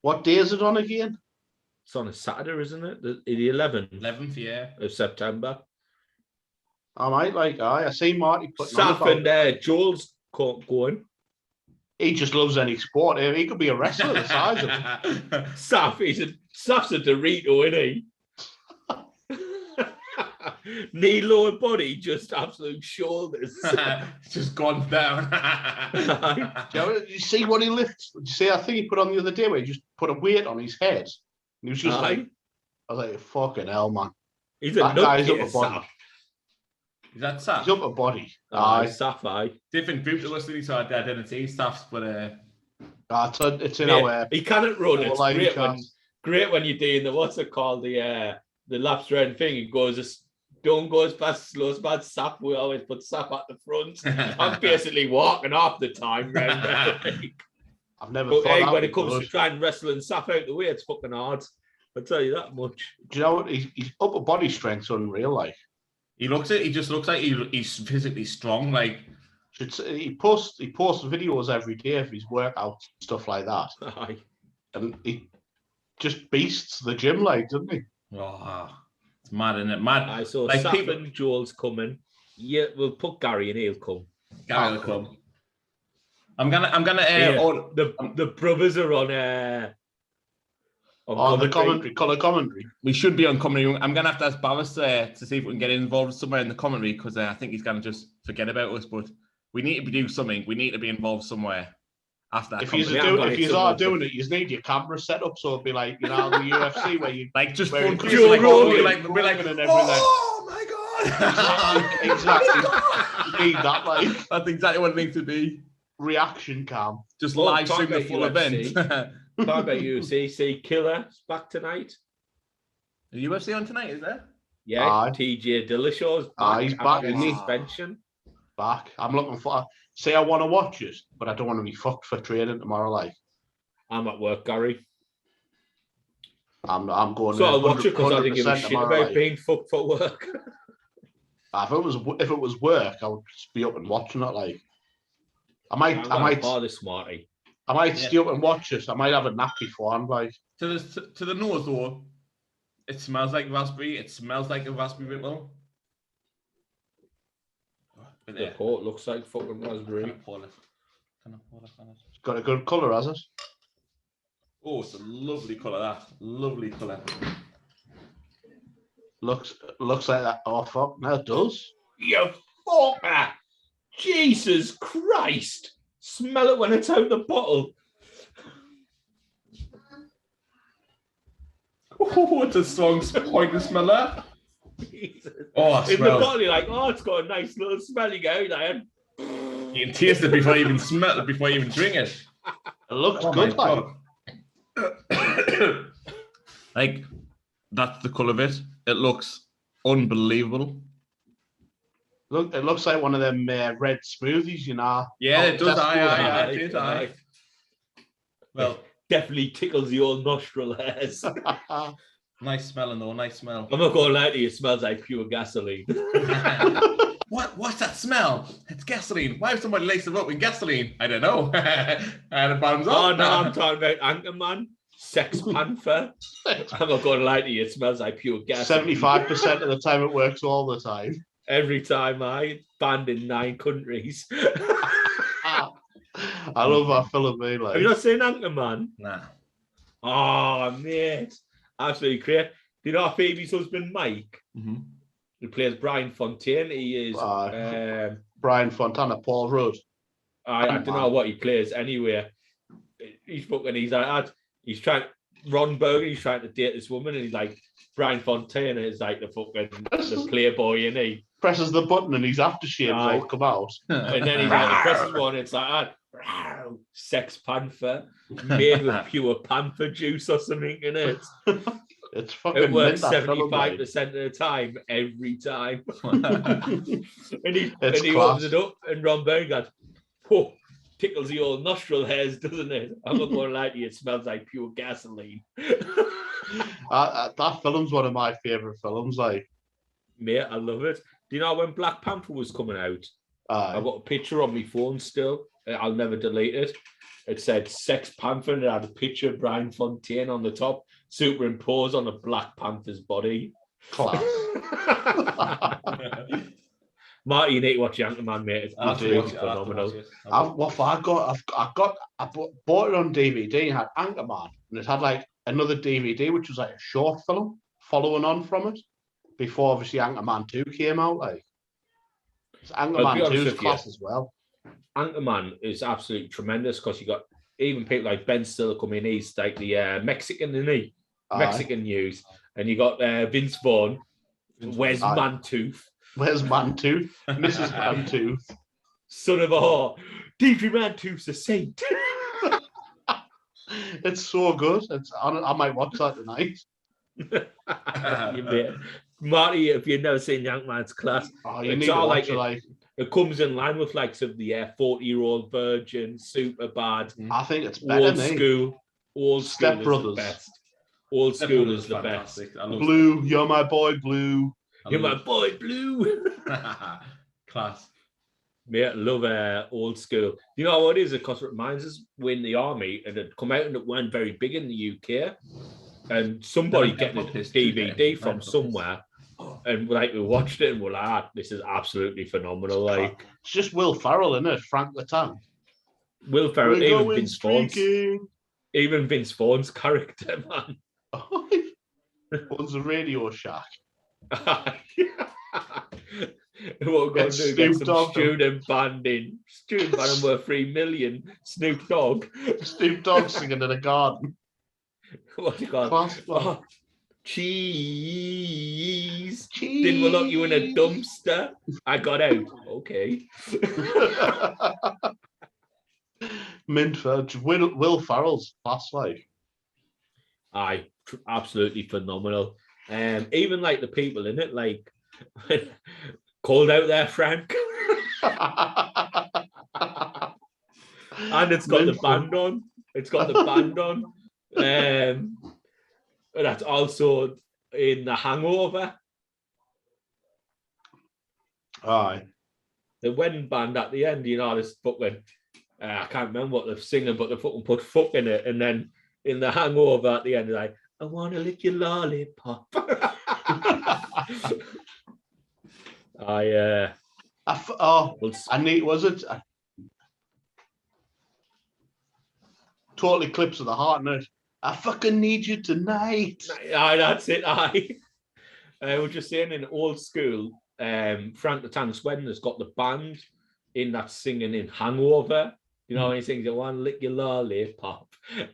What day is it on again? It's on a Saturday, isn't it? The 11th 11th, yeah. of September. I might I seen Marty putting on Saf about and it. Joel's going. He just loves any sport. He could be a wrestler the size of him. Saf's a Dorito, isn't he? Knee lower body, just absolute shoulders. Just gone down. Did you see what he lifts? Did you see that thing he put on the other day where he just put a weight on his head? And he was just like, I was like, fucking hell, man. He's a That guy's nutcase, upper body. Saf. Is that Saf? He's upper body. Saf, aye. Different group to us, so I didn't see Saf's, but It's in Mate, our. he cannot run. It's live great chat. when you're doing the what's it called, the laps round thing. He goes, don't go as fast slow as bad. Saf, we always put Saf at the front. I'm basically walking half the time round there. I've never But thought hey, that when would it comes be to trying wrestling Saf out the way, it's fucking hard. I'll tell you that much. Do you know what? His upper body strength's unreal. Like he just looks like he's physically strong. Like he posts videos every day of his workouts and stuff like that, Aye. and he just beasts the gym, like, doesn't he? oh, it's mad, isn't it? Mad. I saw Like Saf people- and Joel's coming. Yeah, we'll put Gary and he'll come. Gary will come. I'm gonna. The brothers are on The colour commentary. We should be on commentary. I'm gonna have to ask Barris to see if we can get involved somewhere in the commentary because I think he's gonna just forget about us. But we need to do something. We need to be involved somewhere after that. If you are doing it, you need your camera set up so it'll be like the UFC where you like just where front it's face, like, Rogan, like and everything. Oh my god! exactly. You need that like That's exactly what it needs to be. reaction cam. Just Well, live talk stream the about full UFC. event. Talk about UFC. See, Killer's back tonight. The UFC on tonight, is there? Yeah, Aye. TJ Dillashaw's back. Aye, he's back, after isn't he? suspension. Back. I'm looking for. Say I want to watch it, but I don't want to be fucked for training tomorrow. Like I'm at work, Gary. I'm going. So I'll watch it because I didn't give a shit tomorrow, about like. being fucked for work. If it was work, I would just be up and watching it. Like I might this Marty. I might stay up and watch it. I might have a nap before. I'm like To the nose though, it smells like raspberry. It smells like a raspberry ripple. But The port looks like fucking raspberry. Can I pour it on it? it's got a good colour, has it? Oh, it's a lovely colour. That lovely colour. Looks like that. Oh fuck! No, it does. You fucker! Jesus Christ! Smell it when it's out the bottle. Oh, it's a strong point to smell that. Jesus. Oh, In the smell. bottle, you're like, oh, it's got a nice little smell. You go there. You can taste it before you even smell it, before you even drink it. It looks Oh good. my Like God. Like, that's the colour of it. It looks unbelievable. look, it looks like one of them red smoothies, you know. Yeah, it does. Tesco's, Aye. Well, Definitely tickles the old nostril hairs. nice smelling though. Nice smell. I'm not going to lie to you, it smells like pure gasoline. What's that smell? It's gasoline. Why would somebody lace it up with gasoline? I don't know. And it bottoms up. Oh, no, I'm talking about Anchorman, Sex Panther. I'm not going to lie to you, it smells like pure gasoline. 75% of the time it works all the time. Every time banned in 9 countries. I love that film, mate. Like Have you not seen Anchorman? Nah. Oh, mate. Absolutely great. Do you know Phoebe's husband, Mike? Mm-hmm. Who plays Brian Fontaine? He is... Brian Fontana, Paul Rudd. I don't know what he plays anyway. He's trying... Ron Burger, he's trying to date this woman, and he's like, Brian Fontaine is like the playboy, isn't he? Presses the button and his aftershaves all come out. And then he's like, presses one, it's like, Sex Panther, made with pure panther juice or something in it. It's fucking It works mint, that film, 75% of the time, every time. and he It's opens class. it up, and Ron Burger goes, whoa, tickles the old nostril hairs, doesn't it? I'm not going to lie to you, it smells like pure gasoline. That film's one of my favourite films. Like, Mate, I love it. Do you know when Black Panther was coming out? I've got a picture on my phone still. I'll never delete it. It said Sex Panther and it had a picture of Brian Fontaine on the top. superimposed on a Black Panther's body. Class. Marty, you need to watch Anchorman, mate. It's I'll have to watch absolutely it. I'll have to phenomenal. watch it. What have I got? I bought it on DVD. It had Anchorman, and it had like another DVD, which was like a short film following on from it. Before obviously Anchorman 2 came out, like so I'll be Anchorman honest 2 is with you. class as well. Anchorman is absolutely tremendous because you got even people like Ben Stiller come in. He's like the Mexican, isn't he? Mexican news, and you got Vince Vaughn. Where's Aye. Mantooth? Where's Mantooth? Mrs. Mantooth. Son of a whore. Davy Mantooth's a saint. It's so good. I might watch that tonight. You bet. Marty, if you've never seen Yankman's class, Oh, you it's need to all watch like it. Like it comes in line with like some of the 40-year-old virgin, super bad, I think it's better old than school. Old Step school is Brothers. the best. Old school is the best. Blue. You're my boy, Blue. You're my boy, Blue. Class. Yeah, love old school. You know what it is? Because it reminds us when the army and it come out and it weren't very big in the UK, and somebody getting a DVD from somewhere, and like we watched it and we're like, this is absolutely phenomenal. Like It's just Will Ferrell, isn't it? Frank the Tank. Will Ferrell, We're even going Vince Vaughn's, streaking. even Vince Vaughn's character, man. Owns a Radio Shack. What we're going to do? Get Snoop some Dogg. student band in. Student band worth 3 million. Snoop Dogg. Snoop Dogg singing in a garden. What do you call it? Class, man. Oh, cheese. Cheese. Didn't we lock you in a dumpster? I got out. Okay. Mintford. Will Ferrell's class, like. Aye, absolutely phenomenal. Even like the people in it, like called out there, Frank. And it's got the band on. It's got the band on. And that's also in The Hangover. Aye. The wedding band at the end, you know, this fucking I can't remember what they're singing, but they fucking put fuck in it, and then in The Hangover at the end, they're like, I want to lick your lollipop. I need, was it? Total Eclipse of the Heart, innit? I fucking need you tonight. Aye, that's it. Aye. We're just saying in old school, Frank the Tank's wedding has got the band in that singing in Hangover. You know, when he sings, I want to lick your lollipop.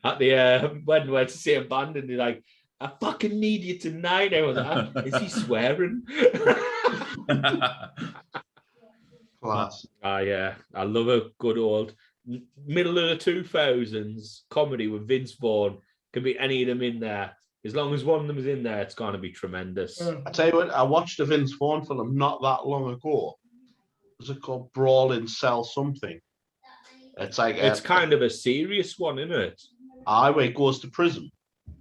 At the wedding, where it's the same band, and they're like, I fucking need you tonight. I was like, is he swearing? Class. I love a good old middle of the 2000s comedy with Vince Vaughn. Can be any of them in there. As long as one of them is in there, it's going to be tremendous. I tell you what, I watched a Vince Vaughn film not that long ago. Was it called Brawl in Cell something? It's like it's kind of a serious one, isn't it? Aye, where he goes to prison.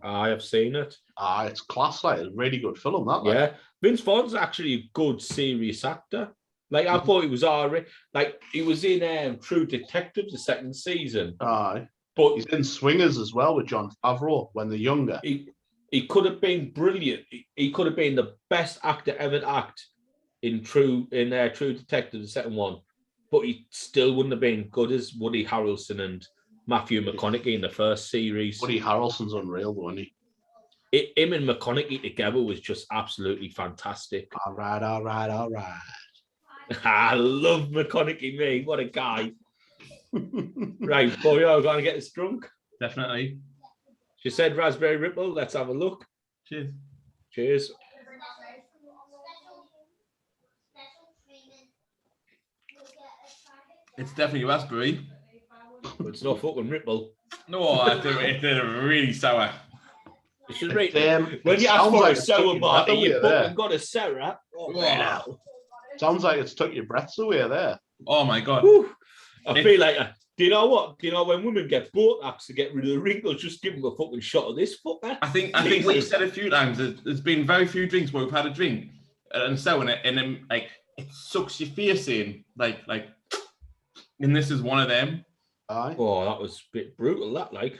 I have seen it. Aye, it's class, like a really good film. That, like. Yeah, Vince Vaughn's actually a good serious actor. Like I thought he was already like he was in True Detective the second season. Aye, but he's in Swingers as well with John Favreau when they're younger. He could have been brilliant. He could have been the best actor ever to act in True Detective the second one, but he still wouldn't have been good as Woody Harrelson and Matthew McConaughey in the first series. Woody Harrelson's unreal, though, isn't he? Him and McConaughey together was just absolutely fantastic. All right. I love McConaughey, me. What a guy. Right, boy, we're going to get this drunk. Definitely. She said raspberry ripple. Let's have a look. Cheers. Cheers. It's definitely raspberry. But it's not fucking ripple. No, I think it's really sour. It's just right. it When you ask sounds for like a it's took sour your Marty, breath you away there. fucking got a sour. Oh, right now. Sounds like it's took your breaths away there. Oh my god. Whew. I feel like, do you know what? Do you know when women get Botox to get rid of the wrinkles, just give them a fucking shot of this fucker? I think we've said a few times that there's been very few drinks where we've had a drink and so in it, and then like it sucks your face in, like, and this is one of them. Aye. Oh, that was a bit brutal. That like.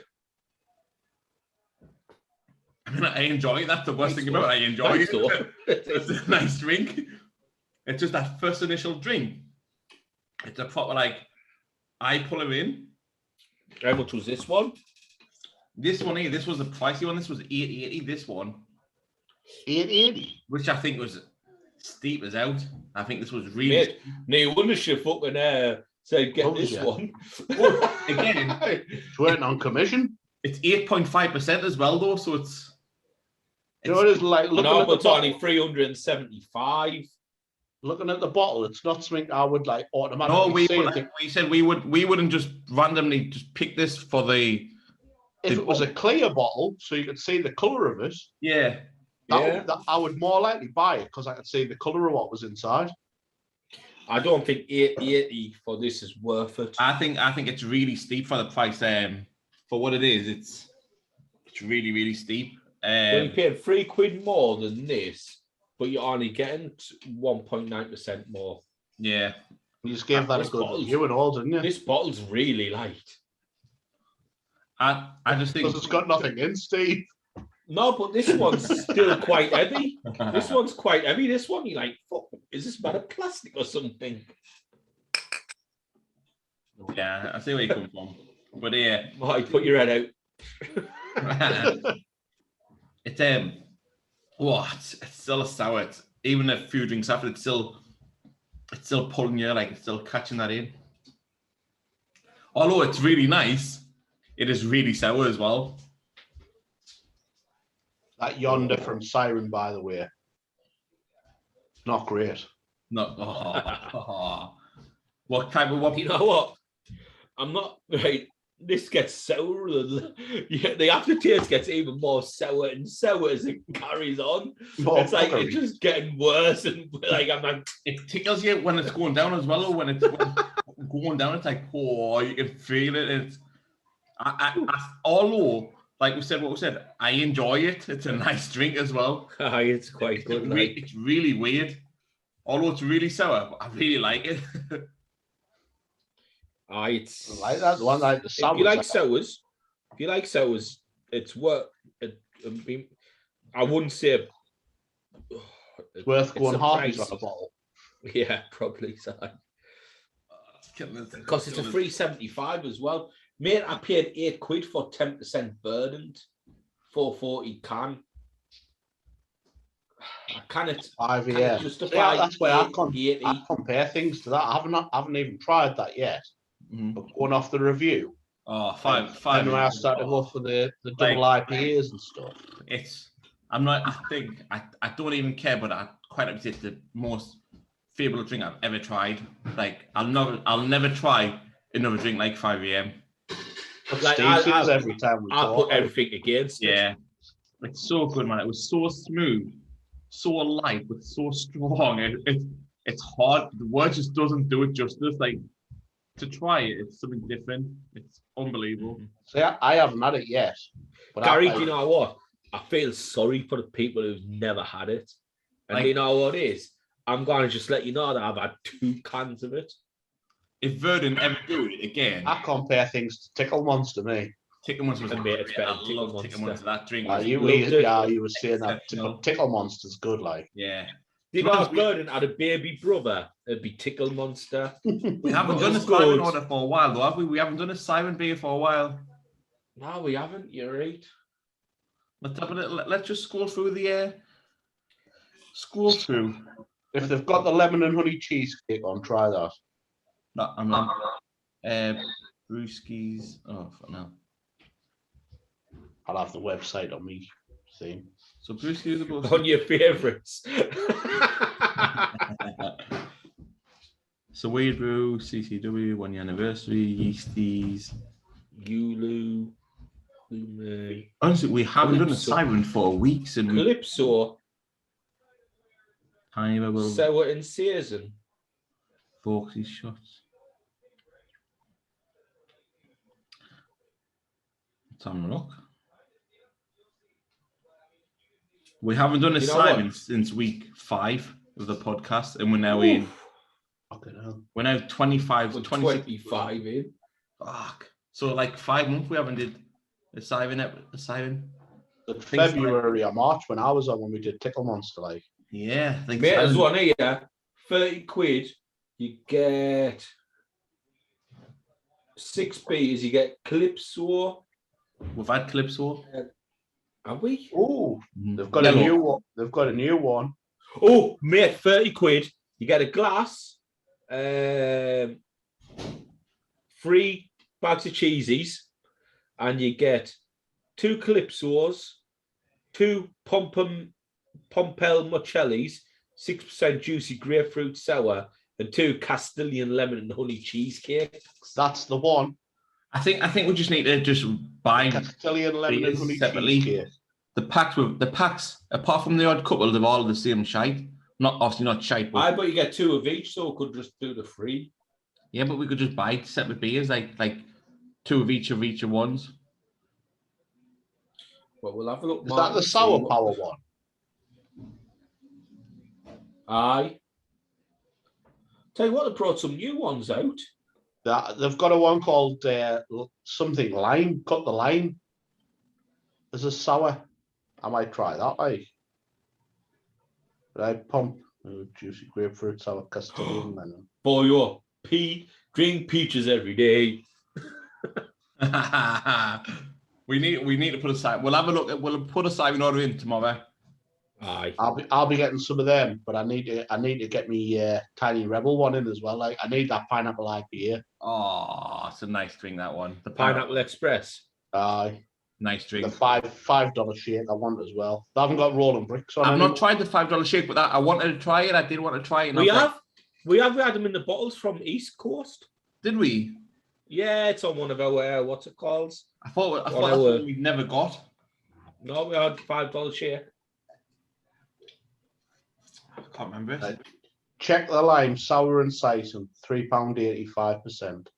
I mean, I enjoy it. That's the worst thing about it. I enjoy Nice though. it. It's a nice drink. It's just that first initial drink. It's a proper, like, I pull it in. How much was this one? This one here, this was the pricey one. This was $8.80. This one, $8.80. which I think was steep as out. I think this was really Mate, no wonder she fucking said get Told this you. one. again. It's waiting on commission. It's 8.5% as well, though. So it's You know, it is like looking No, at the but it's only bottle. 375. Looking at the bottle, it's not something I would like automatically no. We say. we said we wouldn't just randomly just pick this for the If it was a clear bottle, so you could see the color of it, yeah. I would more likely buy it because I could see the color of what was inside. I don't think 880 for this is worth it. I think it's really steep for the price. For what it is, it's really really steep. Well, you paid £3 more than this, but you're only getting 1.9% more. Yeah. You just gave that a This good bottle's- review and all, didn't you? This bottle's really light. I just think Because it's got nothing in, Steve. No, but this one's still quite heavy. This one's quite heavy. This one, you're like, fuck, is this made of plastic or something? Yeah, I see where you come from. But yeah, Might put your head out. it's it's still a sour. Even a few drinks after, it's still pulling you, like it's still catching that in. Although it's really nice, it is really sour as well. That yonder from Siren, by the way. Not great. No, what type of what? You know what? I'm not right. This gets sour. The aftertaste gets even more sour and sour as it carries on. More It's like fuckery. it's just getting worse, and like I'm like, It tickles you when it's going down as well. Or when it's going down, it's like, oh, you can feel it. It's although, like we said, I enjoy it. It's a nice drink as well. it's quite good. Like, It's really weird. Although it's really sour, but I really like it. it's I like that one. Like the if sours. you like sours, it's worth. I mean, I wouldn't say It's worth it's going a half price. on a bottle. Yeah, probably so. Because it's a 375 as well. Mate, I paid £8 for 10% burdened, 440 can. I cannot 5 Can yeah. it justify Yeah, that's why I 80? compare things to that. I haven't even tried that yet. Mhm. But going off the review, Oh, five. then when I started to go for the double IPAs and stuff. I don't even care, but I quite like it's the most favorable drink I've ever tried. Like I'll never try another drink like 5 AM. But Like, Steve says every time we I talk. put everything against it. Yeah. It's so good, man. It was so smooth, so light, but so strong. It's hard. The word just doesn't do it justice. Like to try it, it's something different. It's unbelievable. See, I haven't had it yet. But Gary, do you know what? I feel sorry for the people who've never had it. And Like- you know what it is? I'm going to just let you know that I've had 2 cans of it. If Verdun ever do it again, I compare things to Tickle Monster, me. Tickle Monster was And mate, it's great. better I than Tickle love Tickle Monster. Monster. That drink Uh, was you, loved it. you were saying that Exceptional. Tickle Monster's good, like. yeah. Do you know if Burden had a baby brother, it'd be Tickle Monster. We haven't done a That's siren good. order for a while, though, have we? We haven't done a siren beer for a while. No, we haven't. You're right. Let's have a little, let's just scroll through the scroll through. If they've got the lemon and honey cheesecake on, try that. No, I'm not. Brewskis. Oh, fuck no. I'll have the website on me thing. So Brewskis are both. On your favourites. So Weird Brew, CCW, 1 year anniversary, Yeasties. Yulu. Lume. Honestly, we haven't done a Calypso. siren for weeks and we Calypso. can't even will Sour and season. Brewskis shots. Let's have a look. We haven't done a You know siren what? since week 5 of the podcast, and we're now in. Fucking hell. We're now 25, We're 26. 25 in. Fuck. So like 5 months we haven't did a siren. February or March when I was on when we did Tickle Monster, like. Yeah, I think Mate, so. there's one here, 30 quid, you get 6 beers, you get Calypso. We've had Calypso. Have we? Oh, Mhm. they've got Yellow. a new one. They've got a new one. Oh, mate, 30 quid, you get a glass, 3 bags of cheesies, and you get 2 Calypsos, 2 Pompel Mocellis, 6% juicy grapefruit sour, and 2 Castilian lemon and honey cheesecake. That's the one. I think we just need to just buy Castilian lemon and beers honey separately. cheesecake. The packs, apart from the odd couple, they're all the same shite. Obviously not shite, but But you get 2 of each, so we could just do the 3. yeah, but we could just buy separate beers, like 2 of each of ones. But we'll have a look. Is that the sour power one? Aye. Tell you what, they brought some new ones out. They've got a one called something lime. Cut the lime. There's a sour. I might try that. Like, right, pump juicy grapefruit sour Castilian lemon. Boy, drink peaches every day. we need to put aside. We'll have a look. We'll put a saving order in tomorrow. Aye. I'll be getting some of them, but I need to get me Tiny Rebel one in as well. Like, I need that pineapple IPA. Oh, it's a nice drink, that one. The Pineapple Express. Aye. Nice drink. The $5 shake I want as well. They haven't got rolling bricks on. I've not tried the $5 shake, but I wanted to try it. I did want to try it. We have had them in the bottles from East Coast. Did we? Yeah, it's on one of our what's it called? I thought that's one we've never got. No, we had $5 share. I can't remember it. Right. Check the lime, sour and Sison, £3.85%.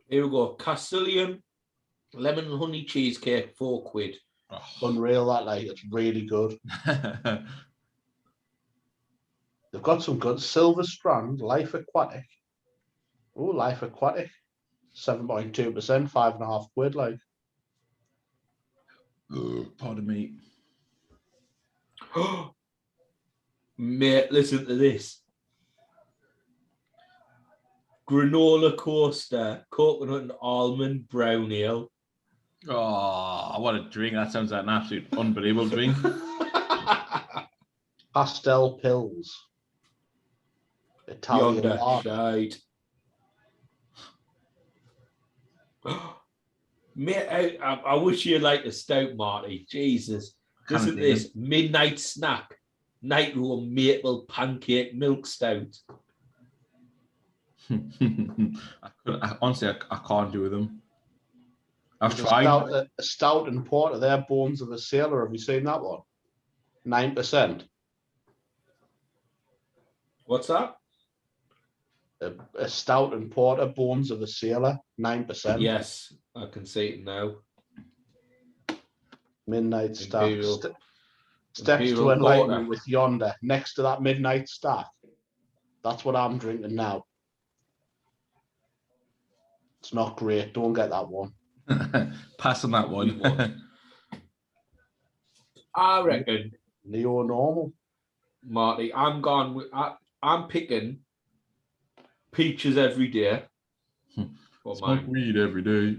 Here we go. Castilian lemon and honey cheesecake, 4 quid. Oh. Unreal, that, like, it's really good. They've got some good Silver Strand, Life Aquatic. Oh, Life Aquatic, 7.2%, 5.5 quid, like. Pardon me. Mate, listen to this. Granola coaster, coconut and almond brown ale. Oh, what a drink. That sounds like an absolute unbelievable drink. Pastel Pills. Italian Yonder, lager. right. Mate, I wish you'd like a stout, Marty. Jesus. Listen to this. Midnight snack. Nitro maple pancake milk stout. Honestly, I can't do them. I've A tried. stout and porter, they're Bones of a Sailor. Have you seen that one? 9%. What's that? A stout and porter, Bones of a Sailor, 9%. Yes, I can see it now. Midnight Stack. Imperial. Steps Imperial to enlightenment Porter. with Yonder next to that Midnight Stack. That's what I'm drinking now. It's not great. Don't get that one. Pass on that one. I reckon, Neo normal. Marty, I'm picking peaches every day. For Smoke mine. weed every day.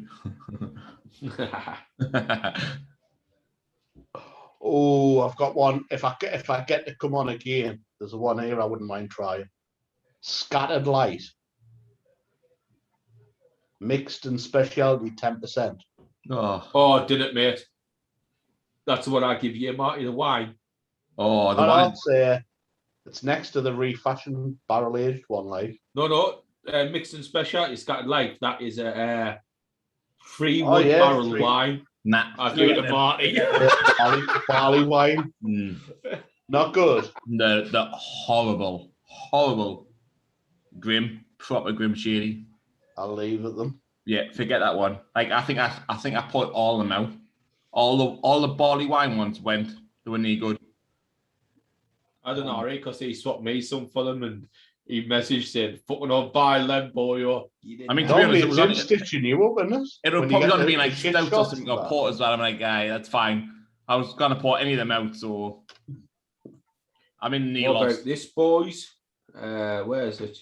Oh, I've got one. If I get to come on again, there's one here I wouldn't mind trying. Scattered Light. Mixed and specialty 10%. Oh, Did it, mate? That's what I give you, Marty, the wine. oh, the one. It's next to the refashioned barrel aged one, like. No, mixed and specialty scattered life. That is a 3 Oh, yeah, barrel 3. wine. Nah, I'll give it to Marty. Barley wine. Not good. The horrible, grim, proper grim shady. I'll leave it them. Yeah, forget that one. Like I think I put all of them out. All the barley wine ones went. They were no good. I don't know, because he swapped me some for them and he messaged saying, fucking on buy them, boy. Or I mean, to be honest, it was only stitching you up, isn't it? It'll probably only be like stouts or something or porters. But I'm like, guy, that's fine. I was going to put any of them out, so I'm in the What lost. about this, boys? Where is it?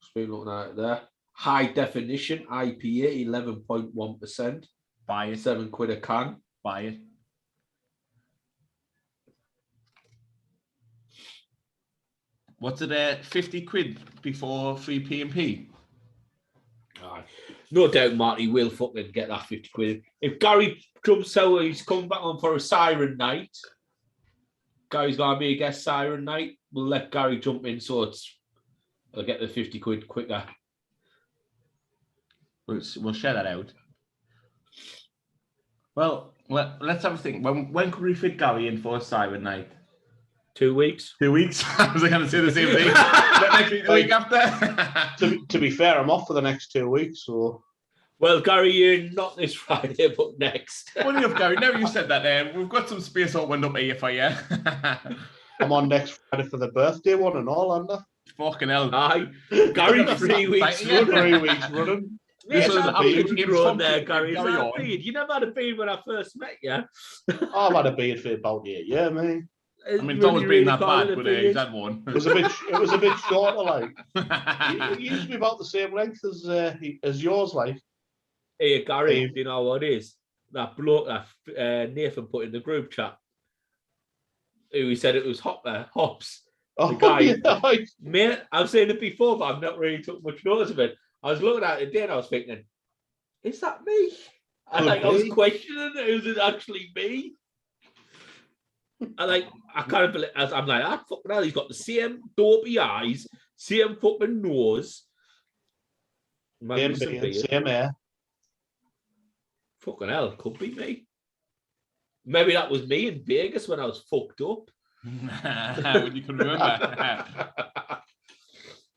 Just been looking at it there. High definition IPA, 11.1%. Buy it. £7 a can. Buy it. What's it? 50 quid before free P&P. Aye. No doubt Marty will fucking get that 50 quid. If Gary jumps out, he's coming back on for a siren night. Gary's gonna be a guest siren night. We'll let Gary jump in, so I'll get the 50 quid quicker. We'll share that out. Well, let's have a think. When could we fit Gary in for a siren night? 2 weeks. 2 weeks? I was going to say the same thing. Next week, the week after. To be fair, I'm off for the next 2 weeks, so. Well, Gary, you're not this Friday, but next. Funny enough, Gary, now you said that, we've got some space opened up here for you. I'm on next Friday for the birthday one and all, aren't I? Fucking hell. Aye. Gary, 3 weeks Yeah. running. 3 weeks running. This was is a how beard. you grown there, Gary. Gary on. You never had a beard when I first met you. I've had a beard for about 8 years, mate. I mean, it's always been that bad, but he's had one. It was a bit shorter, like. It used to be about the same length as yours, like. Hey, Gary, you know what it is? That bloke that Nathan put in the group chat. Who he said it was hops. Oh, guy- yeah. Mate, I've seen it before, but I've not really took much notice of it. I was looking at it today and I was thinking, is that me? I was questioning, is it actually me? I can't believe. I'm like, ah, fucking hell, he's got the same dopey eyes, same fucking nose. Same hair. Fucking hell, could be me. Maybe that was me in Vegas when I was fucked up. When you can remember.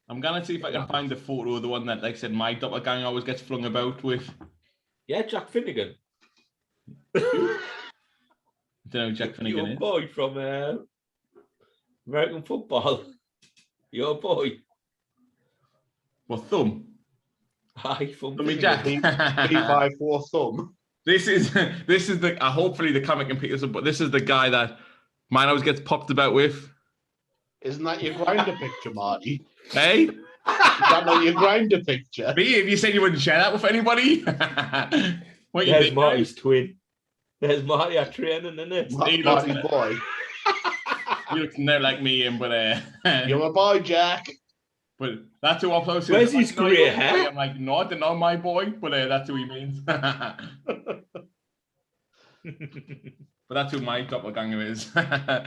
I'm going to see if I can find the photo of the one that, like I said, my doppelganger always gets flung about with. Yeah, Jack Finnegan. I don't know who Jack Finnegan Your is. boy from American football. Your boy. What, Thumb? Hi, from Thummy Finnegan. Jack. 3x4 thumb. This is the hopefully the comic can pick this up, but this is the guy that mine always gets popped about with. Isn't that your grinder picture, Marty? Hey? Is that not your grinder picture? Me, if you said you wouldn't share that with anybody. What you There's think, Marty's twin. There's Marty at training, isn't it? Marty boy. You look now like me, but You're my boy, Jack. but that's who I'm supposed to. Where's his grey hair? I'm like, no, they're not my boy, but that's who he means. But that's who my doppelganger is. I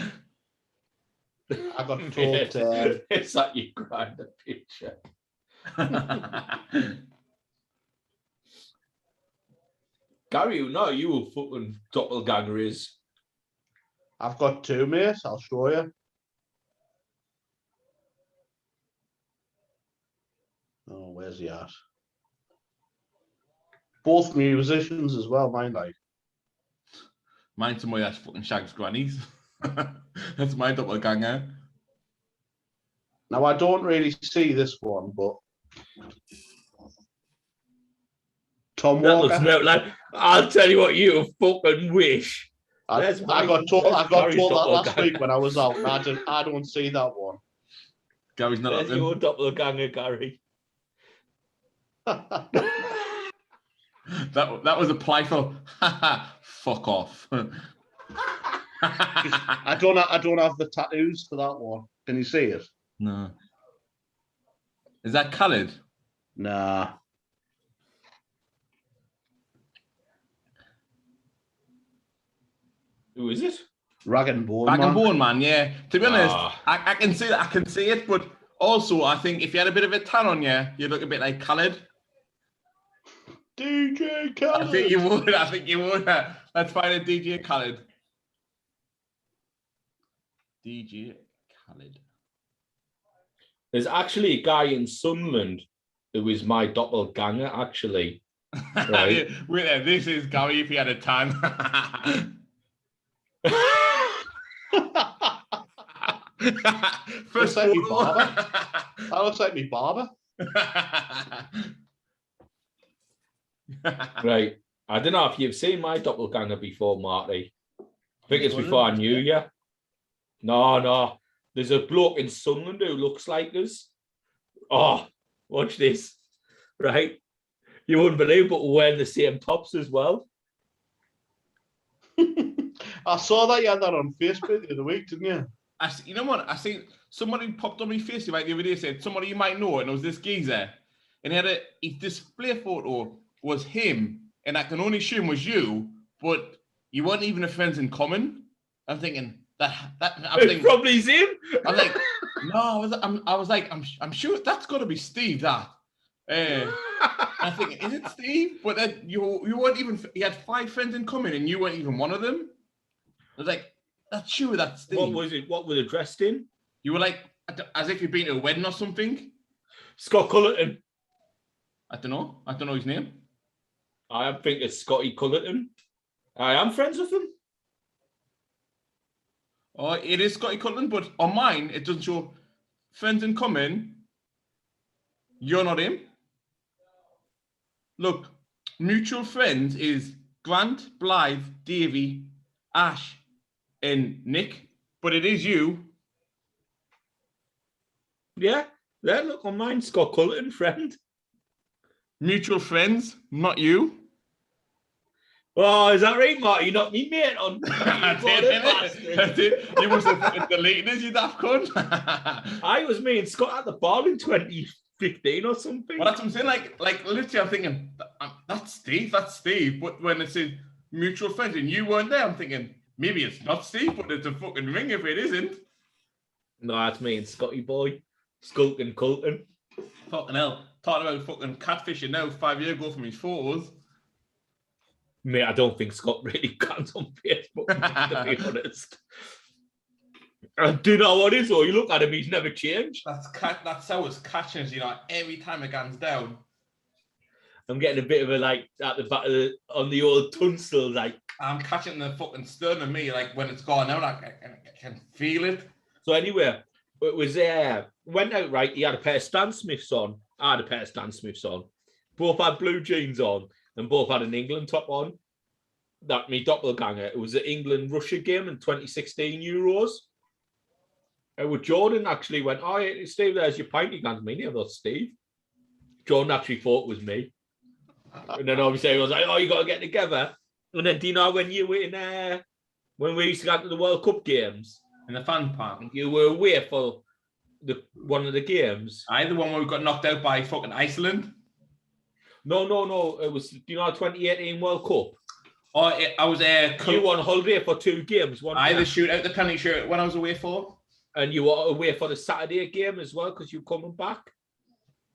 got told. It's like you grind the picture. Gary, you know you a fucking doppelganger is. I've got 2, mate. I'll show you. Oh, where's he at? Both musicians as well, mine like. Mine's somebody that's fucking Shag's grannies. That's my doppelganger. Now I don't really see this one, but Tom That Walker. looks no, like I'll tell you what, you fucking wish. I There's got told that Gary's last doppelganger. week when I was out. And I don't see that one. Gary's not There's looking. your doppelganger, Gary. That was a playful fuck off. I don't have the tattoos for that one. Can you see it? No. Is that coloured? Nah. Who is it? Rag and Bone Back Man. and bone, man. Yeah. To be honest, Ah. I can see that. I can see it, but also I think if you had a bit of a tan on you, you'd look a bit like coloured. DJ I Khaled. think you would. I think you would. Let's find a DJ Khaled. DJ Khaled. There's actually a guy in Sunderland who is my doppelganger, actually. Right. Wait there, this is Gary if he had a tan. First like me photo. barber. That looks like me barber. Right. I don't know if you've seen my doppelganger before, Marty. I think it's before I knew you. No. There's a bloke in Sunderland who looks like us. Oh, watch this. Right? You wouldn't believe, but we're wearing the same tops as well. I saw that you had that on Facebook the other week, didn't you? You know what? I see somebody popped on my Facebook like the other day, said somebody you might know, and it was this geezer, and his display photo was him, and I can only assume was you, but you weren't even a friends in common. I'm thinking It's probably him. I'm like, no, I was like, I'm sure that's got to be Steve. That. I think, is it Steve? But then you weren't even. He had 5 friends in common, and you weren't even one of them. I was like, that's Steve. What was it? What were they dressed in? You were like, as if you'd been to a wedding or something. Scott Cullerton. I don't know his name. I think it's Scotty Cullerton. I am friends with him. Oh, it is Scotty Cullerton, but on mine, it doesn't show friends in common. You're not him. Look, mutual friends is Grant, Blythe, Davey, Ash, and Nick, but it is you. Yeah, look on mine, Scott Cullerton, friend. Mutual friends, not you. Oh, is that right, Marty? You not me mate on. I did. You must have deleted us, you daft cunt. I was me and Scott at the bar in 2015 or something. Well, that's what I'm saying. Like literally, I'm thinking that's Steve. But when it says mutual friends and you weren't there, I'm thinking maybe it's not Steve, but it's a fucking ring if it isn't. No, that's me and Scotty boy, Skulkin Culton. Fucking hell, talking about fucking catfishing now 5 years ago from his photos. Mate, I don't think Scott really counts on Facebook, to be honest. I do know what it is, though. You look at him, he's never changed. That's how it's catching, you know, every time it goes down. I'm getting a bit of a, like, at the back of on the old tonsil, like. I'm catching the fucking stern of me, like, when it's gone out, I can feel it. So anyway, it was, went out, right, he had a pair of Stan Smiths on. I had a pair of Stan Smiths on. Both had blue jeans on. And both had an England top on. That me doppelganger. It was the England-Russia game in 2016 Euros. And with Jordan actually went, oh, yeah, Steve, there's your pint. He goes, me, neither, Steve. Jordan actually thought it was me. And then obviously I was like, oh, you got to get together. And then do you know when you were in when we used to go to the World Cup games? In the fan park. You were away for one of the games. The one where we got knocked out by fucking Iceland. No. It was, do you know, 2018 World Cup. Oh, I was you were on holiday for 2 games. One the shootout, the penalty shootout, when I was away for. And you were away for the Saturday game as well because you were coming back.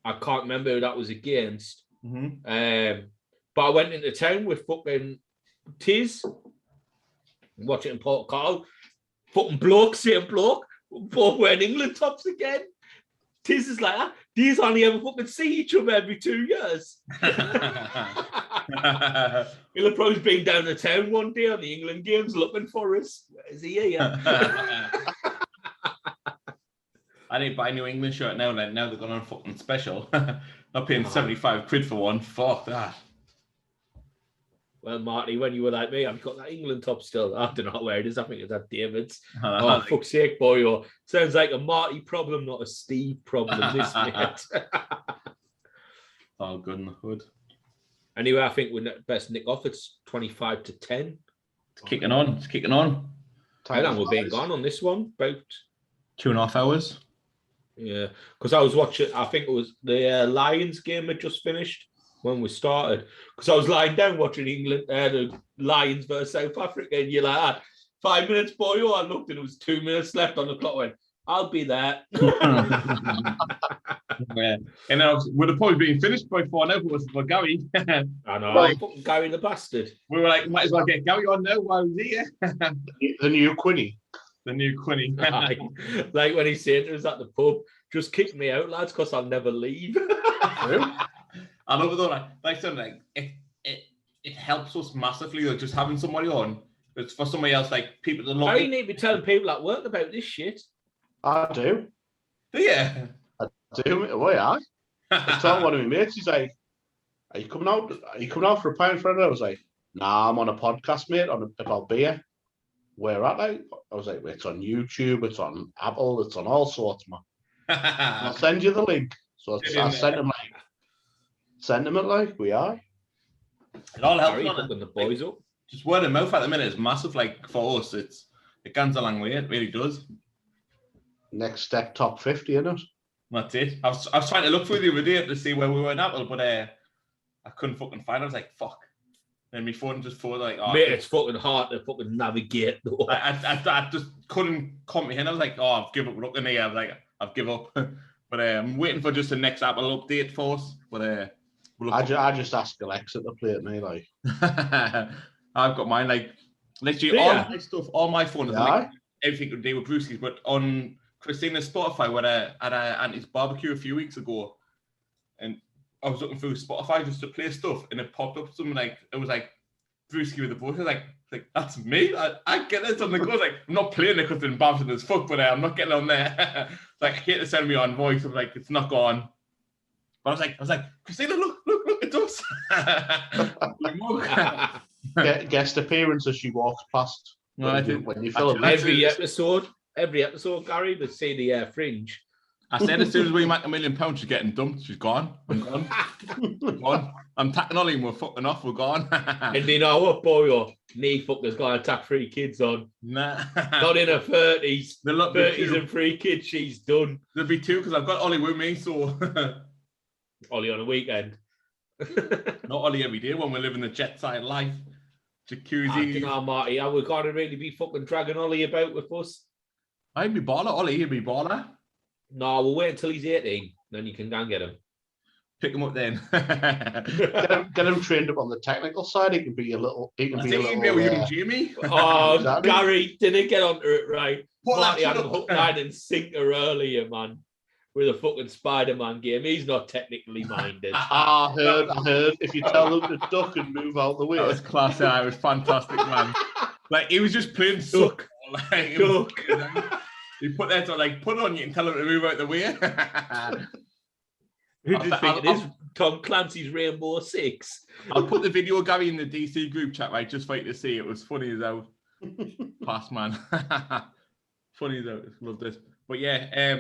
I can't remember who that was against. Mm-hmm. But I went into town with fucking Tiz, watching Port Carl, fucking bloke, same bloke, both wearing England tops again. Tiz is like that. These only ever fucking see each other every 2 years. He'll have probably been down to town one day on the England games looking for us. Is he here? I need to buy a new England shirt now. Now they're going on fucking special. Not paying 75 quid for one. Fuck that. Well, Marty, when you were like me, I've got that England top still. I don't know where it is. I think it's at David's. Oh, fuck's sake, boy. Or sounds like a Marty problem, not a Steve problem, this mate. Oh, good in the hood. Anyway, I think we're best nick off. It's 25-10. It's kicking on. How long we're being gone on this one? About 2.5 hours. Yeah, because I was watching, I think it was the Lions game had just finished when we started. Because I was lying down watching England, the Lions versus South Africa, and you're like, 5 minutes, boy. Oh, I looked and it was 2 minutes left on the clock. I went, I'll be there. Yeah. And then would have probably been finished before now if it was for Gary. I know, fucking Gary the bastard. We were like, might as well get Gary on now while he's here. The new Quinny. The new Quinny. Like when he said to us at the pub, just kick me out, lads, because I'll never leave. I love it though. Like something, it helps us massively. Like just having somebody on. It's for somebody else, like people that I need to be telling people at work about this shit. I do. Yeah. I do. Why I was talking to one of my mates. He's like, "Are you coming out? Are you coming out for a pint Friday?" I was like, "Nah, I'm on a podcast, mate, about beer." where at? Like, I was like, it's on YouTube, it's on Apple, it's on all sorts, man. I'll send you the link. So I sent him it like we are. It all helps. Gary fucking the boys up. Just word of mouth at the minute is massive. Like for us, it goes a long way. It really does. Next step, top 50, isn't it? That's it. I was trying to look through the other day to see where we were in Apple, but I couldn't fucking find it. I was like, fuck. And my phone just thought like, oh, Mate, it's fucking hard to fucking navigate though. I just couldn't comprehend. I was like, oh, I've given up looking here. I was like, I've given up. But I'm waiting for just the next Apple update for us. But I just ask Alexa to play it me, like. I've got mine, like, literally all my stuff, all my phone is like everything to do with Brewskis. But on Christina's Spotify, when I had Auntie's barbecue a few weeks ago, and I was looking through Spotify just to play stuff, and it popped up something like, it was like Brewski with the voice. I was like that's me. I get it on the go. Like, I'm not playing it because it's embarrassing as fuck, but I'm not getting on there. Like, I hate to send me on voice. I'm like, it's not gone. But I was like, Christina, look, it does. Guest appearance as she walks past. When you fill up every episode, Gary, they say the fringe. I said as soon as we make £1 million, she's getting dumped. She's gone. I'm gone. Gone. I'm tacking Ollie and we're fucking off. We're gone. And you know what, boy, your knee fucker's got to tack 3 kids on. Nah. Not in her 30s. 30s and 3 kids, she's done. There'll be 2 because I've got Ollie with me, so. Ollie on a weekend. Not Ollie every day when we're living the jet side life. Jacuzzi. You know, Marty, I would gotta really be fucking dragging Ollie about with us. I'd be baller. Ollie, he'd be baller. No, we'll wait until he's 18, then you can go and get him. Pick him up then. get him trained up on the technical side. He can be a little. He can be a little. You Jimmy. Oh, exactly. Gary, didn't get onto it right. Marty had him hook, line, and sinker earlier, man. With a fucking Spider-Man game. He's not technically minded. I heard. If you tell him to duck and move out the way. That was class. It was fantastic, man. Like, he was just playing suck. Like, he put that on, like, put it on you and tell him to move out the way. Who do you think it is? Tom Clancy's Rainbow Six. I'll put the video, Gary, in the DC group chat, right? Just for you to see. It was funny as hell. Class, man. Funny as hell. Love this. But yeah,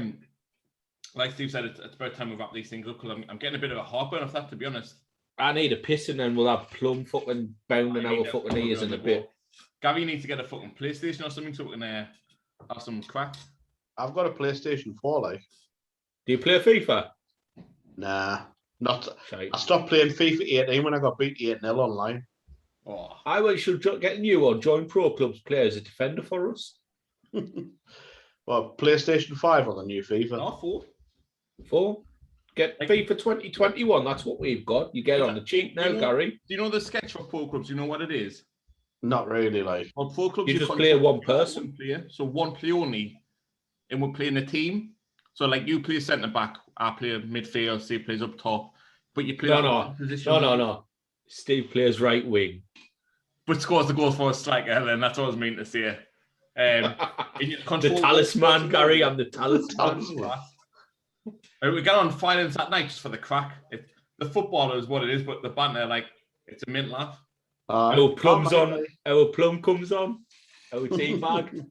like Steve said, it's about time we wrap these things up because I'm getting a bit of a heartburn off that, to be honest. I need a piss and then we'll have Plum fucking bounding our fucking ears in a bit. Gary needs to get a fucking PlayStation or something so we can have some crack. I've got a PlayStation 4, like. Do you play FIFA? Nah, not. Shite. I stopped playing FIFA 18 when I got beat 8-0 online. Oh. I should get a new one. Join pro clubs, play as a defender for us. Well, PlayStation 5 or the new FIFA? No, 4. Get FIFA 2021. That's what we've got. You get on the cheap now, Gary. Do you know the sketch for pro clubs? Do you know what it is? Not really, like. On pro clubs, you just play one person. One player, so one play only, and we're playing a team. So, like, you play centre back, I play midfield, Steve plays up top, but you play position. No. Steve plays right wing, but scores the goal for a striker. Then that's what I was meaning to say. The talisman, Gary. I'm the talisman. We get on finance at night just for the crack. The footballer is what it is, but the banter, like, it's a mint laugh. Our Plum's on. Our Plum comes on. Our team bag.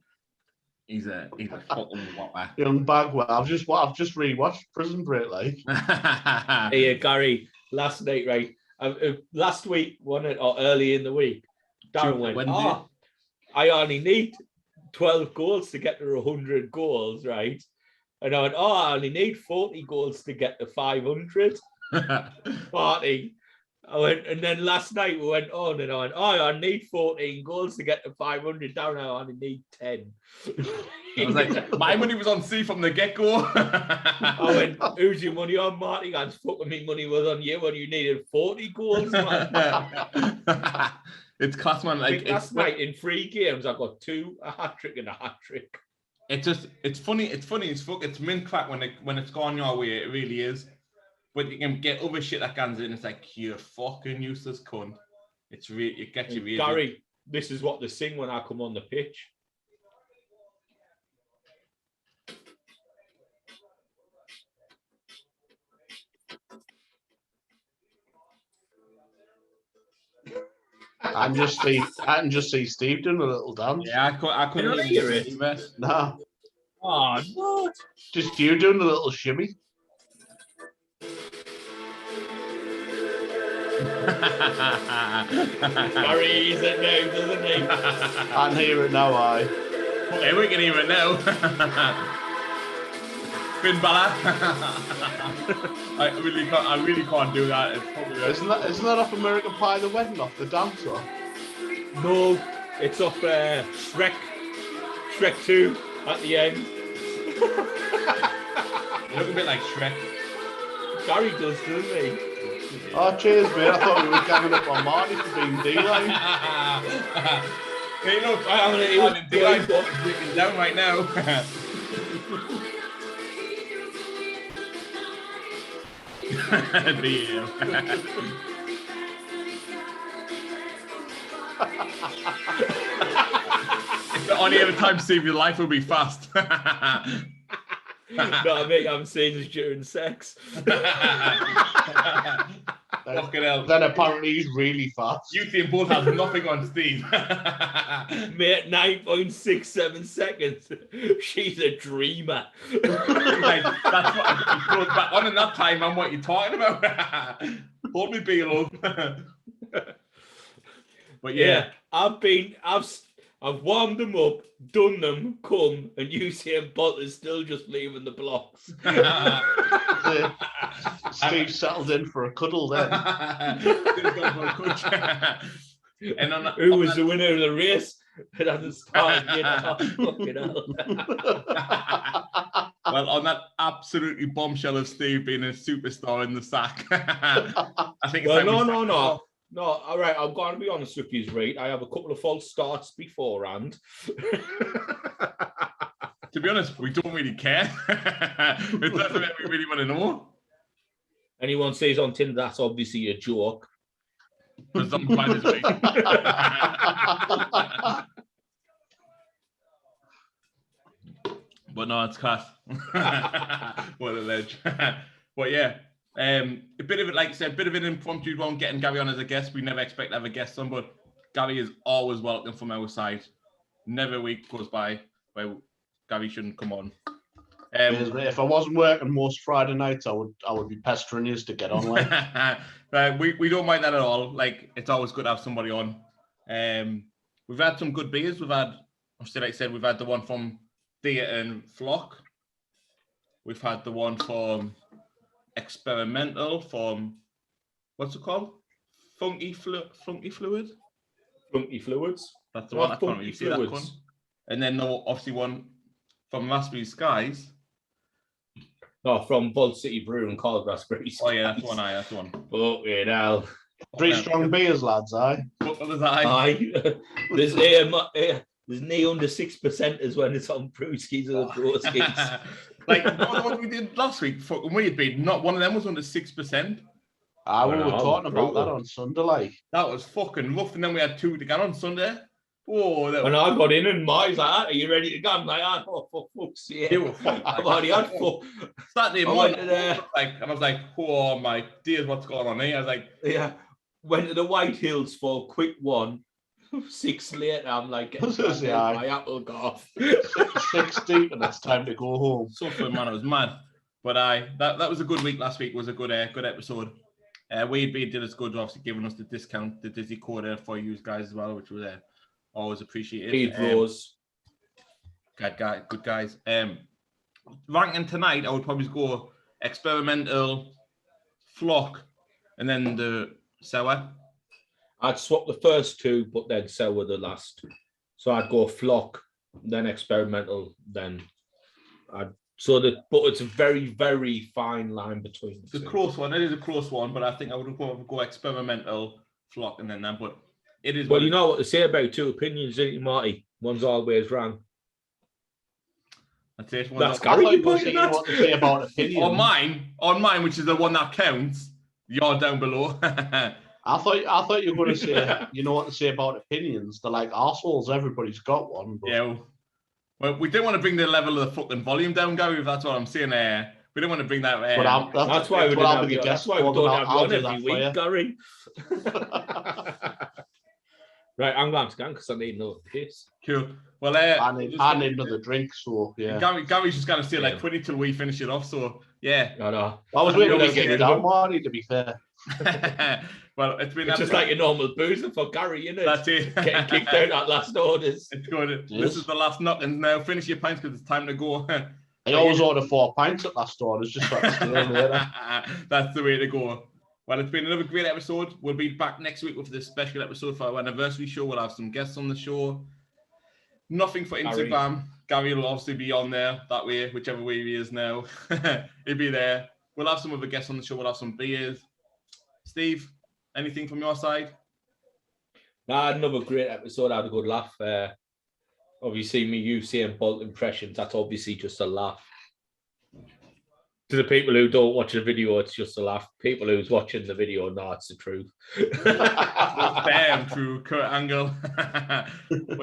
He's a fucking whopper. Young Bagwell. I've just rewatched Prison Break, like. Hey, Gary. Last night, right? Last week, or early in the week, Darren went, I only need 12 goals to get to 100 goals, right? And I went, I only need 40 goals to get to 500. 40. I went, and then last night we went on and I went, I need 14 goals to get to 500. Down now, I only need 10. I was like, my money was on C from the get-go. I went, who's your money on, Marty? I fucking me money was on you when you needed 40 goals, man. It's class, man. Like, last night in 3 games, I got 2, a hat-trick and a hat-trick. It's funny as fuck. It's mint crack when it's gone your way. It really is. But you can get other shit that comes in. It's like, you're fucking useless cunt. It gets you really. Gary, this is what they sing when I come on the pitch. I can just see Steve doing a little dance. Yeah, I couldn't Can I even hear it? believe it. Nah, Oh, what? just you doing a little shimmy. Gary, he's it now, doesn't he? I can hear it now, aye. Okay, we can hear it now. Finn Balor. I really can't do that. It's probably Isn't that off American Pie the Wedding off the dancer? No, it's off Shrek 2 at the end. You look a bit like Shrek. Gary does, doesn't he? Oh, cheers, mate. I thought we were ganging up on Marty for being D-line. Hey, look, I'm gonna I'm D-line breaking down right now. DM. If the only other time, Steve, your life will be fast. No, I mean, I'm saying this during sex. Fucking hell. Then apparently he's really fast. You think both have nothing on Steve. Mate, 9.67 seconds. She's a dreamer. Like, that's what I goes back on in that time. I'm what you're talking about. Hold me, big love. But yeah, I've warmed them up, done them, come, and Usain Bolt is still just leaving the blocks. Steve settled in for a cuddle then. And Who was the winner of the race? It hasn't started yet. Oh, fucking hell. Well, on that absolutely bombshell of Steve being a superstar in the sack, I think it's Well, no. No, all right, I've got to be honest with you, right? I have a couple of false starts beforehand. To be honest, we don't really care. It's not something we really want to know. Anyone says on Tinder, that's obviously a joke. Because I'm fine this week. But no, it's class. What a ledge. But yeah. A bit of it, like I said, a bit of an impromptu one, getting Gary on as a guest. We never expect to have a guest on, but Gary is always welcome from our side. Never a week goes by where Gary shouldn't come on. If I wasn't working most Friday nights, I would be pestering you to get on. Like. We don't mind that at all. Like, it's always good to have somebody on. We've had some good beers. We've had the one from Deer and Flock. We've had the one from Experimental from, what's it called? Funky Fluid? Funky Fluids. That's the one. I can't really see that one. And then obviously one from Raspberry Skies. No, from Vault City Brew and called Raspberry Skies. Oh yeah, that's the one. Oh, you know. 3 strong beers, lads, aye? Aye. There's no under 6% when it's on Brewskis or the Brewskis. Like the one we did last week, fucking weird, but not one of them was under 6%. We were talking about that on Sunday, like. That was fucking rough, and then we had 2 to get on Sunday. Oh, and I got in and Marty's like, are you ready to go? I'm like, oh, for fuck's sake. I've already had 4. Saturday morning, and I was like, oh my dear, what's going on here? I was like, yeah. Went to the White Hills for a quick one. 6 later, I'm like, my apple got 6 deep, and it's time to go home. Suffering, man, it was mad. But that was a good week last week. It was a good episode. Wade B did us good, obviously giving us the discount, the Disney code for you guys as well, which was always appreciated. Good guys. Ranking tonight, I would probably go Experimental, Flock, and then the Sour. I'd swap the first 2, but then Sour the last. So I'd go Flock, then Experimental, then but it's a very, very fine line between the 2. It's a close one. It is a close one, but I think I would go Experimental, Flock, and then that. But it is. Well, you know what they say about 2 opinions, don't you, Marty? One's always wrong. That's it. That's Gary. You pointed that. What to say about opinions. On mine, which is the one that counts. You're down below. I thought you were going to say, you know what to say about opinions. They're like arseholes. Everybody's got one. But... Yeah. Well, we didn't want to bring the level of the fucking volume down, Gary, if that's what I'm saying. We didn't want to bring that. That's why we don't have one every week, Gary. Right, I'm going to scan because I need another piss. Cool. Well, I need another drink, so yeah. Gary's just going to stay like Yeah. 20 till we finish it off. So yeah. I know. I was I waiting know to get get rid of down, him. Marty, to be fair. Well, it's been It's just like a normal boozer for Gary, you know. that's it. Getting kicked out at last orders. It's good. Yes. This is the last knockings now. Finish your pints because it's time to go. I always order 4 pints at last store. It's just so I can stay in later. That's the way to go. Well, it's been another great episode. We'll be back next week with this special episode for our anniversary show. We'll have some guests on the show. Nothing for Instagram. Gary will obviously be on there that way, whichever way he is now. He'll be there. We'll have some other guests on the show. We'll have some beers. Steve, anything from your side? Nah, another great episode. I had a good laugh. Obviously, me Usain Bolt impressions, that's obviously just a laugh. To the people who don't watch the video, it's just a laugh. People who's watching the video, no, it's the truth. Damn true, Kurt Angle.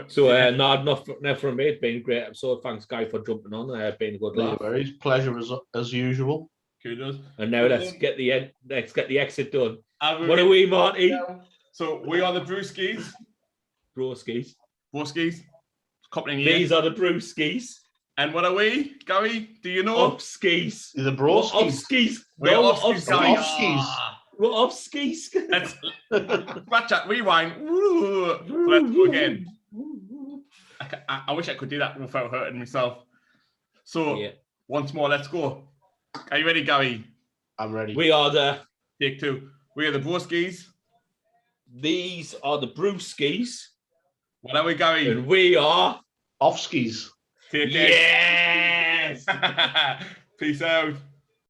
So, nothing from me. It's been a great episode. Thanks, Guy, for jumping on. Been a good laugh. Pleasure as usual. Kudos. And now let's get the exit done. What are we, Marty? So we are the Brewskis. Broskis. Brewskis. Company These are the Brewskis. And what are we, Gary? Do you know? Upskis. The broskis. Upskis. We're No, Upskis, Upskis. Gary. Upskis. We're Upskis. Scratch that, rewind. So let's go again. I wish I could do that without hurting myself. So Yeah. once more, let's go. Are you ready, Gary? I'm ready. We are the. Take 2. We are the Brewskis. These are the Brewskis. What are we, Gary? And we are. Offskis. Take care. Yes. Peace out.